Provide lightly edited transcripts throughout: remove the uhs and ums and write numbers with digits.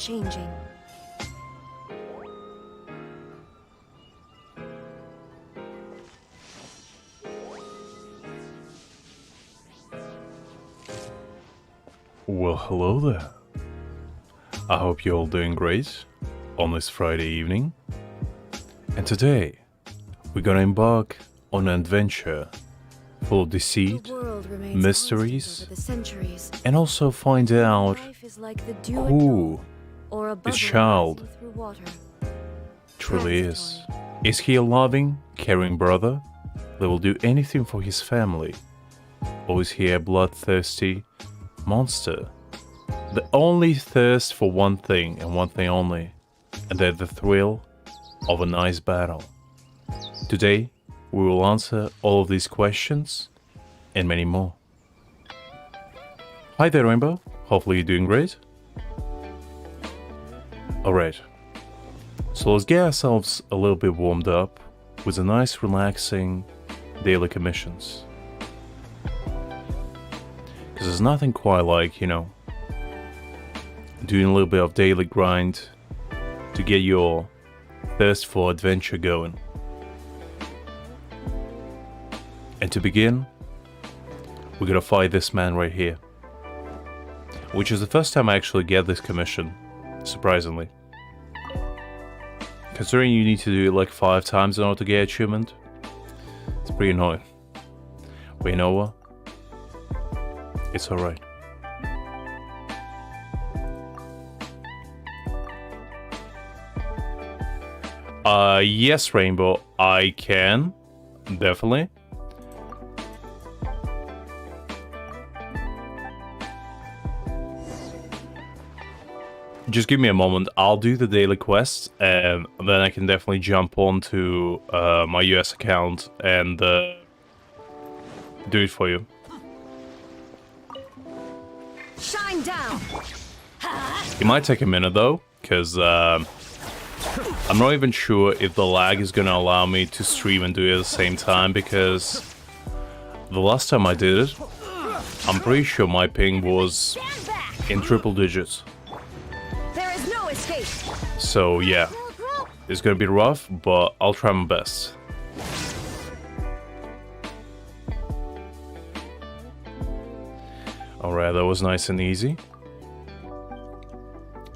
changing. Well, hello there. I hope you're all doing great on this Friday evening. And today, we're gonna embark on an adventure full of deceit, mysteries, and also find out who this child truly is. Is he a loving, caring brother that will do anything for his family? Or is he a bloodthirsty monster that only thirsts for one thing and one thing only, and that's the thrill of a nice battle? Today, we will answer all of these questions and many more. Hi there, Rainbow. Hopefully you're doing great. Alright, so let's get ourselves a little bit warmed up with a nice relaxing daily commissions. Because there's nothing quite like, doing a little bit of daily grind to get your thirst for adventure going. And to begin, we're gonna fight this man right here. Which is the first time I actually get this commission, surprisingly. Considering you need to do it like 5 times in order to get achievement, it's pretty annoying. But you know what? It's alright. Yes, Rainbow, I can. Definitely. Just give me a moment, I'll do the daily quest, and then I can definitely jump on to my US account and do it for you. Shine down. It might take a minute though, because I'm not even sure if the lag is gonna allow me to stream and do it at the same time, because the last time I did it, I'm pretty sure my ping was in triple digits. So yeah, it's gonna be rough, but I'll try my best. Alright, that was nice and easy.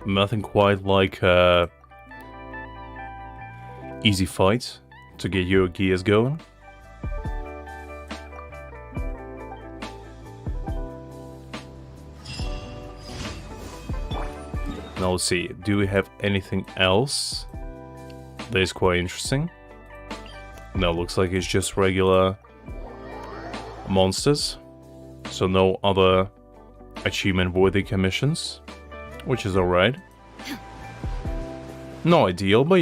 Nothing quite like easy fights to get your gears going. Now let's see, do we have anything else that is quite interesting? No, looks like it's just regular monsters. So no other achievement-worthy commissions, which is alright. Not ideal, but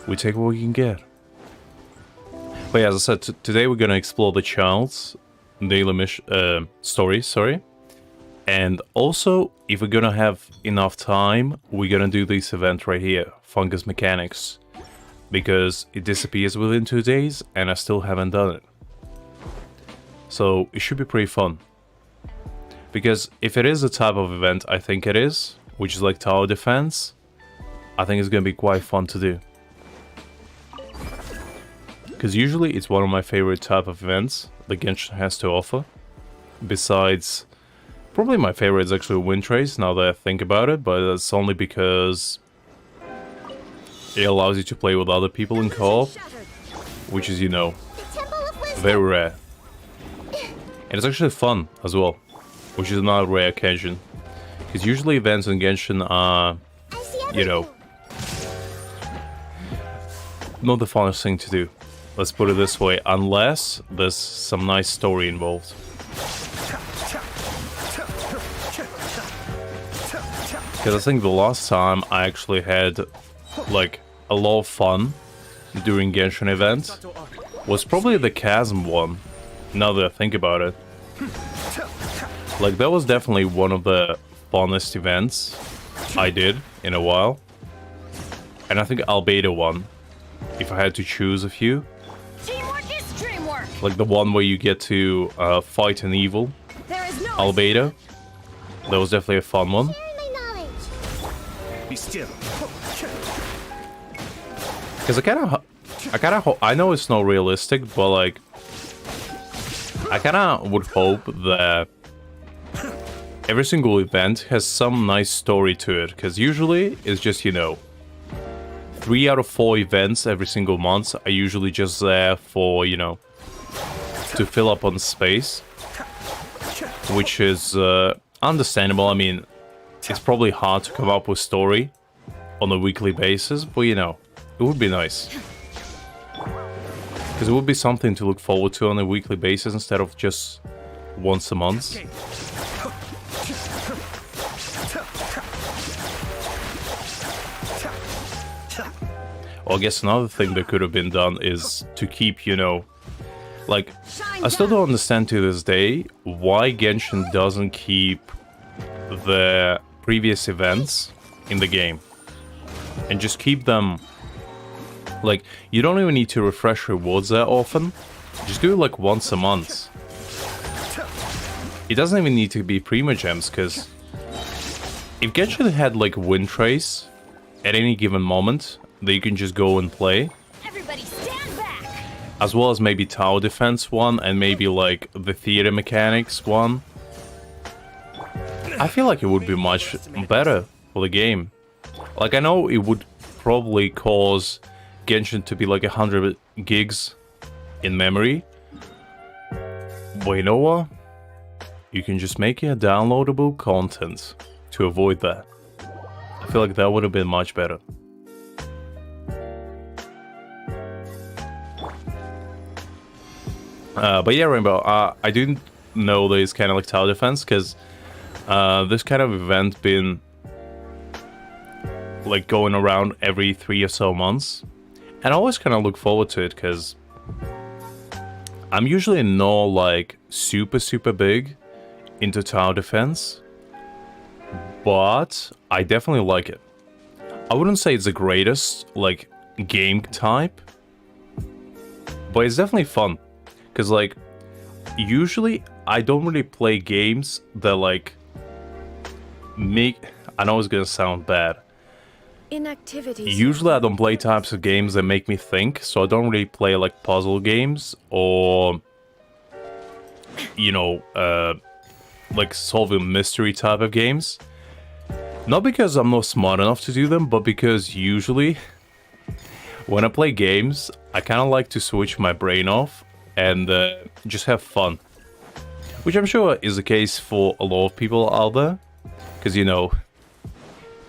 we take what we can get. But yeah, as I said, today we're gonna explore the child's daily story, And also, if we're gonna have enough time, we're gonna do this event right here, Fungus Mechanics. Because it disappears within 2 days, and I still haven't done it. So, it should be pretty fun. Because if it is the type of event I think it is, which is like tower defense, I think it's gonna be quite fun to do. Because usually it's one of my favorite type of events that Genshin has to offer. Besides... Probably my favorite is actually Wind Race, now that I think about it, but that's only because it allows you to play with other people in co-op, which is, very rare. And it's actually fun as well, which is not a rare occasion. Because usually events in Genshin are, not the funnest thing to do. Let's put it this way, unless there's some nice story involved. Because I think the last time I actually had, like, a lot of fun during Genshin events was probably the Chasm one, now that I think about it. Like, that was definitely one of the funnest events I did in a while. And I think Albedo one, if I had to choose a few. Like the one where you get to fight an evil, Albedo. That was definitely a fun one. Still. Because I know it's not realistic, but like, I kind of would hope that every single event has some nice story to it, because usually it's just, 3 out of 4 events every single month are usually just there for, you know, to fill up on space, which is understandable. I mean, it's probably hard to come up with story on a weekly basis, but you know, it would be nice. Because it would be something to look forward to on a weekly basis instead of just once a month. Well, I guess another thing that could have been done is to keep, you know, like, I still don't understand to this day why Genshin doesn't keep the previous events in the game. And just keep them, like, you don't even need to refresh rewards that often. Just do it like once a month. It doesn't even need to be Prima Gems, because if Genshin had like win trace at any given moment that you can just go and play, Everybody stand back. as well as maybe tower defense one and maybe like the theater mechanics one, I feel like it would be much better for the game. Like, I know it would probably cause Genshin to be like 100 gigs in memory, but you know what? You can just make it downloadable content to avoid that. I feel like that would have been much better. But yeah, Rainbow, I didn't know there's kind of like tower defense, because this kind of event been like going around every 3 or so months, and I always kind of look forward to it, because I'm usually not like super big into tower defense, but I definitely like it. I wouldn't say it's the greatest like game type, but it's definitely fun. Because, like, usually I don't really play games that, like, make... I know it's gonna sound bad. Inactivities. Usually I don't play types of games that make me think, so I don't really play, like, puzzle games or, you know, like, solving mystery type of games. Not because I'm not smart enough to do them, but because usually when I play games, I kind of like to switch my brain off and just have fun. Which I'm sure is the case for a lot of people out there. Because, you know,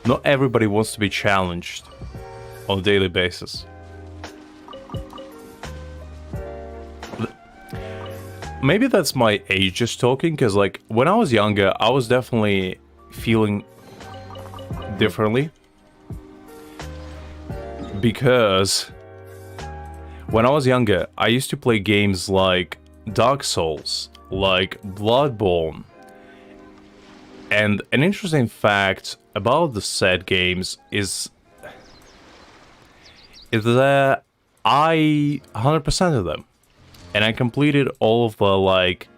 not everybody wants to be challenged on a daily basis. Maybe that's my age just talking, because, like, when I was younger, I was definitely feeling differently. Because when I was younger, I used to play games like Dark Souls, like Bloodborne. And an interesting fact about the said games is that I 100%ed them. And I completed all of the, like,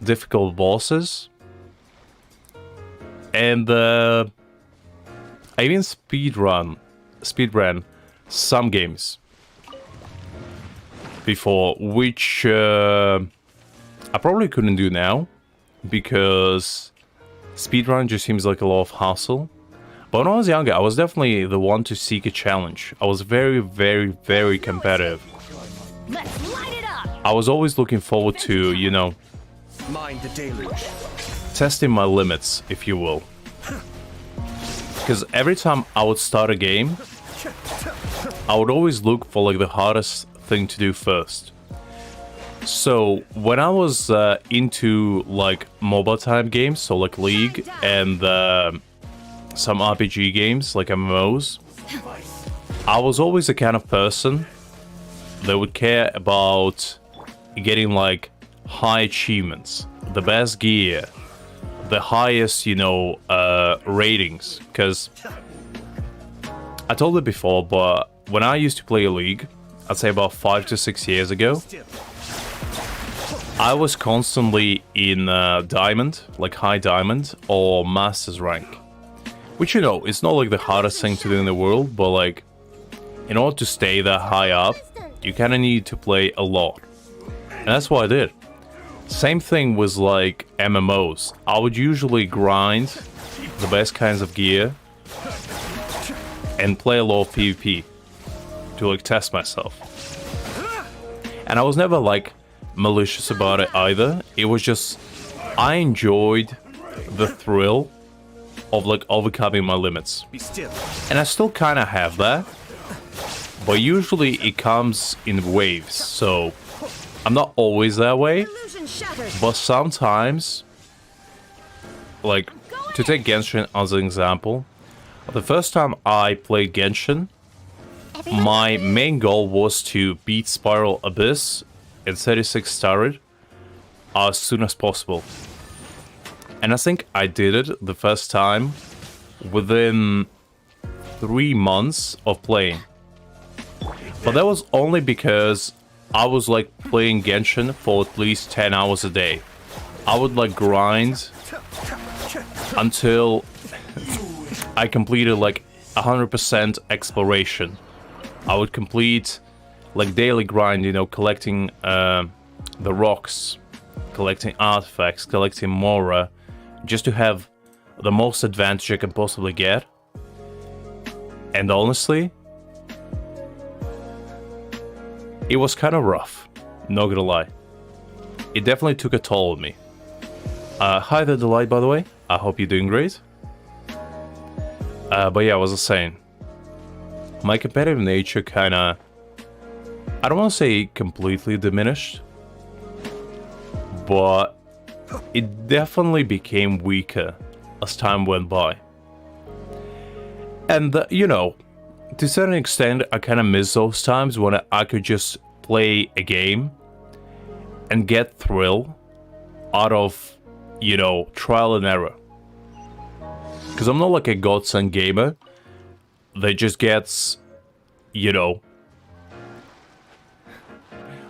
difficult bosses. And I even speedran some games before, which I probably couldn't do now, because speedrun just seems like a lot of hassle. But when I was younger, I was definitely the one to seek a challenge. I was very competitive. Let's light it up. I was always looking forward to, you know, Mind the deluge. testing my limits, if you will. Because every time I would start a game, I would always look for like the hardest thing to do first. So when I was into like MOBA type games, so like League and some RPG games like MMOs, I was always the kind of person that would care about getting like high achievements, the best gear, the highest, you know, ratings. Because I told it before, but when I used to play a League, I'd say about 5 to 6 years ago, I was constantly in Diamond, like High Diamond, or Masters rank. Which, you know, it's not like the hardest thing to do in the world, but like, in order to stay that high up, you kind of need to play a lot. And that's what I did. Same thing was like MMOs. I would usually grind the best kinds of gear and play a lot of PvP. to like test myself. And I was never like malicious about it either. It was just I enjoyed the thrill of like overcoming my limits. Be still. And I still kind of have that. But usually it comes in waves, so I'm not always that way. Illusion shattered. But sometimes, like, to take Genshin as an example, the first time I played Genshin, my main goal was to beat Spiral Abyss and 36 Starred as soon as possible. And I think I did it the first time within 3 months of playing. But that was only because I was like playing Genshin for at least 10 hours a day. I would like grind until I completed like 100% exploration. I would complete like daily grind, you know, collecting the rocks, collecting artifacts, collecting Mora, just to have the most advantage I can possibly get. And honestly, it was kind of rough, not gonna lie. It definitely took a toll on me. Hi there, Delight, by the way. I hope you're doing great. But yeah, as I was saying, my competitive nature kind of, I don't want to say completely diminished, but it definitely became weaker as time went by. And, you know, to a certain extent, I kind of miss those times when I could just play a game and get thrill out of, you know, trial and error. Because I'm not like a godsend gamer that just gets, you know,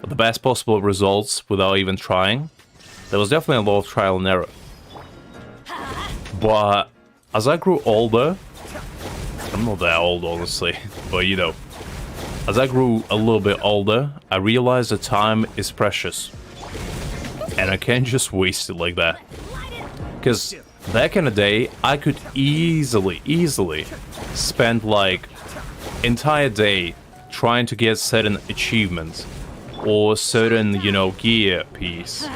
the best possible results without even trying. There was definitely a lot of trial and error. But as I grew older, I'm not that old, honestly, but you know, as I grew a little bit older, I realized that time is precious. And I can't just waste it like that. Because back in the day, I could easily spend like entire day trying to get certain achievements or certain, you know, gear piece.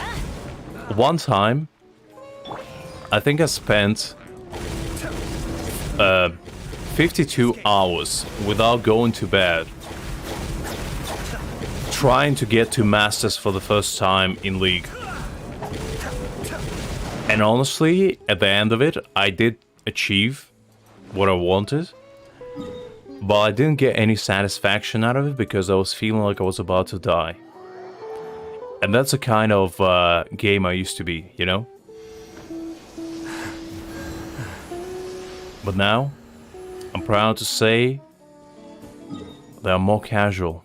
One time, I think I spent 52 hours without going to bed trying to get to Masters for the first time in League. And honestly, at the end of it, I did achieve what I wanted, but I didn't get any satisfaction out of it because I was feeling like I was about to die. And that's the kind of game I used to be, you know? But now, I'm proud to say that I'm more casual.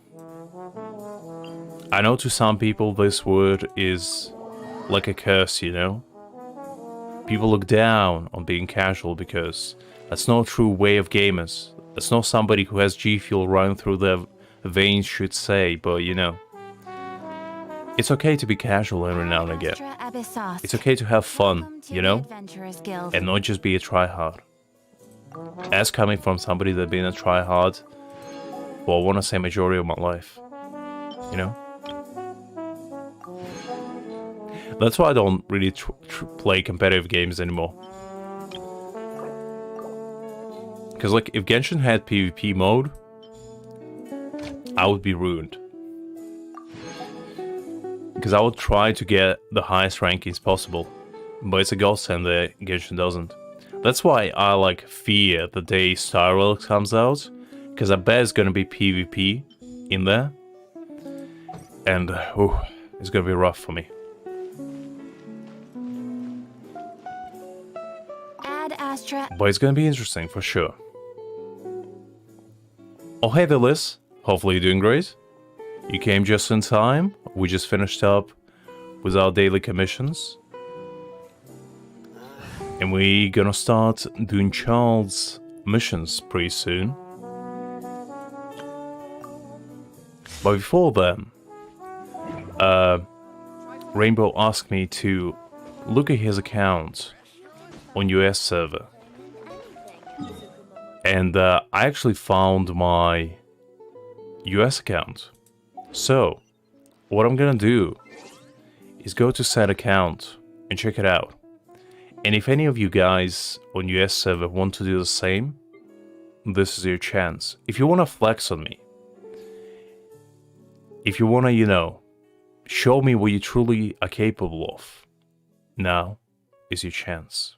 I know to some people this word is like a curse, you know? People look down on being casual because that's no true way of gamers. That's not somebody who has G Fuel running through their veins should say, but you know. It's okay to be casual every now and again. It's okay to have fun, you know? And not just be a tryhard. As coming from somebody that's been a tryhard for, I want to say, majority of my life. You know? That's why I don't really play competitive games anymore. Because, like, if Genshin had PvP mode, I would be ruined. Because I would try to get the highest rankings possible. But it's a godsend that Genshin doesn't. That's why I, like, fear the day Star Relic comes out. Because I bet it's gonna be PvP in there. And, it's gonna be rough for me. But it's gonna be interesting, for sure. Oh, hey there, Liz. Hopefully you're doing great. You came just in time. We just finished up with our daily commissions. And we're gonna start doing Childe's missions pretty soon. But before then, Rainbow asked me to look at his account on US server. And I actually found my US account. So, what I'm gonna do is go to said account and check it out. And if any of you guys on US server want to do the same, this is your chance. If you want to flex on me, if you want to, you know, show me what you truly are capable of, now is your chance.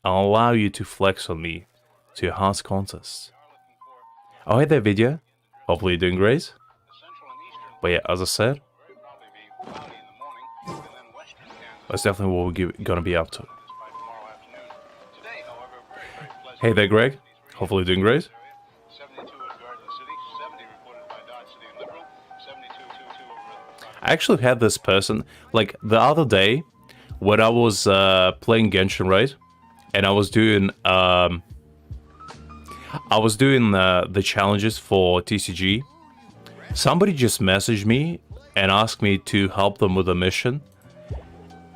I'll allow you to flex on me to your heart's contest. I hate that video. Hopefully you're doing great. But yeah, as I said, that's definitely what we're gonna be up to. Hey there, Greg. Hopefully you're doing great. I actually had this person, like, the other day, when I was playing Genshin, right? And I was doing the challenges for TCG. Somebody just messaged me and asked me to help them with a mission.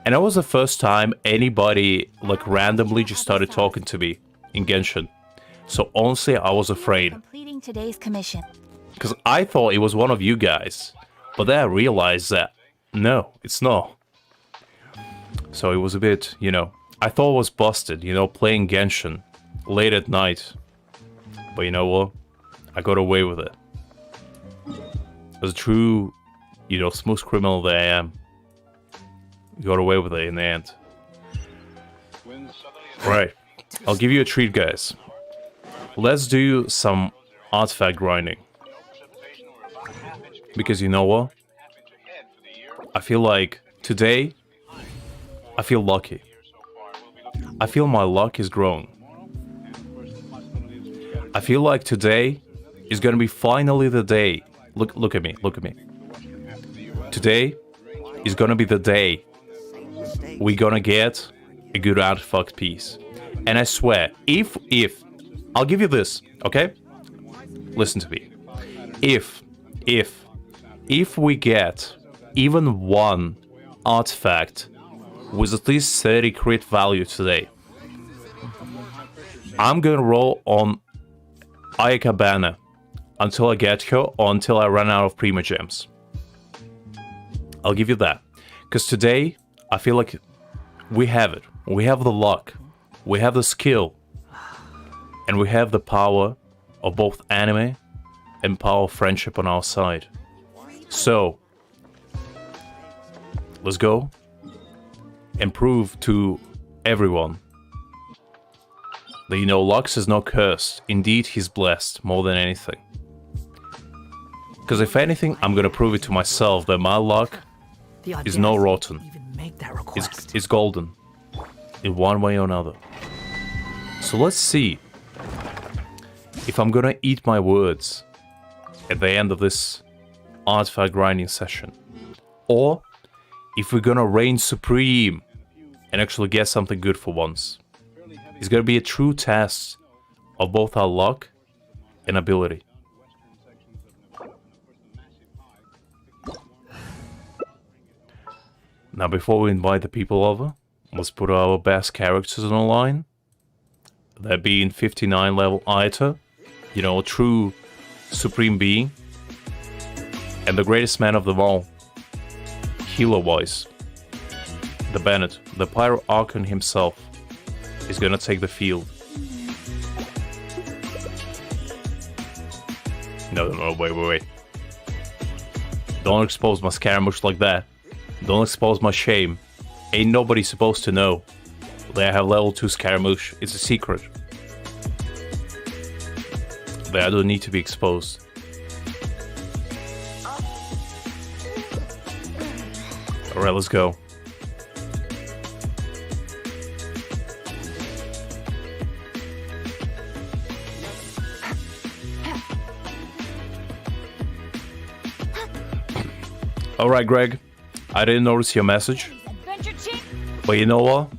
And that was the first time anybody, like, randomly just started talking to me in Genshin. So honestly, I was afraid. Completing today's commission. Because I thought it was one of you guys. But then I realized that, no, it's not. So it was a bit, you know, I thought it was busted, you know, playing Genshin late at night. But you know what? I got away with it. As a true, you know, smooth criminal that I am, got away with it in the end. Right. I'll give you a treat, guys. Let's do some artifact grinding. Because you know what? I feel like today, I feel lucky. I feel my luck is growing. I feel like today is gonna be finally the day. Look at me, look at me. Today is gonna be the day we're gonna get a good artifact piece. And I swear, if I'll give you this, okay? Listen to me. If we get even one artifact with at least 30 crit value today, I'm gonna roll on Ayaka Banner until I get her or until I run out of Prima Gems. I'll give you that. Because today, I feel like we have it. We have the luck. We have the skill. And we have the power of both anime and power of friendship on our side. So, let's go and prove to everyone that, you know, Lux is not cursed. Indeed, he's blessed more than anything. Because if anything, I'm gonna prove it to myself that my luck is not rotten. It's golden. In one way or another. So let's see if I'm gonna eat my words at the end of this artifact grinding session. Or if we're gonna reign supreme and actually get something good for once. It's gonna be a true test of both our luck and ability. Now before we invite the people over, let's put our best characters on the line. That being 59 level Aita, you know, a true supreme being. And the greatest man of them all, healer-wise, the Bennett, the Pyro Archon himself, is gonna take the field. No, wait. Don't expose my Scaramouche like that. Don't expose my shame. Ain't nobody supposed to know that I have level 2 Scaramouche. It's a secret. That I don't need to be exposed. Alright, let's go. Alright, Greg. I didn't notice your message. But you know what?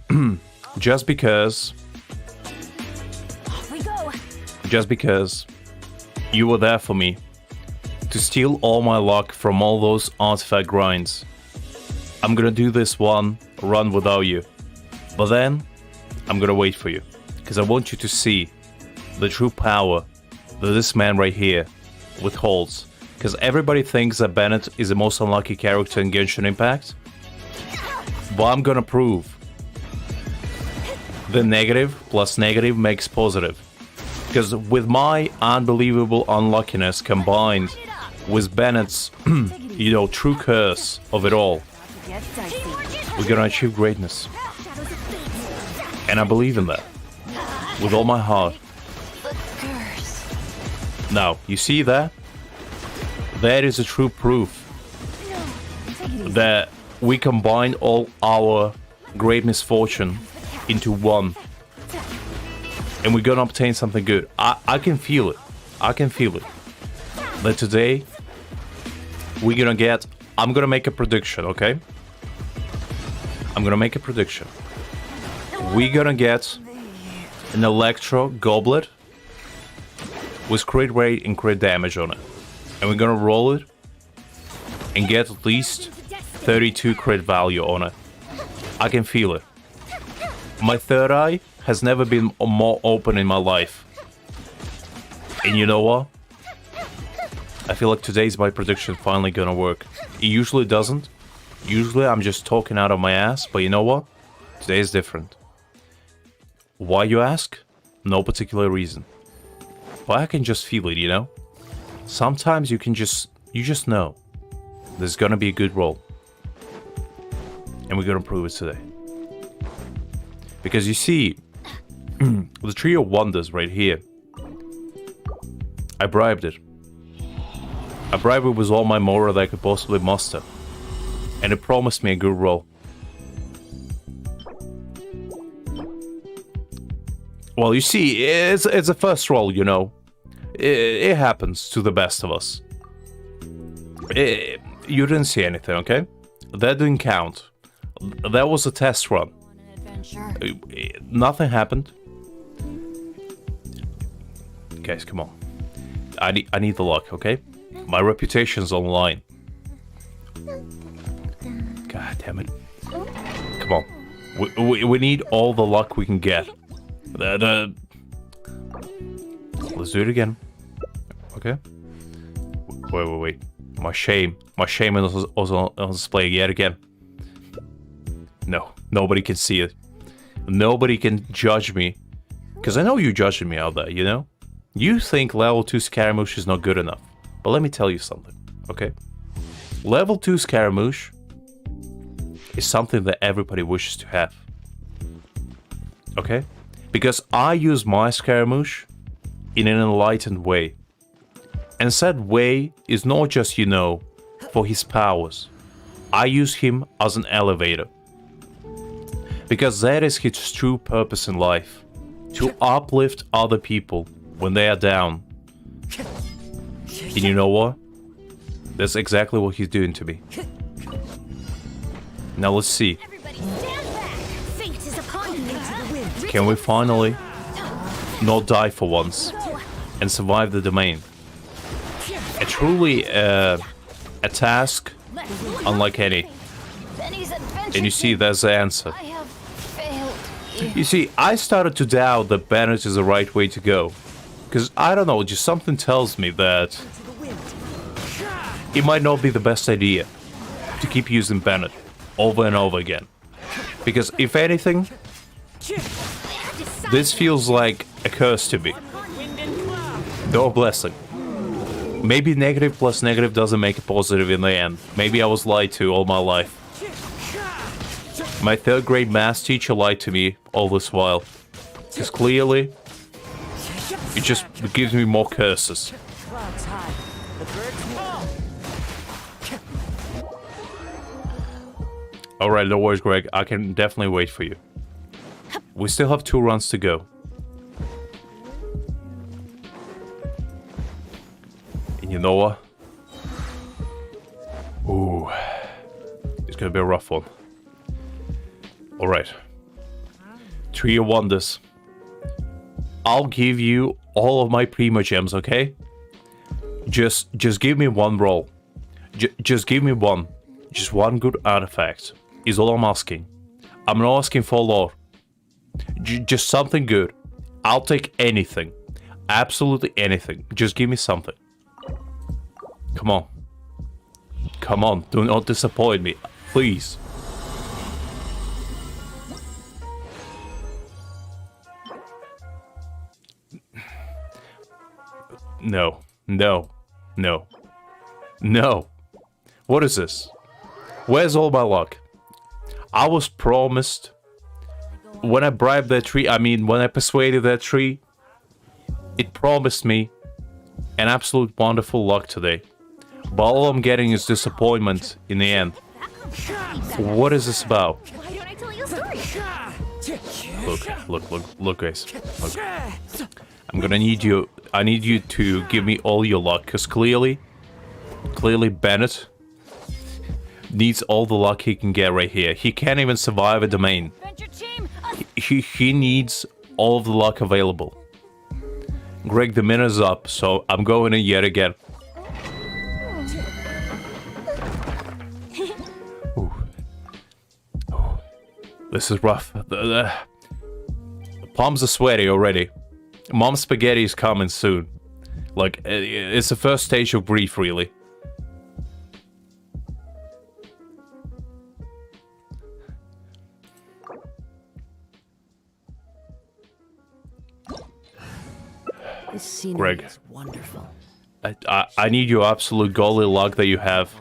Just because you were there for me to steal all my luck from all those artifact grinds, I'm gonna do this one run without you. But then, I'm gonna wait for you. Because I want you to see the true power that this man right here withholds. Because everybody thinks that Bennett is the most unlucky character in Genshin Impact. But I'm gonna prove the negative plus negative makes positive. Because with my unbelievable unluckiness combined with Bennett's, true curse of it all, we're gonna achieve greatness. And I believe in that. With all my heart. Now, you see that? That is a true proof that we combine all our great misfortune into one. And we're gonna obtain something good. I can feel it. I can feel it. That today, we're gonna get... I'm gonna make a prediction, okay? I'm gonna make a prediction. We're gonna get an Electro Goblet with crit rate and crit damage on it. And we're gonna roll it and get at least 32 crit value on it. I can feel it. My third eye has never been more open in my life. And you know what? I feel like today's my prediction finally gonna work. It usually doesn't. Usually I'm just talking out of my ass, but you know what? Today is different. Why, you ask? No particular reason. But I can just feel it, you know? Sometimes you just know. There's gonna be a good roll. And we're gonna prove it today. Because you see, the Tree of Wonders right here, I bribed it. I bribed it with all my Mora that I could possibly muster. And it promised me a good roll. Well, you see, it's a first roll, you know. It happens to the best of us. You didn't see anything, okay? That didn't count. That was a test run. Nothing happened. Guys, come on. I need the luck, okay? My reputation's on the line. God damn it. Come on. We need all the luck we can get. Let's do it again. Okay? Wait. My shame is also on display yet again. No, nobody can see it. Nobody can judge me. Because I know you're judging me out there, you know? You think level 2 Scaramouche is not good enough. But let me tell you something, okay? Level 2 Scaramouche is something that everybody wishes to have. Okay? Because I use my Scaramouche in an enlightened way. And said way is not just, you know, for his powers. I use him as an elevator. Because that is his true purpose in life. To uplift other people when they are down. And you know what? That's exactly what he's doing to me. Now let's see. Can we finally not die for once and survive the domain? A truly a task unlike any. And you see, there's the answer. You see, I started to doubt that Bennett is the right way to go. Because, I don't know, just something tells me that it might not be the best idea to keep using Bennett over and over again. Because, if anything, this feels like a curse to me. No blessing. Maybe negative plus negative doesn't make it positive in the end. Maybe I was lied to all my life. My third grade math teacher lied to me all this while. Because clearly, it just gives me more curses. Alright, no worries, Greg. I can definitely wait for you. We still have 2 runs to go. And you know what? Ooh. It's gonna be a rough one. Alright. Tree of Wonders. I'll give you all of my Primo Gems, okay? Just give me one roll. Just give me one. Just one good artifact. Is all I'm asking. I'm not asking for a lot. Just something good. I'll take anything. Absolutely anything. Just give me something. Come on. Come on, do not disappoint me. Please. No. No. No. No. What is this? Where's all my luck? I was promised... When I bribed that tree, I mean, when I persuaded that tree, it promised me an absolute wonderful luck today. But all I'm getting is disappointment in the end. What is this about? Why don't I tell you a story? Look, guys. Look. I'm gonna need you. I need you to give me all your luck, because clearly Bennett needs all the luck he can get right here. He can't even survive a domain. Venture team, He needs all of the luck available. Greg, the minute's up, so I'm going in yet again. Ooh. Ooh. This is rough. The palms are sweaty already. Mom's spaghetti is coming soon. Like, it's the first stage of grief, really. This scenery Greg. is wonderful. I need your absolute golly luck that you have.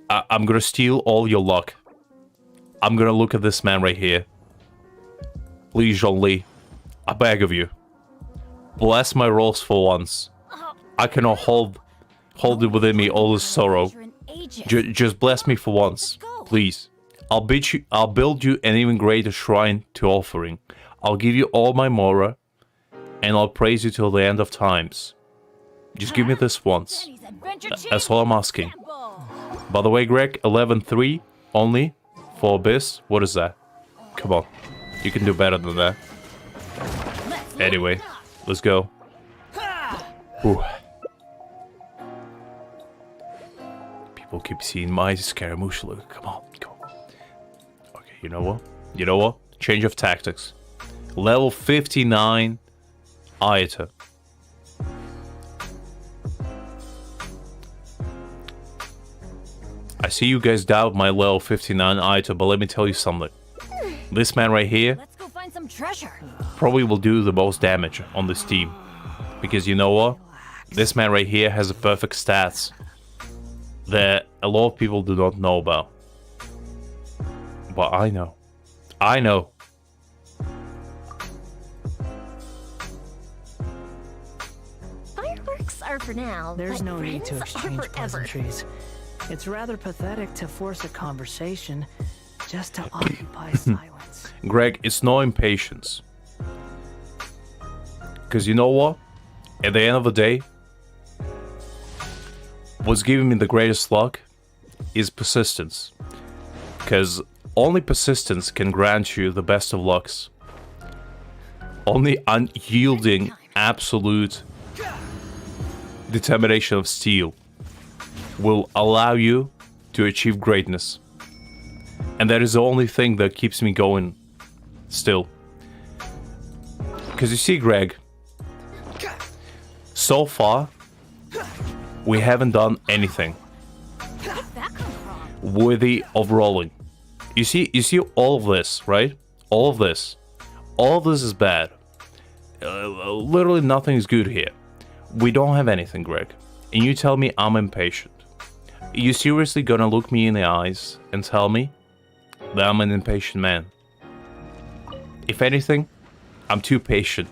I'm gonna steal all your luck. I'm gonna look at this man right here. Please, Jean-Lee. I beg of you. Bless my rolls for once. I cannot hold it within me all this sorrow. Just bless me for once, please. I'll build you an even greater shrine to offering. I'll give you all my Mora, and I'll praise you till the end of times. Just give me this once. That's all I'm asking. By the way, Greg, 11-3 only for Abyss. What is that? Come on. You can do better than that. Anyway, let's go. Whew. People keep seeing my Scaramouche look. Come on, go. Okay, you know what? You know what? Change of tactics. Level 59 Ayata. I see you guys doubt my level 59 Ayata, but let me tell you something. This man right here let's go find some treasure. probably will do the most damage on this team. Because you know what? This man right here has a perfect stats that a lot of people do not know about. But I know. I know. Fireworks are for now. There's but no need to friends are exchange forever. pleasantries. It's rather pathetic to force a conversation just to occupy silence. Greg, it's no impatience. Because you know what? At the end of the day, what's giving me the greatest luck is persistence. Because only persistence can grant you the best of lucks. Only unyielding, absolute determination of steel will allow you to achieve greatness. And that is the only thing that keeps me going still. Because you see, Greg, so far, we haven't done anything worthy of rolling. You see all of this, right? All of this is bad. Literally nothing is good here. We don't have anything, Greg. And you tell me I'm impatient. You seriously gonna look me in the eyes and tell me that I'm an impatient man? If anything, I'm too patient.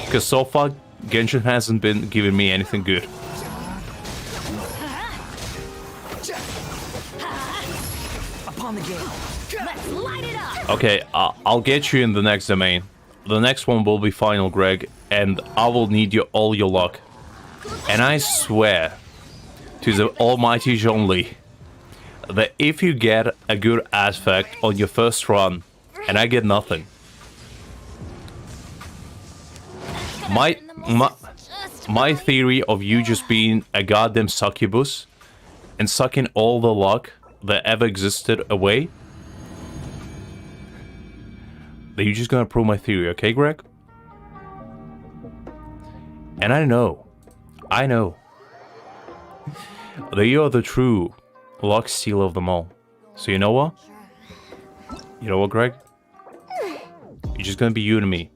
Because so far, Genshin hasn't been giving me anything good. Upon the game. Let's light it up. Okay, I'll get you in the next domain. The next one will be final, Greg, and I will need all your luck. And I swear to the almighty Jean-Lee that if you get a good aspect on your first run, and I get nothing, my theory of you just being a goddamn succubus and sucking all the luck that ever existed away, that you're just gonna prove my theory, okay, Greg? And I know You are the true luck stealer of them all. So you know what? You know what, Greg? You're just gonna be you and me.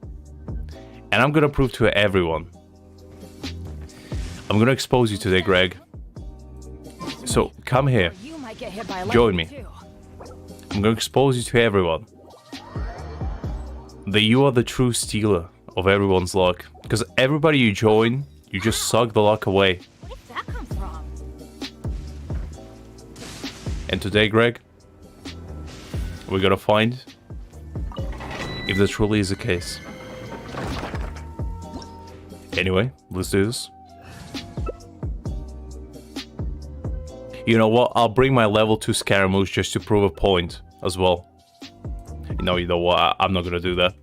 And I'm gonna prove to everyone. I'm gonna expose you today, Greg. So come here. You might get hit by Join me. lightning, too. I'm gonna expose you to everyone. That you are the true stealer of everyone's luck. Because everybody you join, you just suck the luck away. Where did that come from? And today, Greg, we're gonna find if this truly is the case. Anyway, let's do this. You know what? I'll bring my level 2 Scaramouche just to prove a point as well. You know what? I'm not gonna do that.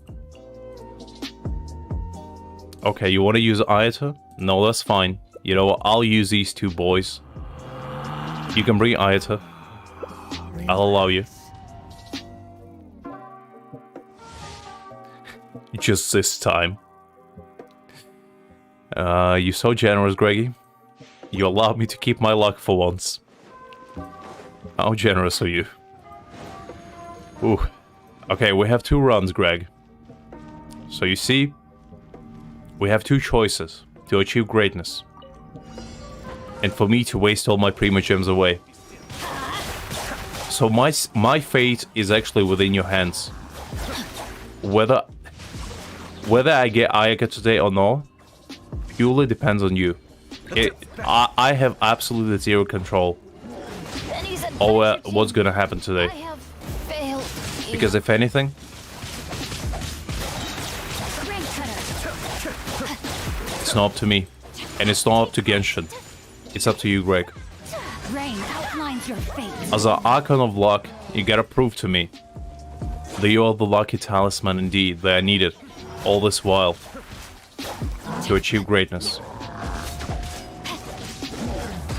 Okay, you want to use Ayata? No, that's fine. You know what? I'll use these two boys. You can bring Ayata. I'll allow you. Just this time. You're so generous, Greggy. You allowed me to keep my luck for once. How generous are you? Ooh. Okay, we have 2 runs, Greg. So you see, we have 2 choices to achieve greatness. And for me to waste all my Prima Gems away. So my fate is actually within your hands. Whether I get Ayaka today or not, purely depends on you. I have absolutely zero control over what's gonna happen today. I have failed you. Because if anything, Rain cutter. it's not up to me. And it's not up to Genshin. It's up to you, Greg. Rain outlines your fate. As an Archon of Luck, you gotta prove to me that you are the lucky talisman indeed that I needed all this while to achieve greatness.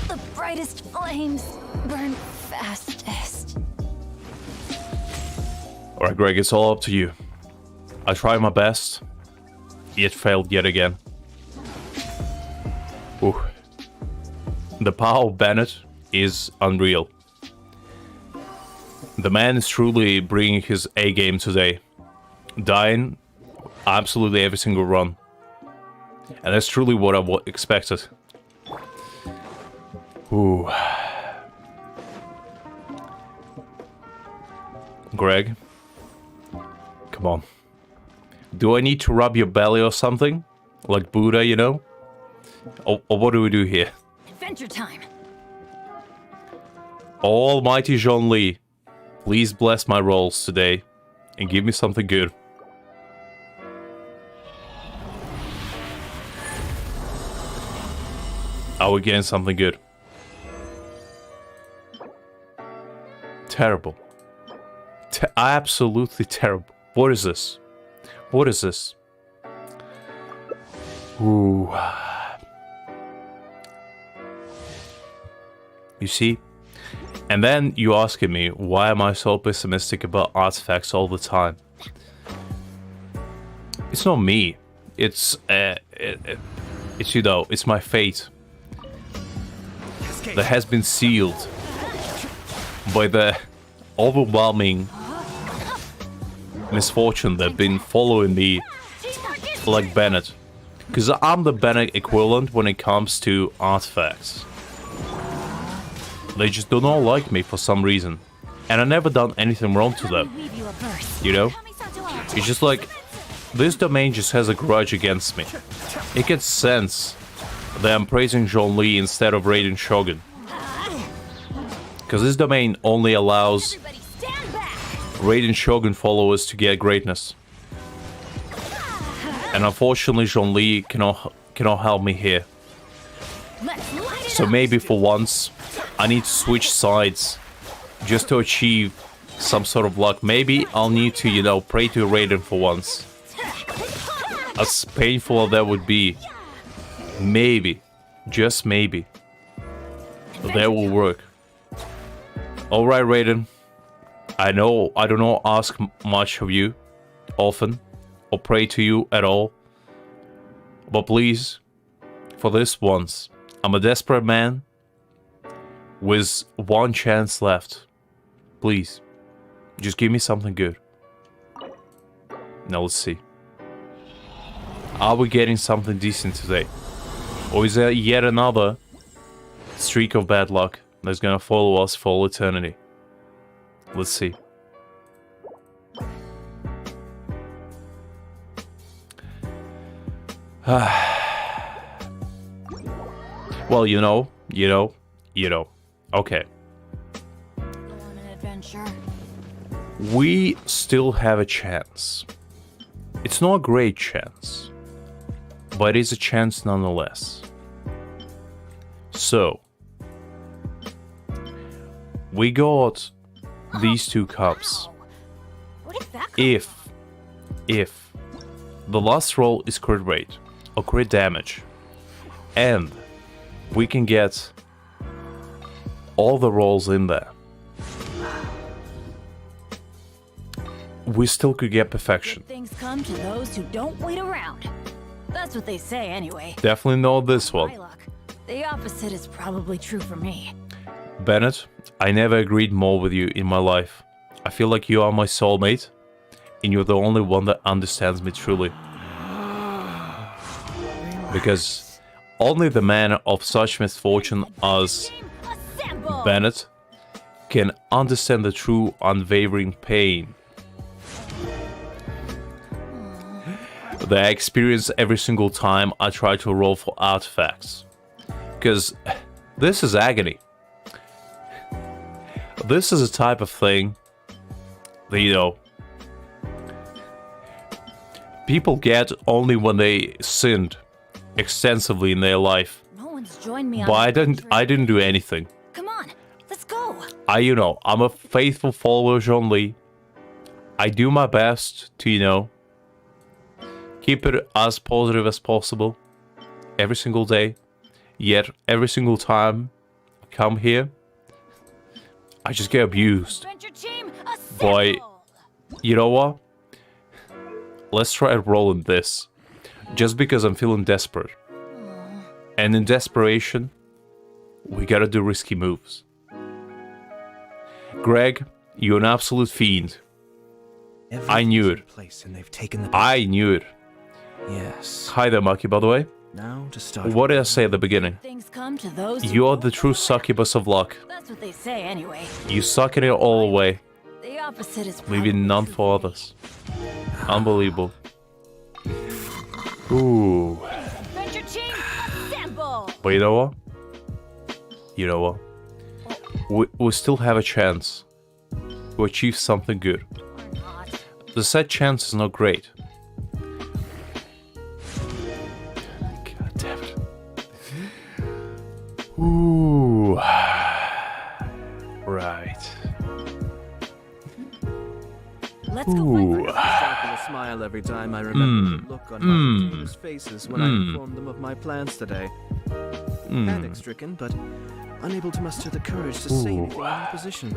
The brightest flames burn fastest. Alright, Greg, it's all up to you. I tried my best, yet failed yet again. Ooh. The power of Bennett is unreal. The man is truly bringing his A game today. Dying absolutely every single run. And that's truly what I expected. Ooh. Greg, come on. Do I need to rub your belly or something? Like Buddha, you know? Or what do we do here? Adventure time. Almighty Jean Lee, please bless my rolls today and give me something good. Are we getting something good? Terrible. Absolutely terrible. What is this? What is this? Ooh. You see? And then you asking me, why am I so pessimistic about artifacts all the time? It's not me. It's you know, it's my fate that has been sealed by the overwhelming misfortune that been following me like Bennett. Because I'm the Bennett equivalent when it comes to artifacts. They just do not like me for some reason. And I never done anything wrong to them. You know? It's just like, this domain just has a grudge against me. It gets sense that I'm praising Zhong Li instead of raiding Shogun. Because this domain only allows raiding Shogun followers to get greatness. And unfortunately Zhong Li cannot help me here. So maybe for once, I need to switch sides just to achieve some sort of luck. Maybe I'll need to, you know, pray to Raiden for once. As painful as that would be, maybe, just maybe, that will work. Alright, Raiden. I know I do not ask much of you, often, or pray to you at all. But please, for this once, I'm a desperate man, with one chance left. Please, just give me something good. Now let's see. Are we getting something decent today? Or is there yet another streak of bad luck that's gonna follow us for all eternity? Let's see. Well, you know. Okay. Go on an adventure. We still have a chance. It's not a great chance, but it's a chance nonetheless. So, we got these 2 cups. Where did that come If the last roll is crit rate or crit damage, and we can get all the rolls in there, we still could get perfection. Good things come to those who don't wait around. That's what they say anyway. Definitely not this one. My luck. The opposite is probably true for me. Bennett, I never agreed more with you in my life. I feel like you are my soulmate, and you're the only one that understands me truly. Because only the man of such misfortune as Team, assemble! Bennett can understand the true unwavering pain that I experience every single time I try to roll for artifacts. Because this is agony. This is a type of thing that, you know, people get only when they sinned extensively in their life. No one's joined me on But this I adventure. didn't do anything. Come on, let's go. I'm a faithful follower of Jean Lee. I do my best to, keep it as positive as possible every single day. Yet every single time I come here, I just get abused. Adventure team, Boy, assemble! you know what? Let's try rolling this. Just because I'm feeling desperate. And in desperation, we gotta do risky moves. Greg, you're an absolute fiend. I knew it. Place and they've taken the I knew it. Yes. Hi there, Maki, by the way. Now to start. What did I say at the beginning? Things come to those who You are don't the true wait succubus of luck. around. That's what they say anyway. You sucking it all away, The opposite is leaving none probably for true others. Unbelievable. Ooh. Adventure team, assemble! But you know what? We still have a chance to achieve something good. Or not. The said chance is not great. God damn it. Ooh. Right. Let's go Ooh. fight for Sharpen a smile every time I remember the look on my retainers' faces when I informed them of my plans today. Panic-stricken, but unable to muster the courage to say anything in opposition.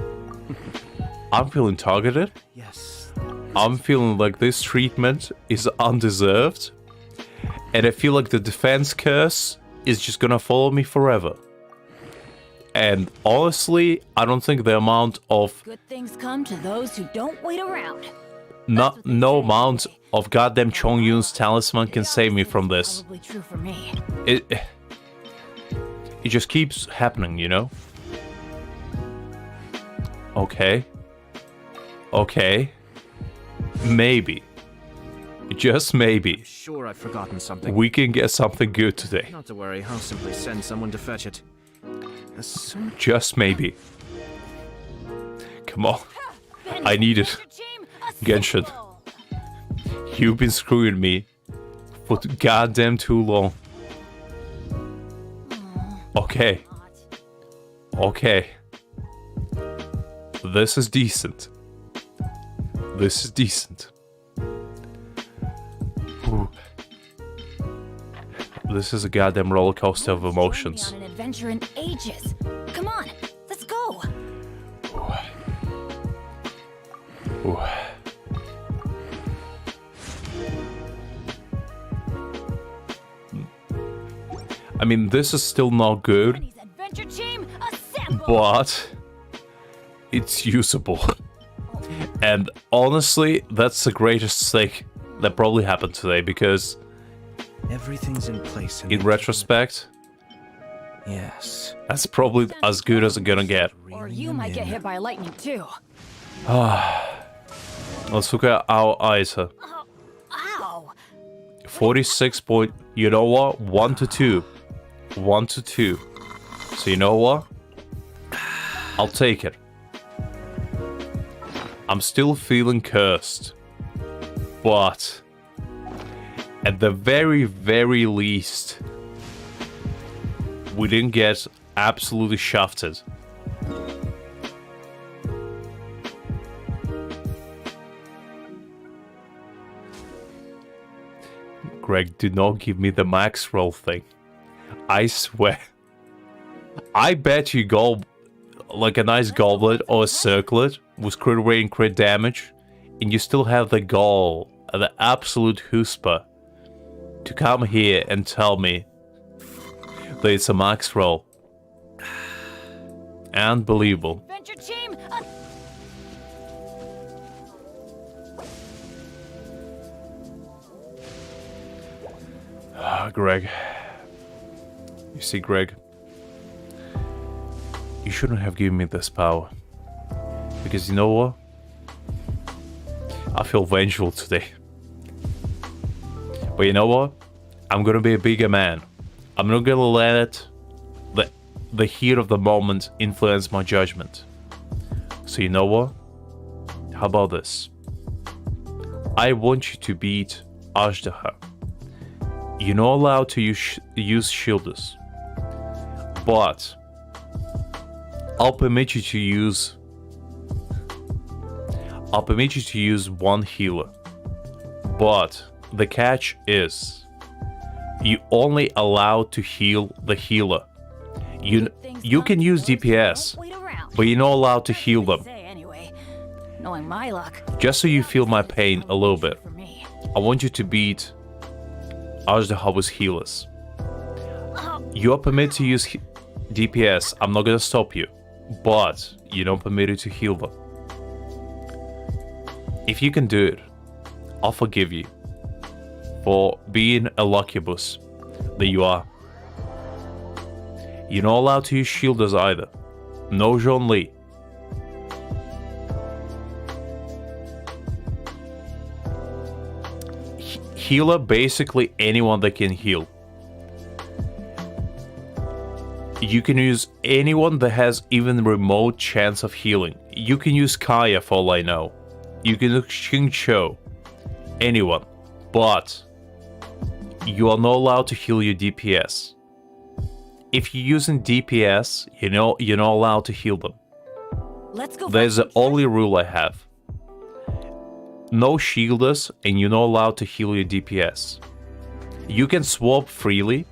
I'm feeling targeted. Yes. I'm feeling like this treatment is undeserved. And I feel like the defense curse is just gonna follow me forever. And honestly, I don't think the amount of Good things come to those who don't wait around. no amount of goddamn Chong Yun's talisman can save me from this. Probably true for me. It just keeps happening, you know? Okay. Maybe. Just maybe. Sure, I've forgotten something. We can get something good today. Not to worry, I'll simply send someone to fetch it. As soon Just maybe. Come on. Bend I need it. Adventure team, Genshin. assemble! You've been screwing me for goddamn too long. Okay. This is decent. Ooh. This is a goddamn roller coaster of emotions. Joined me on an adventure in ages. Come on, let's go. Ooh. I mean, this is still not good, Adventure team, assemble! but it's usable. And honestly, that's the greatest thing that probably happened today, because Everything's in place. in retrospect, Yes. that's probably as good as it's gonna get. Or you might get hit by lightning too. Let's look at our ISA. Ow! 46 point, you know what? 1 to 2. 1 to 2. So you know what? I'll take it. I'm still feeling cursed. But at the very, very least, we didn't get absolutely shafted. Greg, do not give me the max roll thing. I swear. I bet you go like a nice goblet or a circlet with crit rate and crit damage, and you still have the gall, the absolute chutzpah, to come here and tell me that it's a max roll. Unbelievable. Venture team! Greg. You see, Greg, you shouldn't have given me this power. Because you know what? I feel vengeful today. But you know what? I'm gonna be a bigger man. I'm not gonna let the heat of the moment influence my judgment. So you know what? How about this? I want you to beat Ashtaha. You're not allowed to use Childes, but I'll permit you to use one healer. But the catch is, you only allowed to heal the healer. You can use DPS, but you're not allowed to heal them. Knowing my luck. Just so you feel my pain a little bit, I want you to beat Ashtaha's healers. You are permitted to use DPS, I'm not gonna stop you, but you don't permit it to heal them. If you can do it, I'll forgive you for being a luckybus that you are. You're not allowed to use shielders either. No Zhong Li. Healer, basically anyone that can heal. You can use anyone that has even remote chance of healing. You can use Kaya for all I know. You can use Xingqiu. Anyone. But you are not allowed to heal your DPS. If you're using DPS, you're not allowed to heal them. Let's go. That is the only rule I have. No shielders, and you're not allowed to heal your DPS. You can swap freely.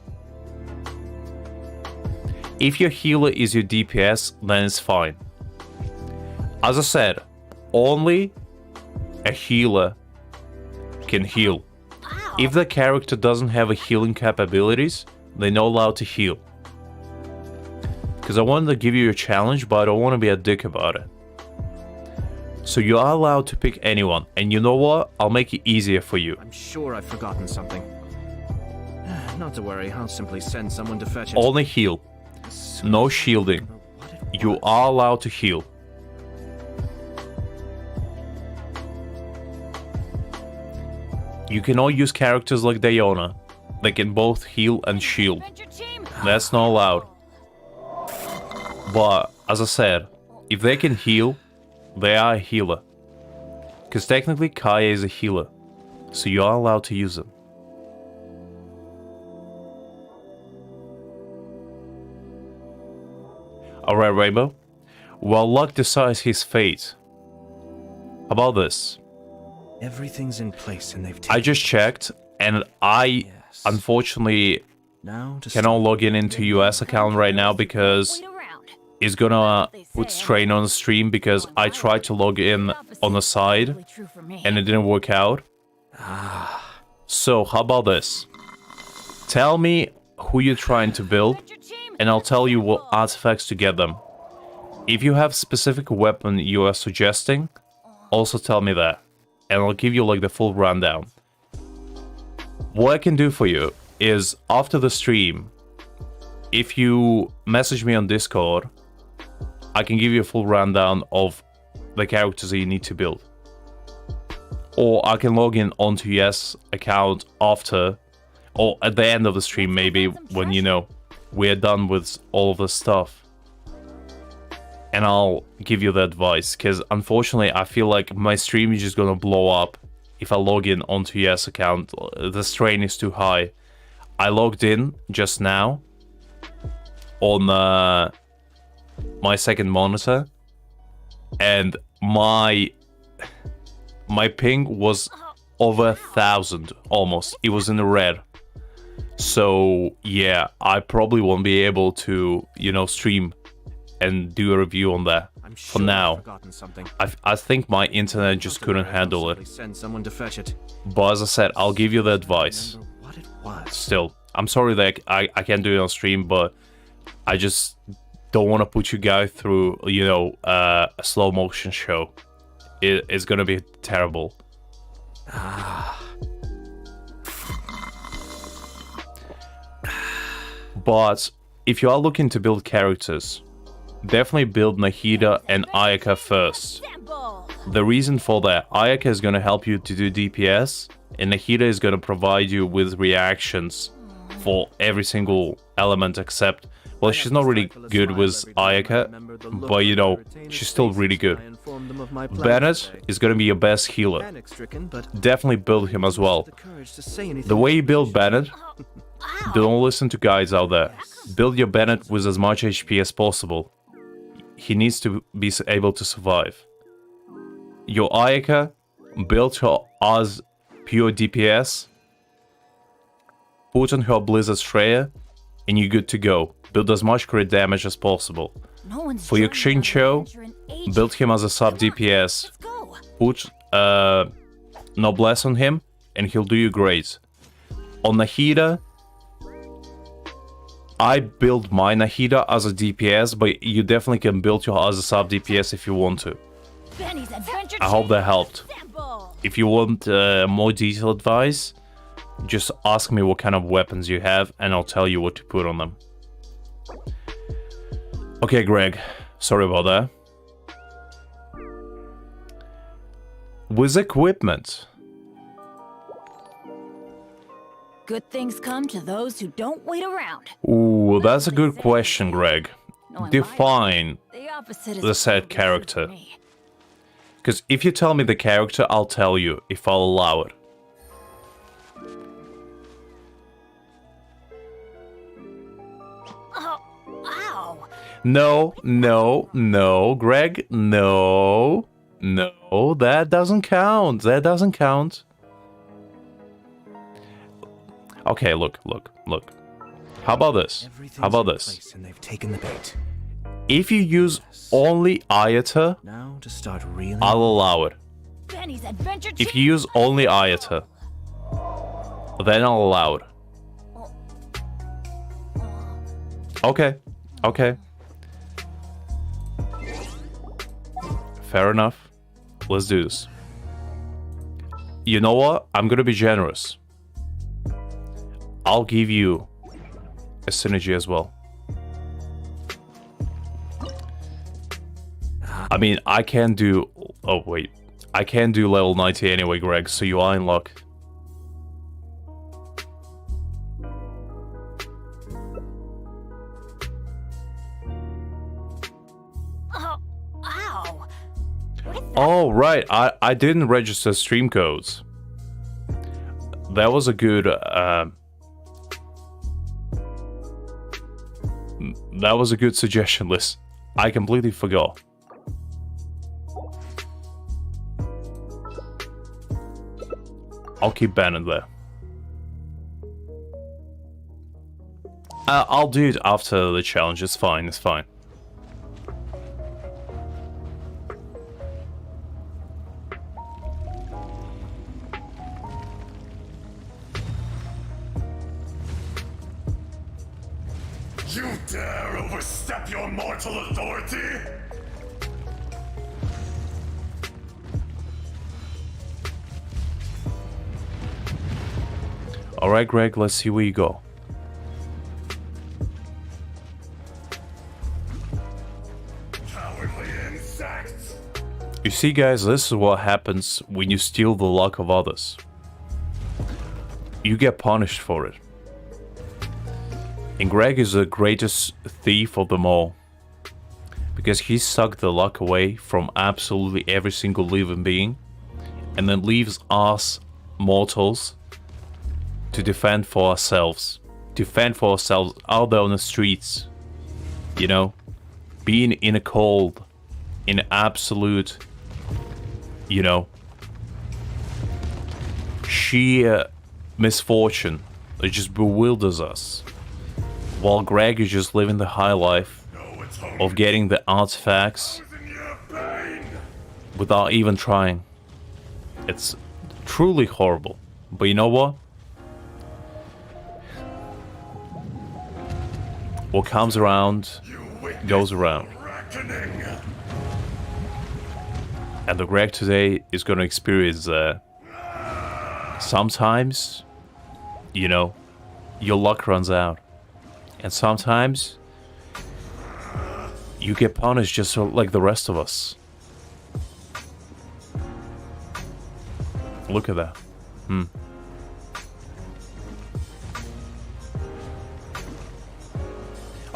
If your healer is your DPS, then it's fine. As I said, only a healer can heal. Ow. If the character doesn't have a healing capabilities, they're not allowed to heal. Because I wanted to give you a challenge, but I don't want to be a dick about it. So you are allowed to pick anyone, and you know what? I'll make it easier for you. I'm sure I've forgotten something. Not to worry, I'll simply send someone to fetch it. Only heal. No shielding. You are allowed to heal. You cannot use characters like Diona. They can both heal and shield. Venture team. That's not allowed. But, as I said, if they can heal, they are a healer. Because technically Kaya is a healer. So you are allowed to use them. Alright, Rainbow. While luck decides his fate. How about this? Everything's in place and they've I just checked, and I unfortunately now cannot log into US account right now because Wait around. it's gonna put strain on the stream, because I tried to log in on the side Really true for me. and it didn't work out. So how about this? Tell me who you're trying to build, Venture team. and I'll tell you what artifacts to get them. If you have specific weapon you are suggesting, also tell me that. And I'll give you like the full rundown. What I can do for you is after the stream, if you message me on Discord, I can give you a full rundown of the characters that you need to build. Or I can log in onto Yes account after, or at the end of the stream maybe, when you know we're done with all of the stuff. And I'll give you the advice, because unfortunately I feel like my stream is just gonna blow up if I log in onto Yes account. The strain is too high. I logged in just now on my second monitor, and my ping was over 1,000 almost. It was in the red. So yeah, I probably won't be able to, you know, stream and do a review on that for now. I think my internet just couldn't handle it. Send someone to fetch it. But as I said, I'll give you the advice. What it was. Still, I'm sorry that I can't do it on stream, but I just don't want to put you guys through, you know, a slow motion show. It's gonna be terrible. But if you are looking to build characters, definitely build Nahida and Ayaka first. The reason for that, Ayaka is going to help you to do DPS, and Nahida is going to provide you with reactions for every single element except... Well, she's not really good with Ayaka, but you know, she's still really good. Bennett is going to be your best healer. Definitely build him as well. The way you build Bennett, don't listen to guys out there. Build your Bennett with as much HP as possible. He needs to be able to survive. Your Ayaka, build her as pure DPS, put on her Blizzard Shreya, and you're good to go. Build as much crit damage as possible. For your Xingqiu, build him as a sub DPS. Put Noblesse on him, and he'll do you great. On Nahida, I build my Nahida as a DPS, but you definitely can build her as a sub DPS if you want to. I hope that helped. If you want more detailed advice, just ask me what kind of weapons you have, and I'll tell you what to put on them. Okay, Greg, sorry about that. With equipment. Good things come to those who don't wait around. Ooh, that's a good question, Greg. Define the said character. Because if you tell me the character, I'll tell you if I'll allow it. No, no, no, Greg, no, no, that doesn't count, that doesn't count. Okay, look. How about this? How about this? And they've taken the bait. If you use only Ayata, Now to start reeling. I'll allow it. If you use only Ayata, then I'll allow it. Okay, okay. Fair enough. Let's do this. You know what? I'm gonna be generous. I'll give you a synergy as well. I mean, I can do... Oh, wait. I can do level 90 anyway, Greg, so you are in luck. Oh, right. I didn't register stream codes. That was a good... that was a good suggestion, Liz. I completely forgot. I'll keep banning there. I'll do it after the challenge. It's fine. It's fine. You dare overstep your mortal authority? Alright, Greg, let's see where you go. You see, guys, this is what happens when you steal the luck of others. You get punished for it. And Greg is the greatest thief of them all. Because he sucked the luck away from absolutely every single living being. And then leaves us, mortals, to defend for ourselves. Defend for ourselves out there on the streets. You know? Being in a cold, in absolute, you know, sheer misfortune that just bewilders us. While Greg is just living the high life of getting the artifacts without even trying. It's truly horrible. But you know what? What comes around goes around. And the Greg today is going to experience that. Sometimes, you know, your luck runs out. And sometimes, you get punished just like the rest of us. Look at that.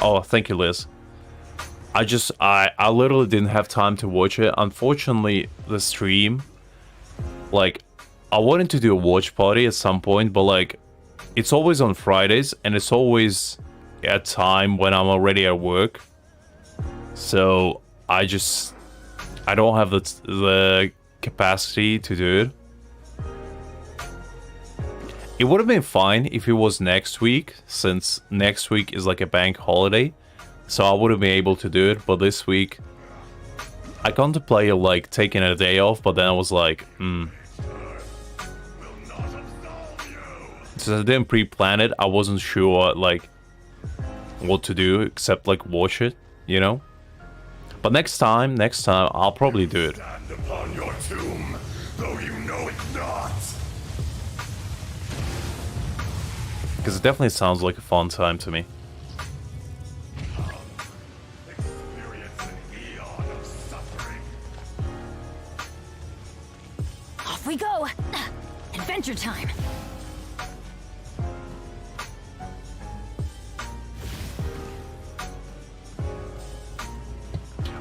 Oh, thank you, Liz. I literally didn't have time to watch it. Unfortunately, the stream, like, I wanted to do a watch party at some point, but like, it's always on Fridays, and it's always at time when I'm already at work. So I don't have the capacity to do it. It would have been fine if it was next week, since next week is like a bank holiday. So I would have been able to do it, but this week I contemplated like taking a day off, but then I was like, Since I didn't pre-plan it, I wasn't sure like what to do except like watch it, you know? But next time, I'll probably do it. Stand upon your tomb, though you know it not. Because it definitely sounds like a fun time to me. Experience an eon of suffering. Off we go! Adventure time!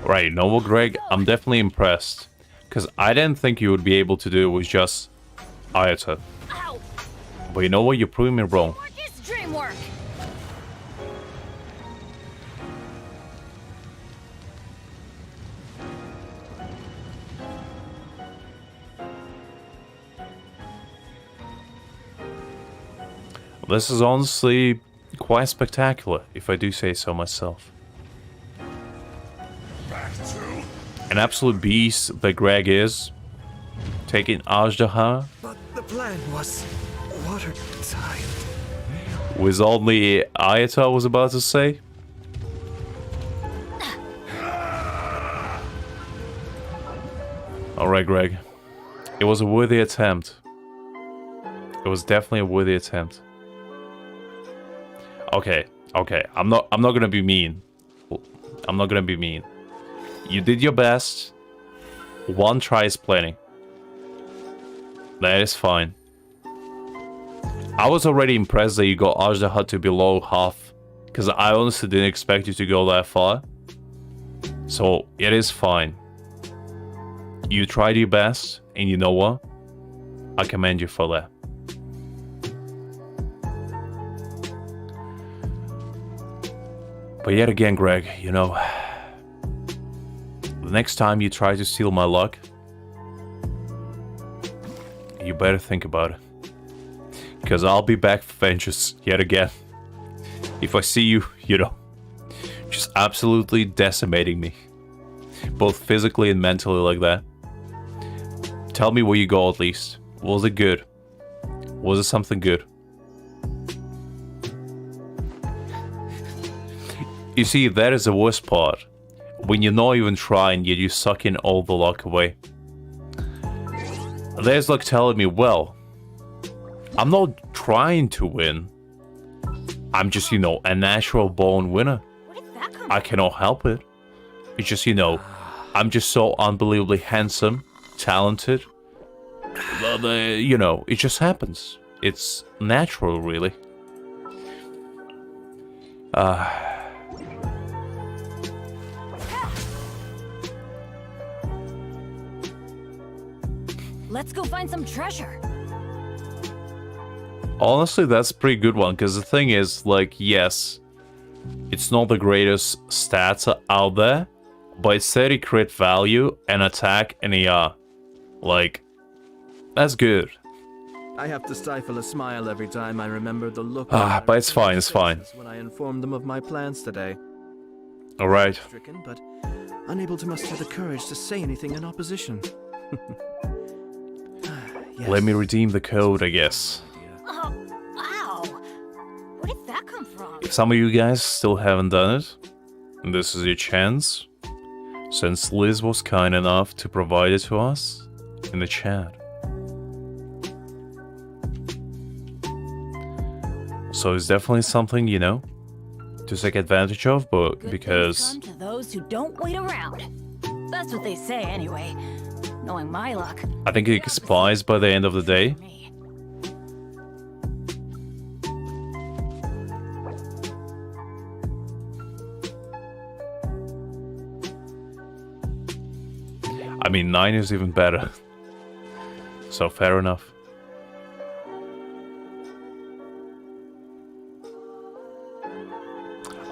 Right, no, Greg, I'm definitely impressed. Because I didn't think you would be able to do it with just Ayata. Ow! But you know what? You're proving me wrong. Work is dream work! This is honestly quite spectacular, if I do say so myself. Back to An absolute beast that Greg is. Taking Ajdaha But the plan was watertight. with only Ayata was about to say. Alright, Greg. It was a worthy attempt. It was definitely a worthy attempt. Okay. I'm not gonna be mean. I'm not gonna be mean. You did your best. One try is plenty. That is fine. I was already impressed that you got Ajdaha to below half, because I honestly didn't expect you to go that far. So it is fine. You tried your best, and you know what? I commend you for that. But yet again, Greg, you know, the next time you try to steal my luck, you better think about it. Because I'll be back for vengeance yet again. If I see you, you know, just absolutely decimating me. Both physically and mentally like that. Tell me where you go at least. Was it good? Was it something good? You see, that is the worst part. When you're not even trying, yet you suck in all the luck away. There's luck telling me, well, I'm not trying to win. I'm just, a natural born winner. Where did that come I cannot help it. It's just, I'm just so unbelievably handsome, talented. It just happens. It's natural, really. Let's go find some treasure. Honestly, that's a pretty good one, because the thing is, yes, it's not the greatest stats out there, but it's 30 crit value and attack and ER. That's good. I have to stifle a smile every time I remember the look. But it's fine, it's fine. When I informed them of my plans today. Alright. Stricken, but unable to muster the courage to say anything in opposition. Yes. Let me redeem the code, I guess. Oh, wow. Where did that come from? If some of you guys still haven't done it, this is your chance, since Liz was kind enough to provide it to us in the chat. So it's definitely something, to take advantage of, but Good because... things come to those who don't wait around. That's what they say anyway. Knowing my luck. I think it expires by the end of the day. Me. I mean, 9 is even better. So fair enough.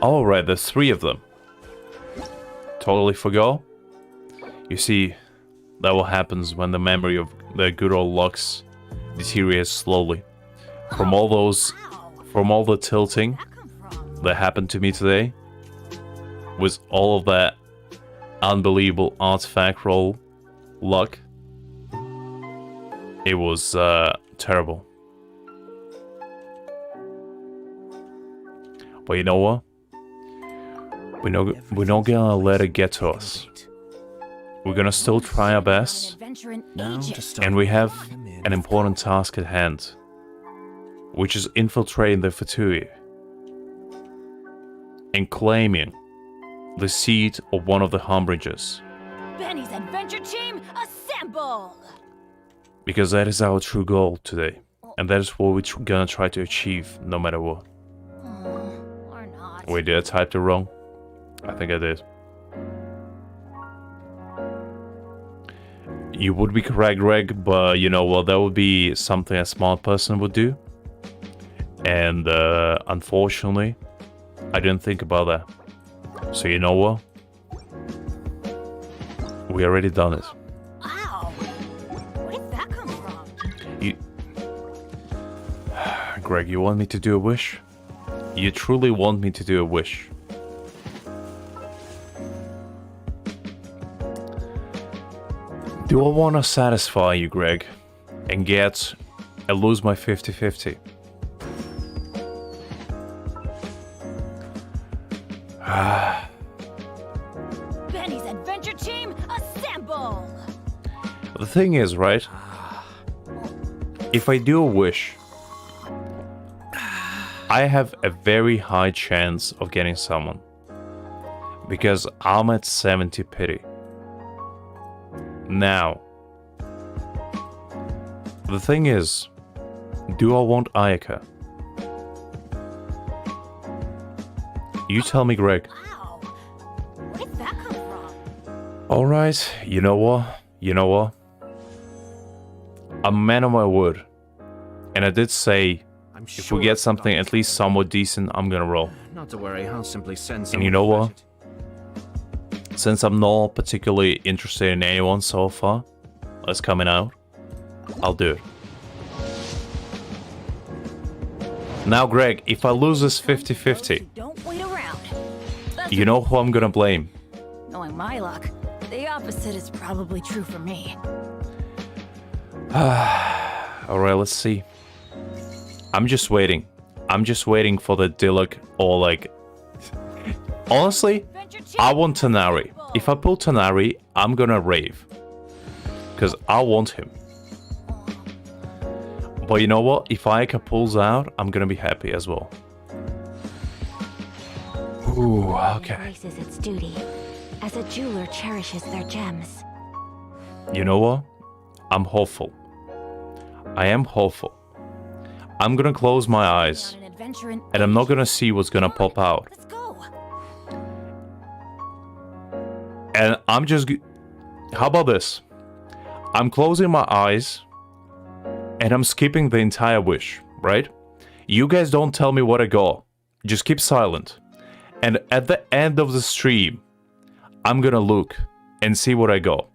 Oh, right, there's 3 of them. Totally forgot. You see, that what happens when the memory of the good old Lux deteriorates slowly. From all the tilting Where did that come from? that happened to me today, with all of that unbelievable artifact roll luck, it was terrible. But you know what? We're not gonna let it get to us. We're gonna still try our best, An adventure in Now to ages. start. and we have an important task at hand, which is infiltrating the Fatui and claiming the seat of one of the Humbridges, Benny's adventure team, assemble! because that is our true goal today, and that is what we're gonna try to achieve no matter what. Or not. Wait, did I type it wrong? I think I did. You would be correct, Greg, but that would be something a smart person would do. And unfortunately, I didn't think about that. So you know what? We already done it. Ow! Where did that come from? Greg, you want me to do a wish? You truly want me to do a wish? Do I want to satisfy you, Greg, and lose my 50-50? Benny's adventure team, assemble! The thing is, right? If I do a wish, I have a very high chance of getting someone. Because I'm at 70 pity. Now, the thing is, do I want Ayaka? You tell me, Greg. Wow! Where did that come from? Alright, you know what? I'm a man of my word. And I did say, I'm if sure we get it's something not. at least somewhat decent, I'm gonna roll. Not to worry, I'll simply send And someone. you know to what? fetch it. Since I'm not particularly interested in anyone so far that's coming out, I'll do it. Now, Greg, if I lose this 50-50, Don't wait around. That's you know who I'm gonna blame. Knowing my luck, the opposite is probably true for me. Alright, let's see. I'm just waiting. I'm just waiting for the Dilek or Honestly, Adventure team, I want Tanari. If I pull Tanari, I'm gonna rave. Because I want him. But you know what? If Ayaka pulls out, I'm gonna be happy as well. Ooh, okay. Embraces its duty, as a jeweler cherishes their gems. You know what? I'm hopeful. I am hopeful. I'm gonna close my eyes, On an adventure in and I'm not gonna see what's gonna pop out. Let's go. And I'm just... How about this? I'm closing my eyes, and I'm skipping the entire wish, right? You guys don't tell me what I got. Just keep silent. And at the end of the stream, I'm gonna look and see what I got.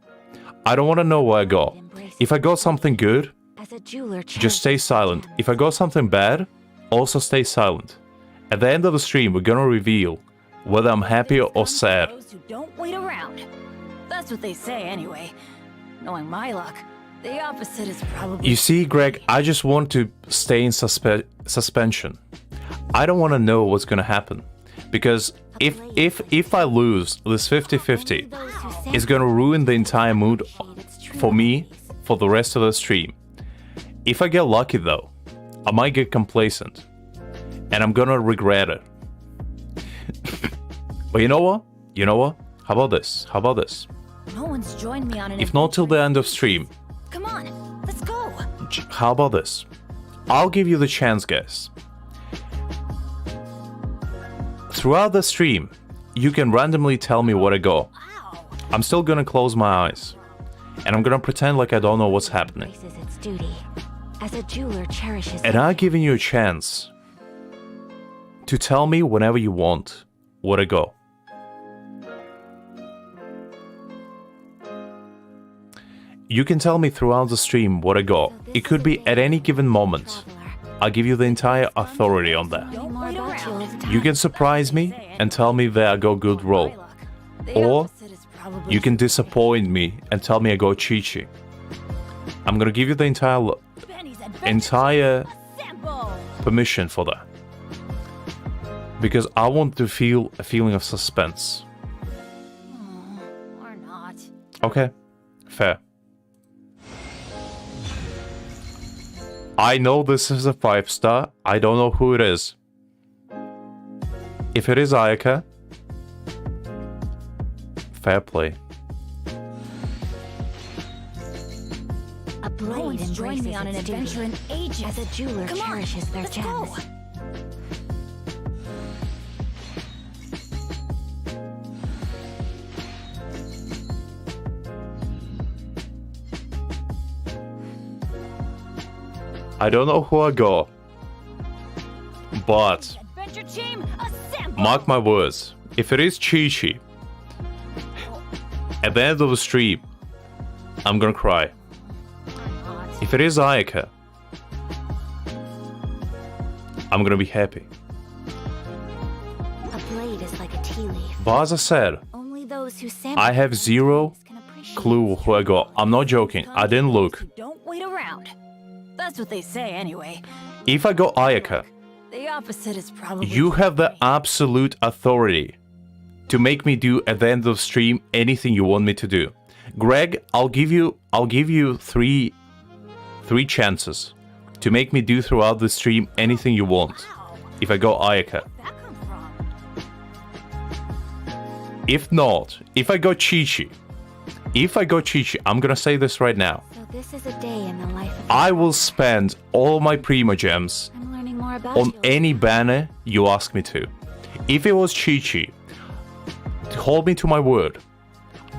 I don't want to know what I got. If I got something good, As a jeweler just stay silent. If I got something bad, also stay silent. At the end of the stream, we're gonna reveal whether I'm happy or sad. Those who don't wait around. That's what they say anyway. Knowing my luck, the opposite is probably... You see, Greg, I just want to stay in suspension. I don't want to know what's gonna happen. Because if I lose this 50-50, it's gonna ruin the entire mood for me for the rest of the stream. If I get lucky though, I might get complacent. And I'm gonna regret it. But you know what? You know what? How about this? How about this? No one's joined me on an If not till the end of stream, Come on, let's go. how about this? I'll give you the chance, guys. Throughout the stream, you can randomly tell me what I got. Wow. I'm still gonna close my eyes. And I'm gonna pretend like I don't know what's happening. embraces its duty, as a jeweler cherishes And I'm giving you a chance to tell me whenever you want what I got. You can tell me throughout the stream what I got. It could be at any given moment. I'll give you the entire authority on that. Don't more wait about around. You can surprise me and tell me that I got good roll. My luck, the Or opposite is probably you can disappoint me and tell me I got Chi-Chi. I'm gonna give you the Benny's adventure. entire Assemble. permission for that. Because I want to feel a feeling of suspense. Or not. Okay, fair. I know this is a 5-star. I don't know who it is. If it is Ayaka, fair play. A No blade one's joined embraces me on an its adventure duty, in ages. as a jeweler Come on, cherishes their let's gems. go. I don't know who I got. But Adventure team, assemble. mark my words. If it is Chi-Chi, at the end of the stream, I'm gonna cry. If it is Ayaka, I'm gonna be happy. A blade is like a tea leaf. But as I said, Only those who sample I have zero can appreciate clue who I got. I'm not joking. I didn't look. Don't wait around. That's what they say anyway. If I got Ayaka, The opposite is probably you have the absolute authority to make me do at the end of stream anything you want me to do. Greg, I'll give you three chances to make me do throughout the stream anything you want. Wow. If I got Ayaka. Where'd that come from? If not, if I got Chi-Chi, I'm gonna say this right now. So this is a day in the life of I will spend all my Prima Gems I'm learning more about on you. any banner you ask me to. If it was Chi-Chi, hold me to my word.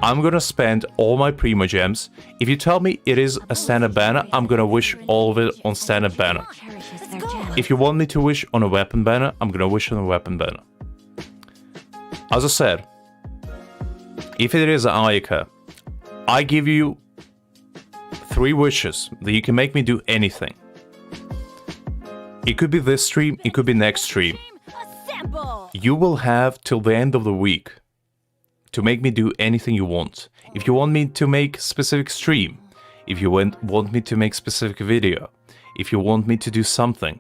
I'm gonna spend all my Prima Gems. If you tell me it is a standard banner, I'm gonna wish all of it on standard banner. Cherishes their gems. If you want me to wish on a weapon banner, I'm gonna wish on a weapon banner. As I said, if it is an Ayaka, I give you 3 wishes that you can make me do anything. It could be this stream, it could be next stream. Team, assemble. You will have till the end of the week to make me do anything you want. If you want me to make specific stream, if you want me to make specific video, if you want me to do something,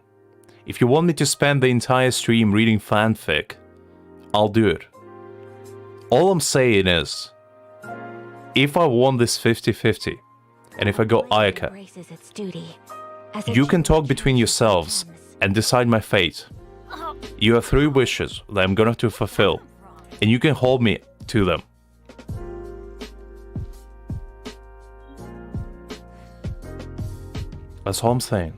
if you want me to spend the entire stream reading fanfic, I'll do it. All I'm saying is, if I won this 50-50, and if I got Blade Ayaka, embraces its duty, As a You can jeweler talk between yourselves gems. and decide my fate. You have 3 wishes that I'm gonna to fulfill, and you can hold me to them. That's all I'm saying.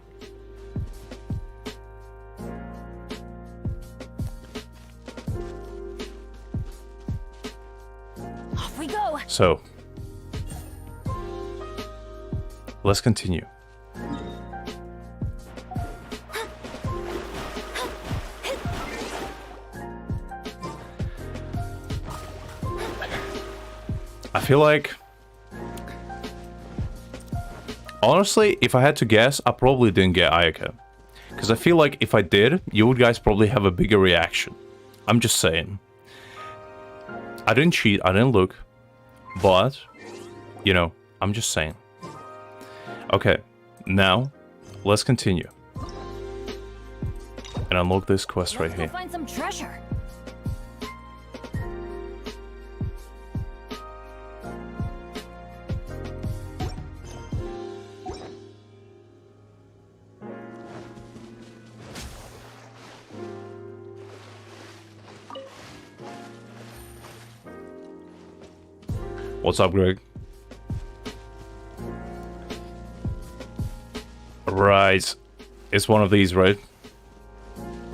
Off we go. So, let's continue. I feel like, honestly, if I had to guess, I probably didn't get Ayaka. Because I feel like if I did, you would guys probably have a bigger reaction. I'm just saying. I didn't cheat, I didn't look. But, you know, I'm just saying. Okay, now, let's continue. And unlock this quest right Let's go here. find some treasure. What's up, Greg? Right. It's one of these, right?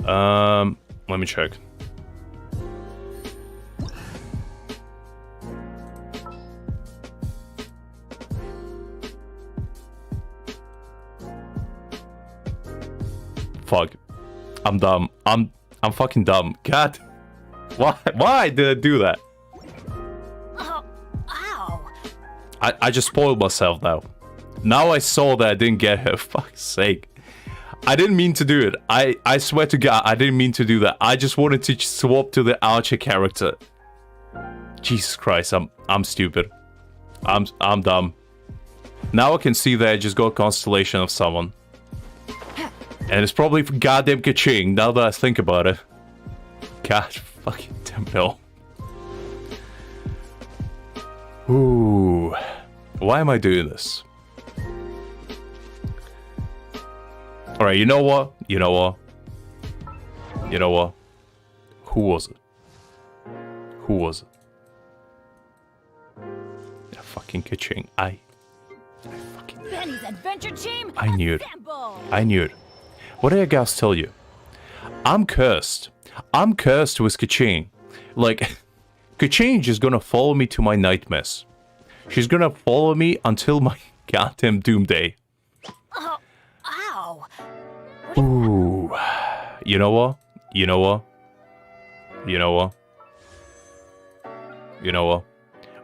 Let me check. Fuck. I'm dumb. I'm fucking dumb. God. Why did I do that? Oh, ow. I just spoiled myself now. Now I saw that I didn't get her. Fuck's sake. I didn't mean to do it. I swear to God, I didn't mean to do that. I just wanted to swap to the Archer character. Jesus Christ, I'm stupid. I'm dumb. Now I can see that I just got Constellation of someone. And it's probably for goddamn Kaching, now that I think about it. God fucking damn no. Ooh. Why am I doing this? Alright, you know what? You know what? You know what? Who was it? Who was it? Yeah, fucking Kaching. I fucking... Benny's adventure team. I knew it. Assemble. I knew it. What did I guys tell you? I'm cursed. I'm cursed with Kaching. Like, Kaching is gonna follow me to my nightmares. She's gonna follow me until my goddamn doomsday. Oh, ow. Ooh. You know what? You know what? You know what? You know what?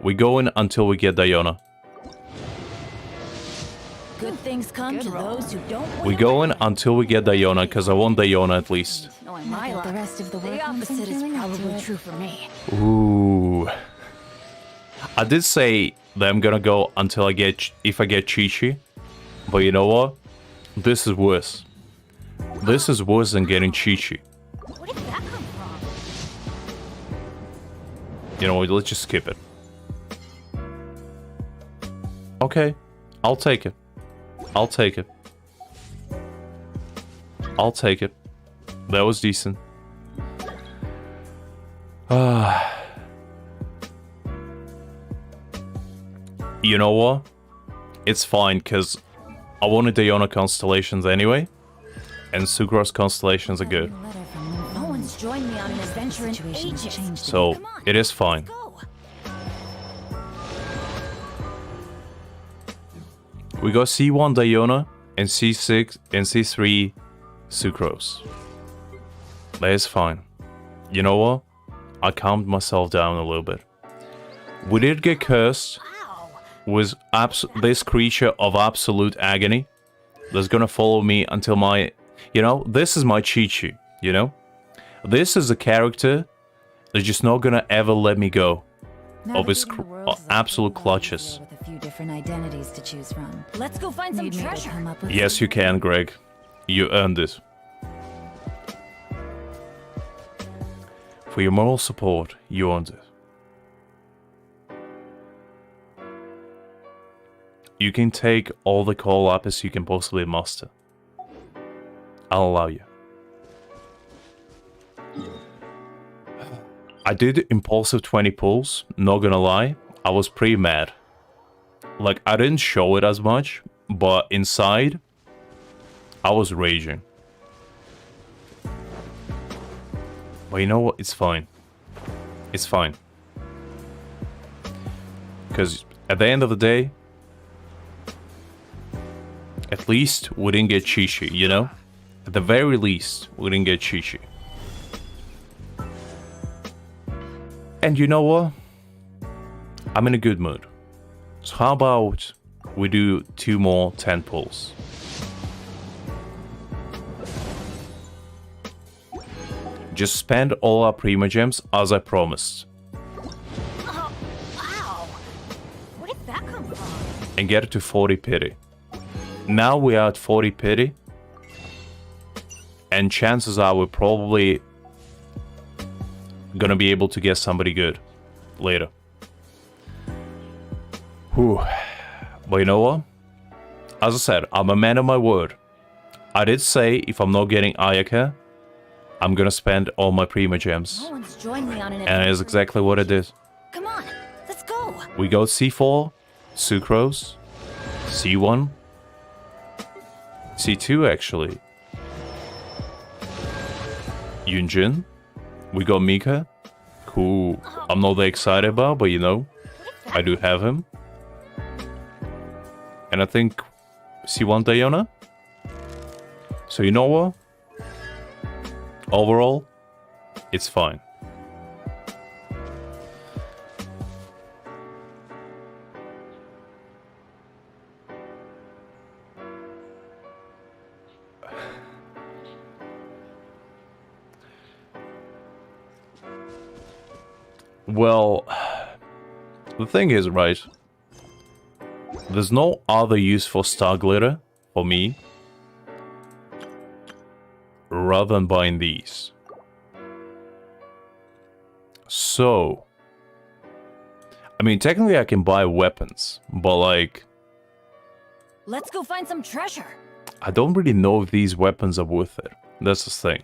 We go in until we get Diona. Good things come Good to roll. those who don't. We go in until we get Diona, because I want Diona at least. Knowing Not my that luck, the rest of the world comes opposite is feeling up to probably it. true for me. Ooh. I did say that I'm gonna go until I get, if I get Chi-Chi. But you know what? This is worse. This is worse than getting Chi-Chi. Where did that come from? You know what? Let's just skip it. Okay. I'll take it. I'll take it. I'll take it. That was decent. You know what? It's fine, because I wanted Diona constellations anyway. And Sucrose constellations are good. No one's joined me on an adventure in Situation has ages. changed. So, Come on, it is fine. Go. We got C1 Diona and C6 and C3 Sucrose. That is fine. You know what? I calmed myself down a little bit. We did get cursed Ow. with this creature of absolute agony that's gonna follow me until my... You know, this is my Chi-Chi, you know? This is a character that's just not gonna ever let me go of his absolute clutches. With a few different identities to choose from. Let's go find some Need me to treasure. come up with Yes, you can, Greg. You earned it. For your moral support, you earned it. You can take all the call lapis you can possibly muster. I'll allow you. I did impulsive 20 pulls, not gonna lie. I was pretty mad. Like, I didn't show it as much, but inside, I was raging. But you know what? It's fine. It's fine. Because at the end of the day, at least we didn't get Chi-Chi, you know? At the very least, we didn't get Chi-Chi. And you know what? I'm in a good mood. So how about we do 2 more 10 pulls? Just spend all our Prima Gems as I promised. Oh, wow. Where did that come from? And get it to 40 pity. Now we are at 40 pity. And chances are we're probably gonna be able to get somebody good later. Whew. But you know what? As I said, I'm a man of my word. I did say if I'm not getting Ayaka, I'm gonna spend all my Prima Gems. No one's joined me on an And it is exactly what it is. Come on, let's go. We got C4, Sucrose, C1, C2 actually. Yunjin. We got Mika. Who I'm not that excited about, but you know, I do have him. And I think C1 Diona. So you know what? Overall, it's fine. Well, the thing is, right? There's no other use for Star Glitter for me rather than buying these. So, I mean, technically I can buy weapons, but like, Let's go find some treasure. I don't really know if these weapons are worth it. That's the thing.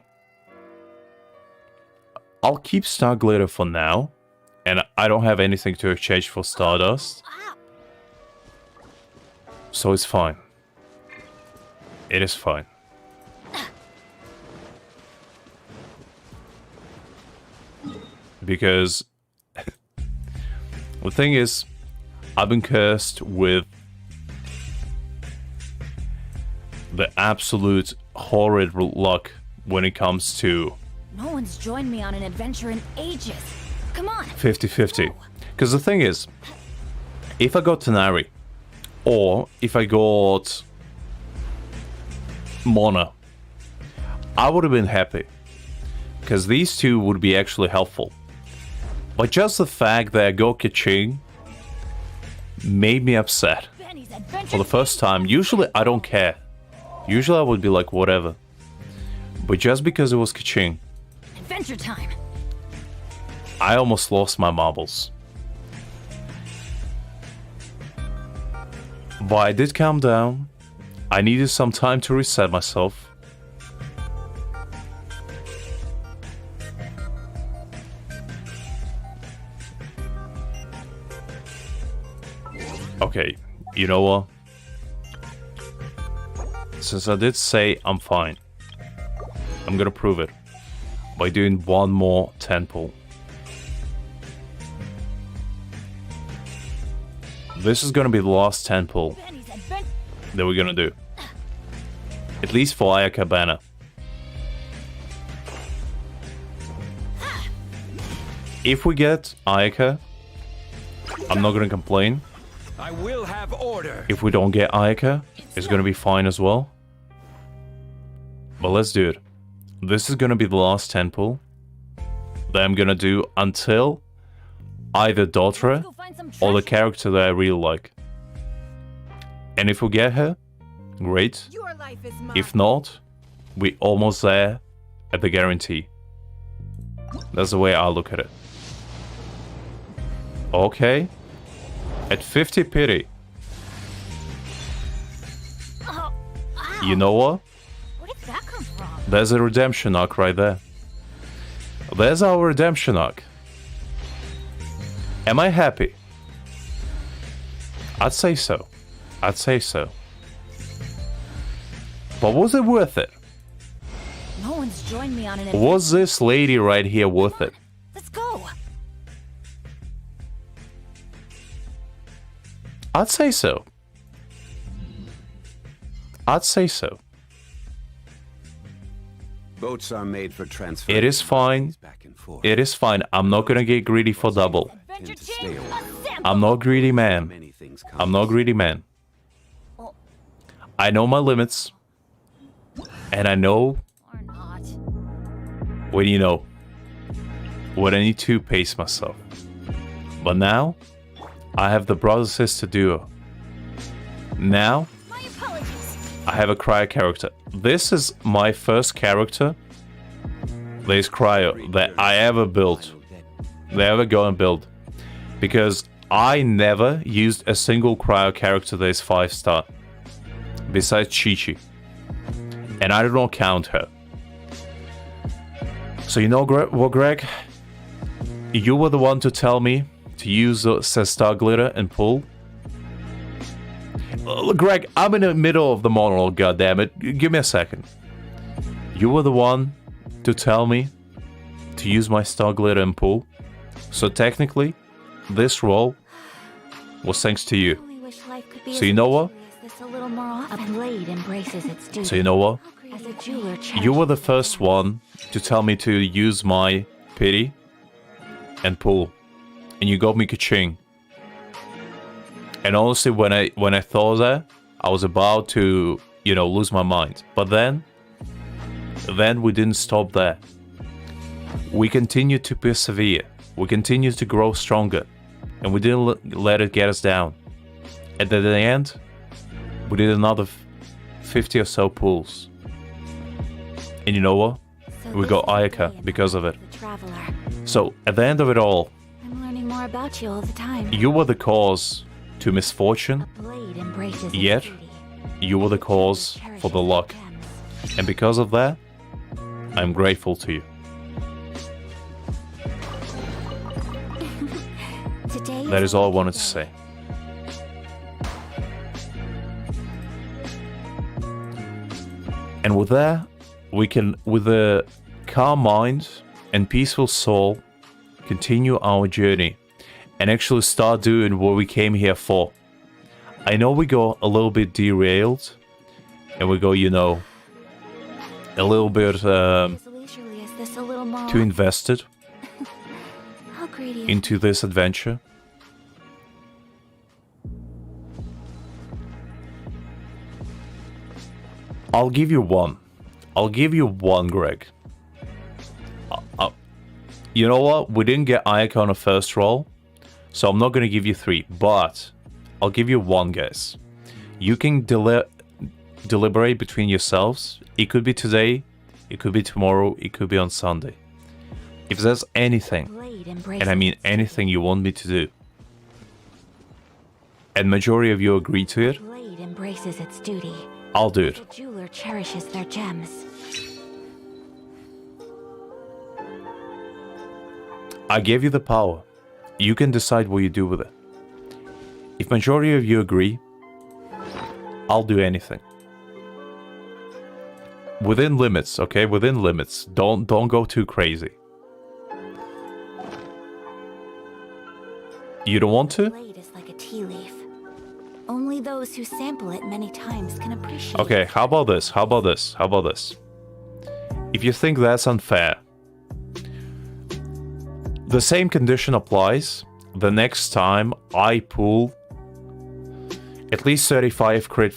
I'll keep Star Glitter for now, and I don't have anything to exchange for Stardust. So it's fine. It is fine. Because the thing is, I've been cursed with the absolute horrid luck when it comes to No one's joined me on an adventure in ages. Come on. 50-50. Because the thing is, if I got Tanari, or if I got Mona, I would have been happy. Because these two would be actually helpful. But just the fact that I got Kaching made me upset. Benny's adventure For the first time, usually I don't care. Usually I would be like, whatever. But just because it was Kaching, adventure time. I almost lost my marbles. But I did calm down. I needed some time to reset myself. Okay, you know what? Since I did say I'm fine, I'm gonna prove it by doing one more 10 pull. This is gonna be the last 10 pull Benny's adventure. that we're gonna do. At least for Ayaka Banner. If we get Ayaka, I'm not gonna complain. I will have order. If we don't get Ayaka, it's gonna be fine as well. But let's do it. This is gonna be the last 10 pull that I'm gonna do until either Dotra Go find some or the treasure. character that I really like. And if we get her, great. Your life is mine. If not, we almost there at the guarantee. That's the way I look at it. Okay. At 50 pity. Oh, ow. You know what? Where did that come from? There's a redemption arc right there. There's our redemption arc. Am I happy? I'd say so. I'd say so. But was it worth it? No one's joined me on an adventure. Was this lady right here worth it? Let's go. I'd say so. I'd say so. Boats are made for transfer. It is fine. Back and forth. It is fine. I'm not gonna get greedy for double. Adventure Tend to team, stay away. assemble. I'm not greedy, man. Many things come. I'm not greedy, man. I know my limits. And I know Or not. when you know when I need to pace myself. But now I have the brother-sister duo. Now My apologies. I have a cryo character. This is my first character that is cryo that I ever built. That I ever go and build. Because I never used a single cryo character that is 5-star. Besides Chi-Chi. And I don't count her. So you know what, Greg? You were the one to tell me to use the Star Glitter and pull. Greg, I'm in the middle of the monologue, goddammit. Give me a second. You were the one to tell me to use my Star Glitter and pull. So technically, this role was thanks to you. Only wish life could be So as you know what? luxurious this a little more often. A blade embraces its duty. So you know what? As a jeweler You were the cherishes first one to tell me to use my pity and pull. And you got me ka-ching. And honestly, when I thought that, I was about to, lose my mind. But then we didn't stop there. We continued to persevere. We continued to grow stronger. And we didn't let it get us down. And at the end, we did another 50 or so pulls. And you know what? So We this got is the Ayaka day in because the of life it. the traveler. So, at the end of it all, I'm learning more about you all the time. you were the cause to misfortune, A blade embraces its Yet, duty. you were the cause Cherishes for the its luck. gems. And because of that, I'm grateful to you. Today That is a all I lucky wanted to day. say. And with that, we can, with a calm mind and peaceful soul, continue our journey and actually start doing what we came here for. I know we go a little bit derailed and we go, a little bit As leisurely as this a little more too invested How greedy is into this adventure. I'll give you one. I'll give you one, Greg. You know what? We didn't get Ayaka on a first roll, so I'm not going to give you 3, but I'll give you one, guys. You can deliberate between yourselves. It could be today, it could be tomorrow, it could be on Sunday. If there's anything, blade embraces and I mean its duty. anything you want me to do, and majority of you agree to it, Blade embraces its duty. I'll do it. The jeweler cherishes their gems. I gave you the power. You can decide what you do with it. If majority of you agree, I'll do anything. Within limits, okay? Within limits. Don't go too crazy. You don't want to? Blade is like a tea leaf. Only those who sample it many times can appreciate Okay, it. how about this? How about this? How about this? If you think that's unfair, the same condition applies the next time I pull at least 35 crit.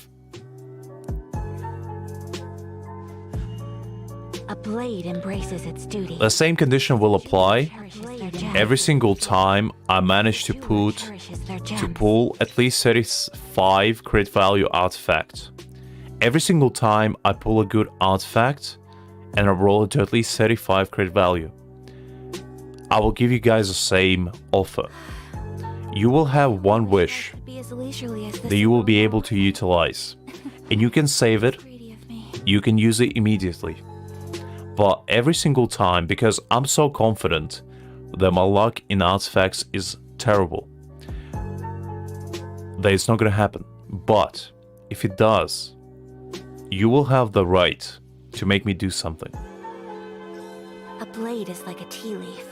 A blade embraces its duty. The same condition will apply Cherishes their gems. every single time I manage to Jeweler put cherishes their to gems. pull at least 35 crit value artifact. Every single time I pull a good artifact and I roll it to at least 35 crit value, I will give you guys the same offer. You will have one wish Could be as leisurely as this that you will be alone. able to utilize, and you can save it Greedy of me. you can use it immediately. But every single time, because I'm so confident that my luck in artifacts is terrible, that it's not gonna happen. But if it does, you will have the right to make me do something. A blade is like a tea leaf.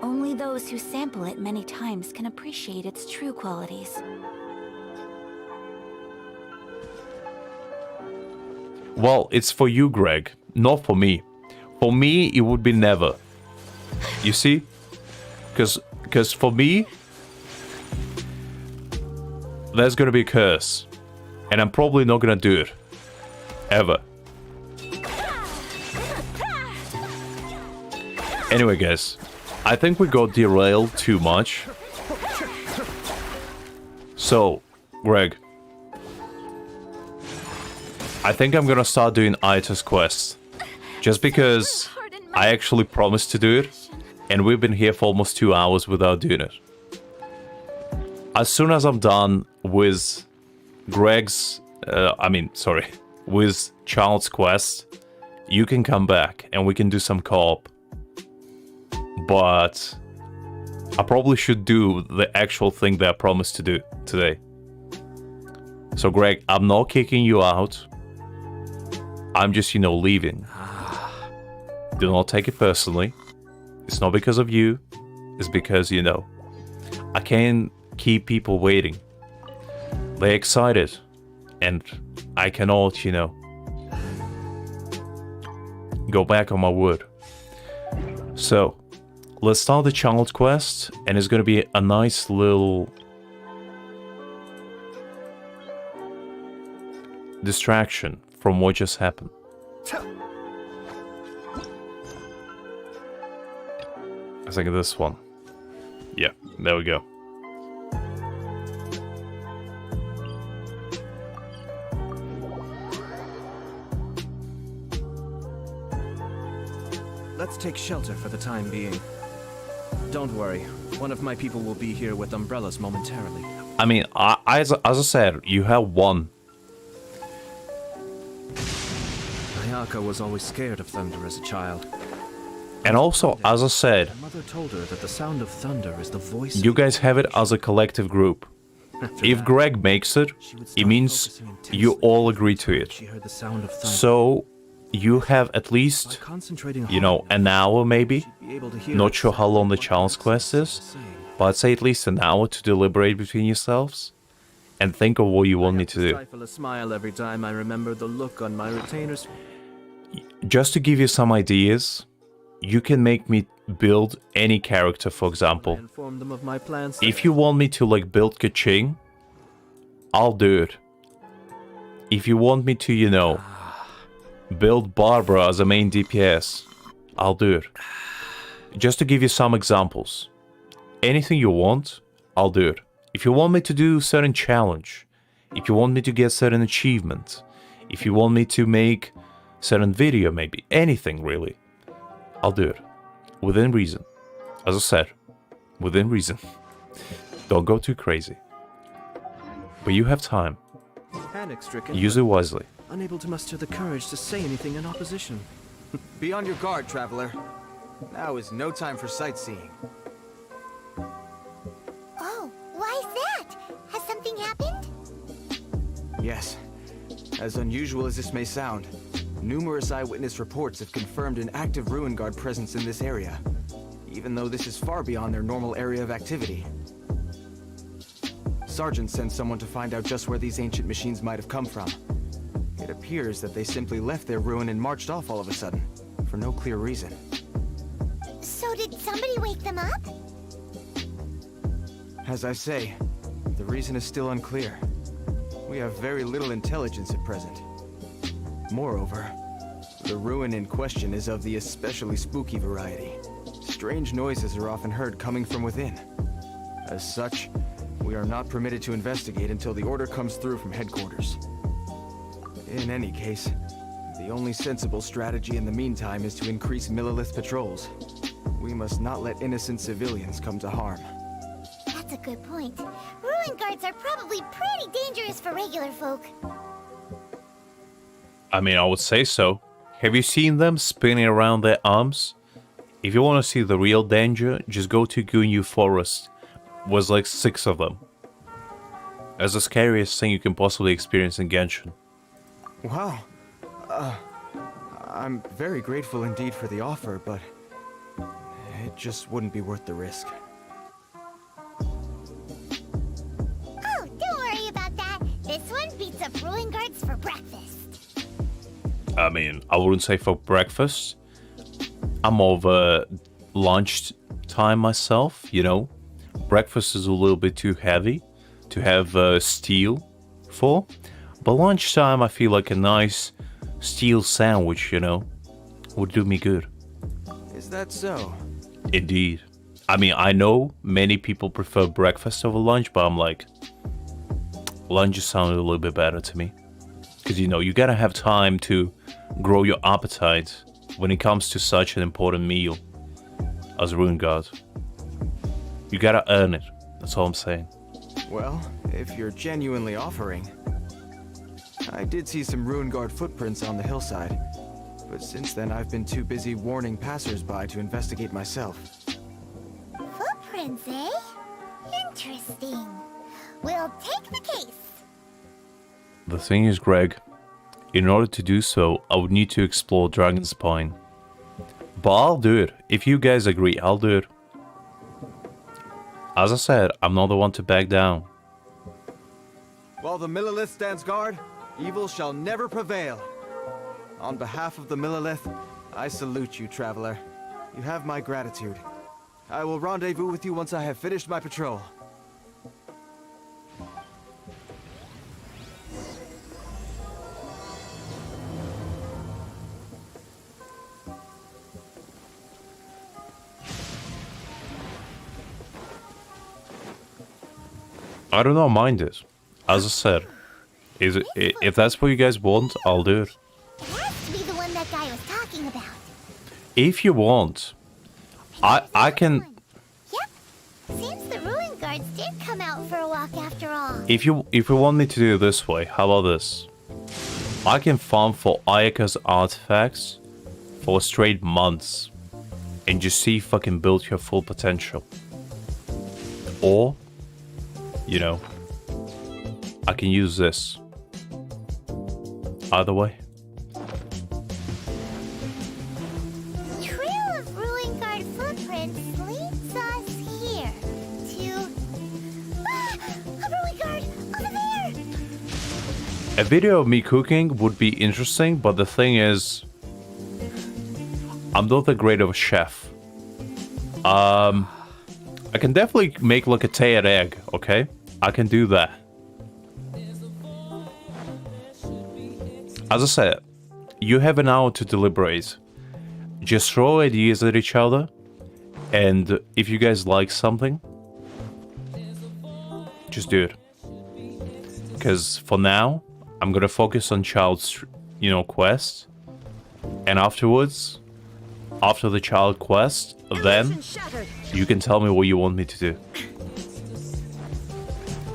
Only those who sample it many times can appreciate its true qualities. Well, it's for you, Greg, not for me. For me, it would be never. You see? Because for me, there's gonna be a curse. And I'm probably not gonna do it. Ever. Anyway, guys, I think we got derailed too much. So, Greg, I think I'm gonna start doing Itis quests. Just because I actually promised to do it, and we've been here for almost 2 hours without doing it. As soon as I'm done with Greg's, with Childe's quest, you can come back and we can do some co-op. But I probably should do the actual thing that I promised to do today. So Greg, I'm not kicking you out. I'm just, leaving. Do not take it personally. It's not because of you. It's because, I can't keep people waiting. They're excited. And I cannot, go back on my word. So, let's start the Childe quest, and it's gonna be a nice little distraction from what just happened. I think of this one. Yeah, there we go. Let's take shelter for the time being. Don't worry, one of my people will be here with umbrellas momentarily. I mean, as I said, you have one. Ayaka was always scared of thunder as a child. And also, as I said, My mother told her that the sound of thunder is the voice. you guys have it as a collective group. If Greg makes it, it means you all agree to it. She heard the sound of thunder. So, you have at least, Concentrating an hour maybe. be able to hear Not it sure how long the Childe quest is, saying. but I'd say at least an hour to deliberate between yourselves and think of what you want me to do. Stifle a smile every time I remember the look on my retainer's. Just to give you some ideas, you can make me build any character, for example. Inform them of my plans. If you want me to build Kaching, I'll do it. If you want me to, build Barbara as a main DPS, I'll do it. Just to give you some examples. Anything you want, I'll do it. If you want me to do certain challenge, if you want me to get certain achievement, if you want me to make certain video maybe, anything really, I'll do it. Within reason. As I said, within reason. Don't go too crazy. But you have time. Panic-stricken, Use it wisely. unable to muster the courage to say anything in opposition. Be on your guard, traveler. Now is no time for sightseeing. Oh, why is that? Has something happened? Yes. As unusual as this may sound, numerous eyewitness reports have confirmed an active Ruin Guard presence in this area, even though this is far beyond their normal area of activity. Sergeant sent someone to find out just where these ancient machines might have come from. It appears that they simply left their ruin and marched off all of a sudden, for no clear reason. So did somebody wake them up? As I say, the reason is still unclear. We have very little intelligence at present. Moreover, the ruin in question is of the especially spooky variety. Strange noises are often heard coming from within. As such, we are not permitted to investigate until the order comes through from headquarters. In any case, the only sensible strategy in the meantime is to increase Millilith patrols. We must not let innocent civilians come to harm. That's a good point. Ruin guards are probably pretty dangerous for regular folk. I mean, I would say so. Have you seen them spinning around their arms? If you want to see the real danger, just go to Gunyu Forest. Was like 6 of them. That's the scariest thing you can possibly experience in Genshin. Wow. I'm very grateful indeed for the offer, but it just wouldn't be worth the risk. Oh, don't worry about that. This one beats up ruin guards for breakfast. I mean, I wouldn't say for breakfast. I'm over lunch time myself, you know. Breakfast is a little bit too heavy to have steel for. But lunchtime, I feel like a nice steel sandwich, you know, would do me good. Is that so? Indeed. I mean, I know many people prefer breakfast over lunch, but I'm like, lunch just sounded a little bit better to me. Because, you know, you gotta have time to grow your appetite when it comes to such an important meal as Ruin God. You gotta earn it. That's all I'm saying. Well, if you're genuinely offering... I did see some Ruin Guard footprints on the hillside, but since then I've been too busy warning passers-by to investigate myself. Footprints, eh? Interesting. We'll take the case. The thing is, Greg, in order to do so, I would need to explore Dragon's Spine. But I'll do it. If you guys agree, I'll do it. As I said, I'm not the one to back down. While the Millelith stands guard, evil shall never prevail. On behalf of the Millelith, I salute you, traveler. You have my gratitude. I will rendezvous with you once I have finished my patrol. I do not mind it. As I said, if that's what you guys want, I'll do it. It has to be the one that guy was talking about. If you want, I can. Yep. Seems the ruin guards did come out for a walk after all. If you want me to do it this way, how about this? I can farm for Ayaka's artifacts for straight months and just see if I can build her full potential. Or, you know, I can use this. Either way. Trail of ruin guard footprints leads us here to a ruin guard over there. A video of me cooking would be interesting, but the thing is, I'm not that great of a chef. I can definitely make like a tayed egg, okay? I can do that. As I said, you have an hour to deliberate. Just throw ideas at each other, and if you guys like something, just do it. Because for now, I'm gonna focus on Childe's, you know, quest, and afterwards, after the child quest, then you can tell me what you want me to do.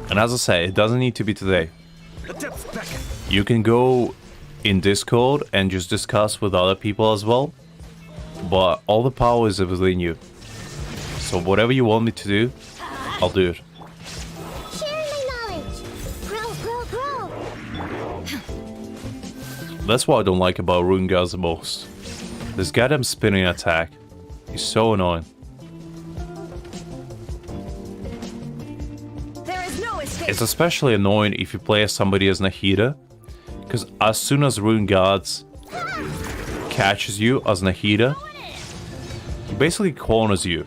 And as I say, it doesn't need to be today. You can go in Discord and just discuss with other people as well, but all the power is within you. So whatever you want me to do, I'll do it. Share my knowledge. Grow. That's what I don't like about Ruin Guards the most. This goddamn spinning attack is so annoying. There is no escape. It's especially annoying if you play as somebody as Nahida, because as soon as Ruin Guards catches you as Nahida, he basically corners you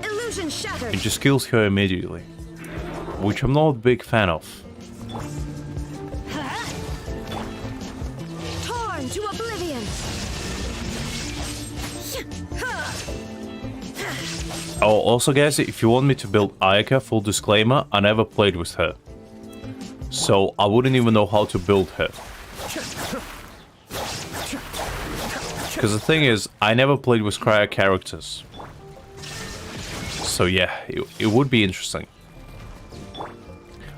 Illusion shattered. and just kills her immediately, which I'm not a big fan of. Torn to oblivion. Oh, also guys, if you want me to build Ayaka, full disclaimer, I never played with her. So I wouldn't even know how to build her. Because the thing is, I never played with Cryo characters. So yeah, it would be interesting.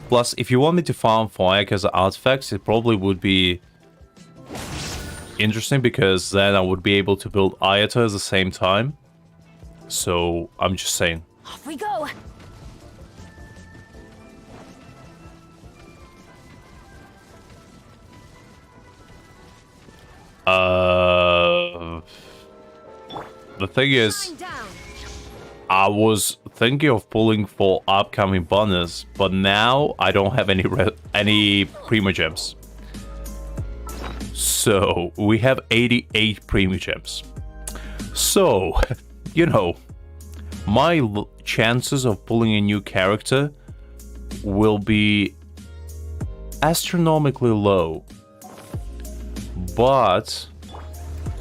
Plus, if you want me to farm for Ayaka's artifacts, it probably would be interesting because then I would be able to build Ayata at the same time. So I'm just saying. Off we go. The thing is, I was thinking of pulling for upcoming bonus, but now I don't have any Primogems. So we have 88 Primogems. So, you know, my chances of pulling a new character will be astronomically low. But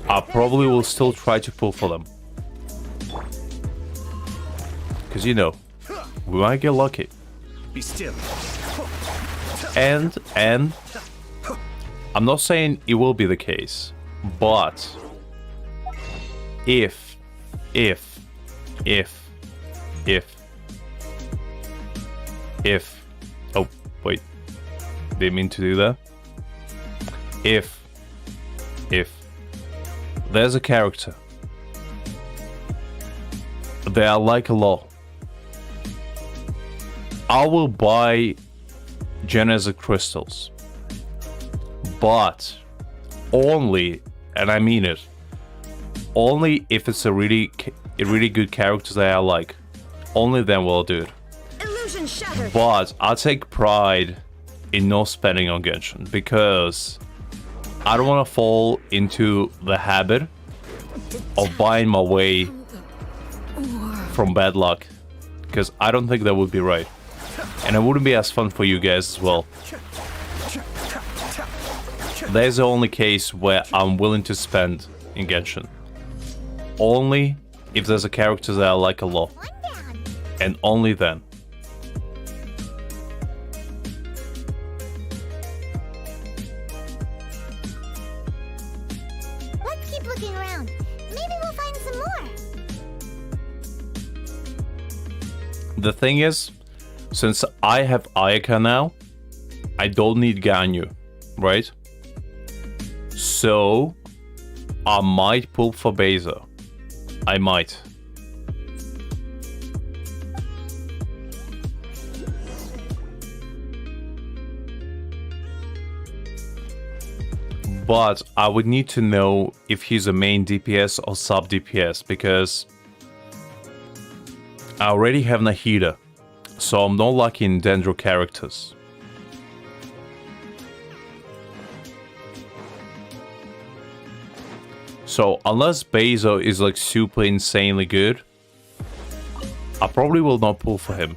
I probably will still try to pull for them. Because, you know, we might get lucky. Be still. And I'm not saying it will be the case, but if oh wait, didn't mean to do that. If there's a character that I like a lot, I will buy Genesis crystals, but only, and I mean it, only if it's a really good character that I like. Only then will I do it. Illusion shattered. But I take pride in not spending on Genshin because I don't want to fall into the habit of buying my way from bad luck, because I don't think that would be right, and it wouldn't be as fun for you guys as well. There's the only case where I'm willing to spend in Genshin. Only if there's a character that I like a lot, and only then. Let's keep looking around. Maybe we'll find some more. The thing is, since I have Ayaka now, I don't need Ganyu, right? So I might pull for Beza. I might. But I would need to know if he's a main DPS or sub DPS, because I already have Nahida, so I'm not lucky in Dendro characters. So unless Beza is like super insanely good, I probably will not pull for him.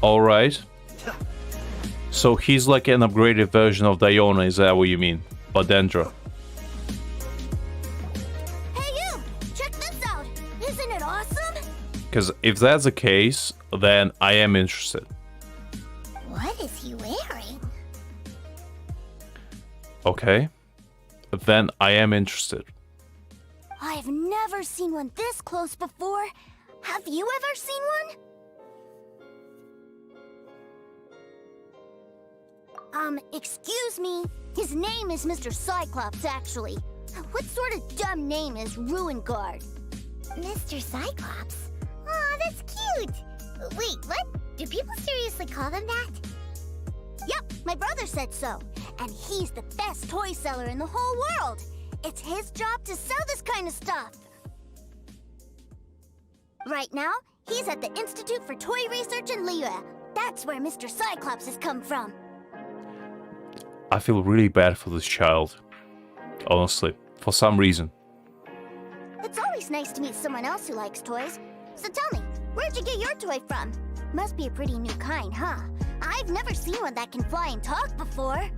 Alright. So he's like an upgraded version of Diona, is that what you mean? Or Dendra? Hey you! Check this out! Isn't it awesome? Because if that's the case, then I am interested. What is he wearing? Okay. Then I am interested. I've never seen one this close before. Have you ever seen one? Excuse me. His name is Mr. Cyclops, actually. What sort of dumb name is Ruin Guard? Mr. Cyclops? Aw, that's cute. Wait, what? Do people seriously call them that? Yep, my brother said so. And he's the best toy seller in the whole world. It's his job to sell this kind of stuff. Right now, he's at the Institute for Toy Research in Liyue. That's where Mr. Cyclops has come from. I feel really bad for this child. Honestly, for some reason. It's always nice to meet someone else who likes toys. So tell me, where'd you get your toy from? Must be a pretty new kind, huh? I've never seen one that can fly and talk before.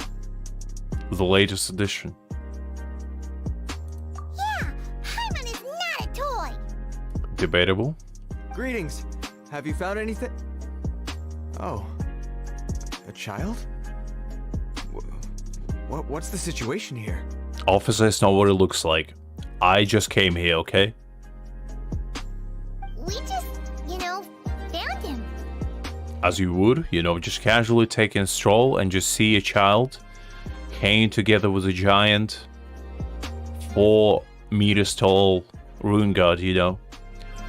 The latest edition. Yeah, Hyman is not a toy. Debatable. Greetings. Have you found anything? Oh. A child? What's the situation here? Officer is not what it looks like. I just came here, okay? We just, found him. As you would, just casually taking a stroll and just see a child hanging together with a giant 4 meters tall rune god,